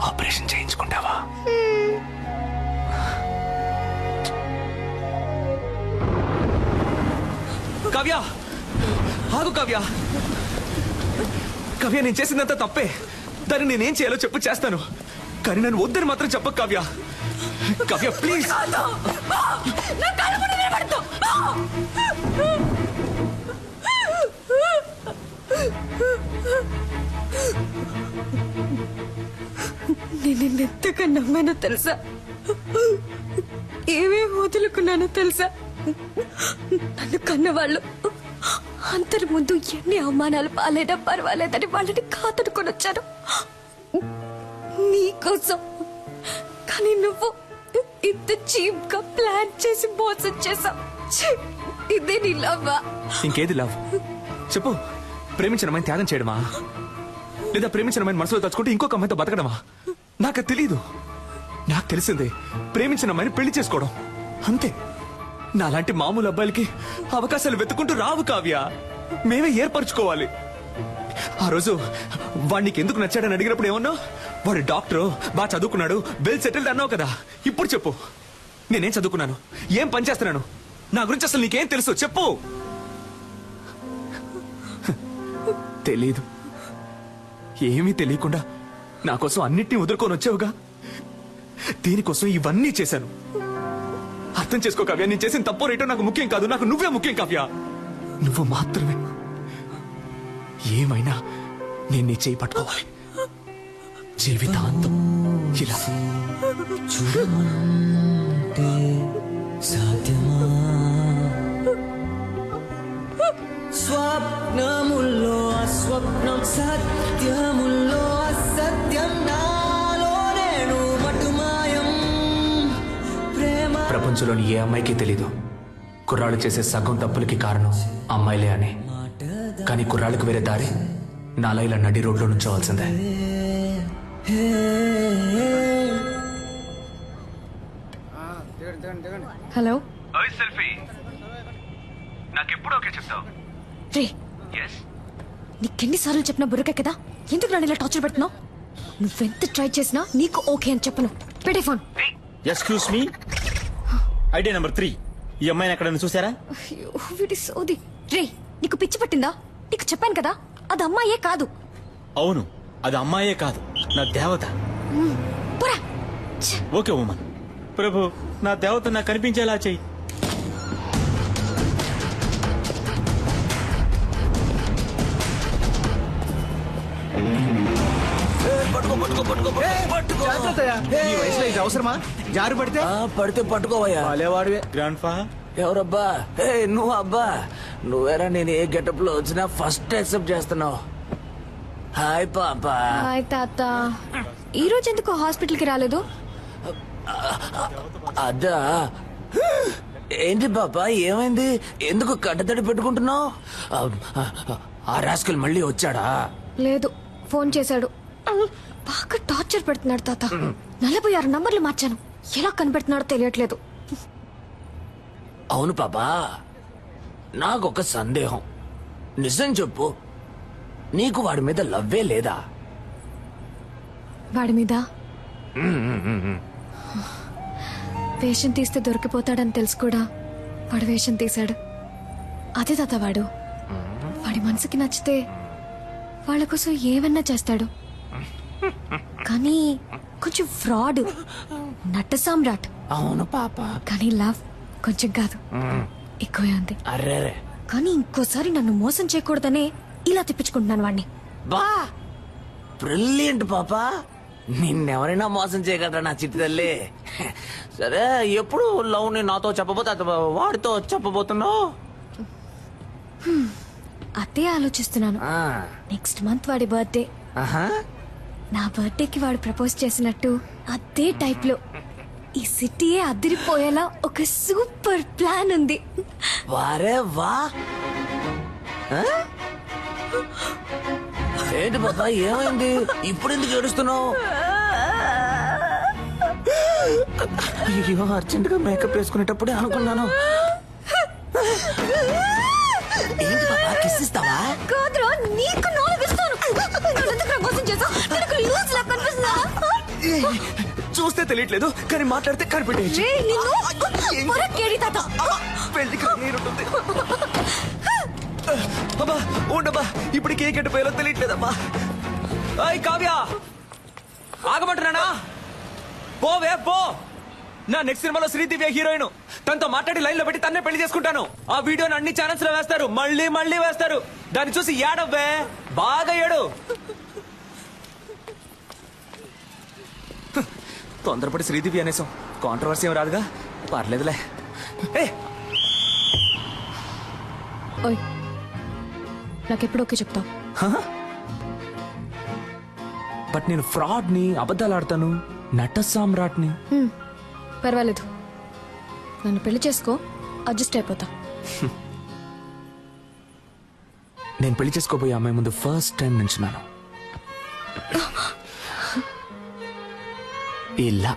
ఆపరేషన్ చేయించుకుంటావా? కావ్య, ఆగు కావ్య. కావ్య, నేను చేసిందంతా తప్పే. దాన్ని నేనేం చేయాలో చెప్పు, చేస్తాను. కానీ నన్ను వద్దని మాత్రం చెప్పకు కావ్య. కావ్య ప్లీజ్. నేను నిన్నెంతగా ఎంతగా నమ్మానో తెలుసా? ఏమేమి వదులుకున్నానో తెలుసా? నన్ను కన్నవాళ్ళు అందరి ముందు ఎన్ని అవమానాలు పాలైనా పర్వాలేదని వాళ్ళని కాదనుకొని వచ్చాను నీకోసం. కానీ నువ్వు ఇంత చీప్ గా ప్లాన్ చేసి మోసం చేసావు. ఇదే నీ లవ్వా? ఇంకేది లవ్ చెప్పు? ప్రేమించిన అమ్మాయిని త్యాగం చేయడమా, లేదా ప్రేమించిన అమ్మాయిని మనసులో తలుచుకుంటే ఇంకొక అమ్మాయితో బతకడమా? నాకు తెలీదు. నాకు తెలిసిందే ప్రేమించిన అమ్మాయిని పెళ్లి చేసుకోవడం, అంతే. నాలాంటి మామూలు అబ్బాయిలకి అవకాశాలు వెతుకుంటూ రావు కావ్య, మేమే ఏర్పరచుకోవాలి. ఆ రోజు వాడికి ఎందుకు నచ్చాడని అడిగినప్పుడు ఏమన్నావు? వాడు డాక్టరు, బాగా చదువుకున్నాడు, వెల్ సెటిల్డ్ అన్నావు కదా. ఇప్పుడు చెప్పు, నేనేం చదువుకున్నాను, ఏం పని చేస్తున్నాను, నా గురించి అసలు నీకేం తెలుసు చెప్పు. తెలీదు. ఏమీ తెలియకుండా నా కోసం అన్నిటినీ వదులుకొని వచ్చావుగా. దీనికోసం ఇవన్నీ చేశాను. అర్థం చేసుకో కావ్య, నేను చేసిన తప్పో రేటో నాకు ముఖ్యం కాదు, నాకు నువ్వే ముఖ్యం కావ్య. నువ్వు మాత్రమే. ఏమైనా నేను నీ చేయి పట్టుకోవాలి జీవితాంతం. ఇలా చూడమంటే సాధ్యమా? స్వప్నముల్లో అస్వప్నం, సత్యముల్లో అసత్యం, నాలో నేను మటుమాయం. ప్రేమ ప్రపంచంలోని ఏ అమ్మాయికి తెలీదు కుర్రాళ్ళు చేసే సగం తప్పులకి కారణం అమ్మాయిలే అని. కానీ కుర్రాళ్ళకి వేరే దారి నాలా ఇలా నడి రోడ్లో నుంచోవాల్సిందే. హలో నాకెప్పుడు ఓకే చెప్తావు? రే, నీకెన్నిసార్లు చెప్పినా బుర్రకే కదా, ఎందుకు నన్ను ఇలా టార్చర్ పెడుతున్నావు? నువ్వెంత ట్రై చేసినా నీకు ఓకే అని చెప్పను. పెట్టే phone. Excuse me, idea number 3. ఈ అమ్మాయిని ఎక్కడైనా చూసారా? అయ్యో, వీడి సోది. రే, నీకు పిచ్చి పట్టిందా? నీకు చెప్పాను కదా అది అమ్మాయే కాదు. అవును, అది అమ్మాయే కాదు, నా దేవత. పోరా. Okay woman. ప్రభు, నా దేవత నాకు కనిపించేలా చెయ్యి. ఈ వయసులో ఇది అవసరమా? జారు పడితే పడితే పట్టుకోవయ్యా. వాడివే గ్రాండ్ ఫా. ఎవరబ్బా? నువ్వు అబ్బా. నువ్వేరా, నేను ఏ గెటప్ లో వచ్చినా ఫస్ట్ యాక్సెప్ట్ చేస్తున్నావు. హాయ్ పాపా. హాయ్ తాత. ఈ రోజు ఎందుకు హాస్పిటల్ కి రాలేదు? అదా, ఏంటి పాపా ఏమైంది? ఎందుకు కట్టతడి పెట్టుకుంటున్నావు? ఆ రాస్కల్ మళ్ళీ వచ్చాడా? లేదు, ఫోన్ చేశాడు. బాగా టార్చర్ పెడుతున్నాడు తాత. 46 నంబర్లు మార్చాను, ఎలా కనిపెడుతున్నాడో తెలియట్లేదు. అవును పాపా, నాకొక సందేహం. నిజం చెప్పు, నీకు వాడి మీద లవ్వే లేదా? వాడి మీద వేషం తీస్తే దొరికిపోతాడని తెలుసు కూడా వాడు వేషం తీశాడు. అదే తాత వాడు. వాడి మనసుకి నచ్చితే వాళ్ళ కోసం ఏమన్నా చేస్తాడు. కానీ కొంచెం ఫ్రాడ్, నట్ట సామ్రాట్. అవును పాప. కానీ లవ్ కొంచెం కాదు, ఎక్కువే ఉంది. అరే, కానీ ఇంకోసారి నన్ను మోసం చేయకూడదనే ఇలా తిప్పించుకుంటున్నాను వాడిని. బా బ్రిలియంట్ పాపా. నిన్నెవరైనా మోసం చేయగలరా నా చిట్టి తల్లి? సరే, ఎప్పుడు లవ్ ని నాతో చెప్పబోతే వాడితో చెప్పబోతున్నావు? అదే ఆలోచిస్తున్నాను. నెక్స్ట్ మంత్ వాడి బర్త్డే. నా బర్త్డేకి వాడు ప్రపోజ్ చేసినట్టు అదే టైప్ లో ఈ సిటీయే అదిరిపోయేలా ఒక సూపర్ ప్లాన్ ఉంది. వారే వా. ఏంటి బాబా, ఏమైంది? ఇప్పుడు ఎందుకు ఏడుస్తున్నావు? అయ్యో, అర్జెంట్ గా మేకప్ వేసుకునేటప్పుడే అనుకున్నాను. ఏంటి బాబా, కిస్ ఇస్తావా? కాదురా, నీకు 4 ఇస్తాను. నన్నెందుకు ప్రపోజ్ చేసావు? నాకు లూజ్ లా కనిపిస్తుందా? చూస్తే తెలియట్లేదు, కానీ మాట్లాడితే కనిపెట్టేయచ్చు. రేయ్, నిన్ను పొరకేడి తాత. పెళ్లికి నీరుంటుంది. అబ్బా ఉండబ్బా, ఇప్పుడు కేక్ ఎట్టిపోయాలో తెలియట్లేదమ్మా. అయ్ కావ్య, ఆగమంటున్నానా? పోవే పో. నా నెక్స్ట్ సినిమాలో శ్రీదివ్య హీరోయిన్. తనతో మాట్లాడి లైన్ లో పెట్టి తన్నే పెళ్లి చేసుకుంటాను. ఆ వీడియోని అన్ని ఛానల్స్ లో వేస్తారు, మళ్ళీ మళ్ళీ వేస్తారు. దాన్ని చూసి ఏడవ్వే, బాగా ఏడు. తొందరపడి శ్రీదివి అనేసాం, కాంట్రవర్సీ ఏం రాదుగా, పర్లేదులే. ఏ ఓయ్ నాకెప్పుడు ఓకే చెప్తావు? బట్ నేను ఫ్రాడ్ ని, అబద్ధాలు ఆడతాను, నట సామ్రాట్ని. పర్వాలేదు, నన్ను పెళ్లి చేసుకో, అడ్జస్ట్ అయిపోతా. నేను పెళ్లి చేసుకోబోయే అమ్మాయి ముందు ఫస్ట్ టైం నించున్నాను ఇలా.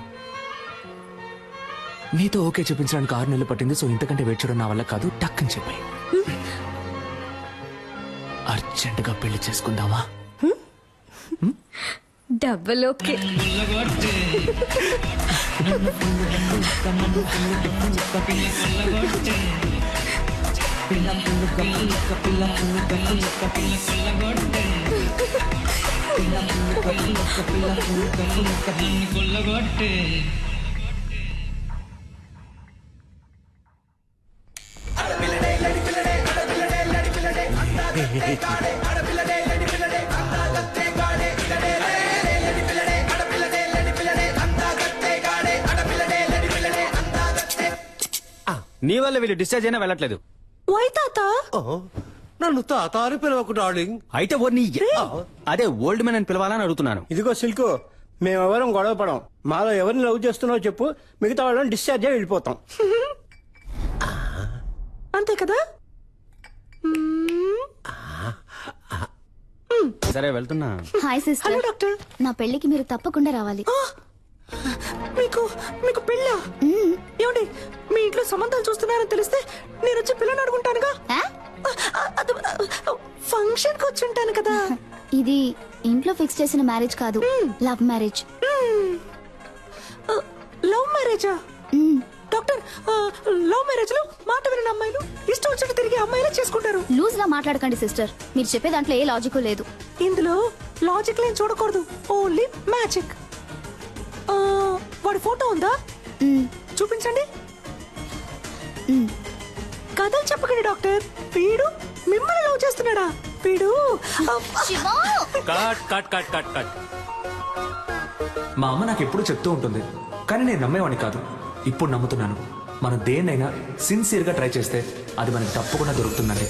నీతో ఓకే చెప్పించడానికి 6 నెలలు పట్టింది, సో ఇంతకంటే వెయిట్ చేయడం నా వల్ల కాదు. టక్ అని చెప్పాయి, అర్జెంటుగా పెళ్లి చేసుకుందామా? Double okay. నీ వల్ల వీళ్ళు డిశ్చార్జ్ అయినా వెళ్ళట్లేదు. వై తాత? నన్ను తాత అని పిలవకు డార్లింగ్. అయితే అదే ఓల్డ్ మ్యాన్ అని పిలవాలని అడుగుతున్నాను. ఇదిగో సిల్కు, మేమెవరం గొడవ పడం. మాలో ఎవరిని లవ్ చేస్తున్నావో చెప్పు, మిగతా వాళ్ళని డిశ్చార్జ్ అయ్యి వెళ్ళిపోతాం. అంతే కదా? సరే వెళ్తున్నా. Hi sister. Hello doctor. నా పెళ్లికి మీరు తప్పకుండా రావాలి. మీకు మీకు పెళ్ళా? ఏమండి, మీ ఇంట్లో సంబంధాలు చూస్తున్నారని తెలిస్తే నేను వచ్చి పిల్లని అడుగుంటానుగా. ఫంక్షన్ కి వచ్చి ఉంటాను కదా. ఇది ఇంట్లో ఫిక్స్ చేసిన మ్యారేజ్ కాదు, లవ్ మ్యారేజ్. లవ్ మ్యారేజా? డాక్టర్, లవ్ మ్యారేజ్ లో మాట వినని అమ్మాయిలు ఇష్టం వచ్చినట్టు తిరిగి అమ్మాయిలే చేసుకుంటారు. లూజ్ గా మాట్లాడకండి సిస్టర్, మీరు చెప్పే దాంట్లో ఏ లాజిక్ లేదు. ఇందులో లాజిక్ లేని చూడకూడదు, ఓన్లీ మ్యాజిక్. వాడి ఫోటో ఉందా? చూపించండి. కథలు చెప్పకండి డాక్టర్, వీడు మిమ్మల్ని లవ్ చేస్తున్నాడా? వీడు cut cut cut cut cut. మా అమ్మ నాకు ఎప్పుడు చెప్తూ ఉంటుంది, కానీ నేను నమ్మేవాడిని కాదు. ఇప్పుడు నమ్ముతున్నాను. మనం దేన్నైనా సిన్సియర్ గా ట్రై చేస్తే అది మనకి తప్పకుండా దొరుకుతుందండి.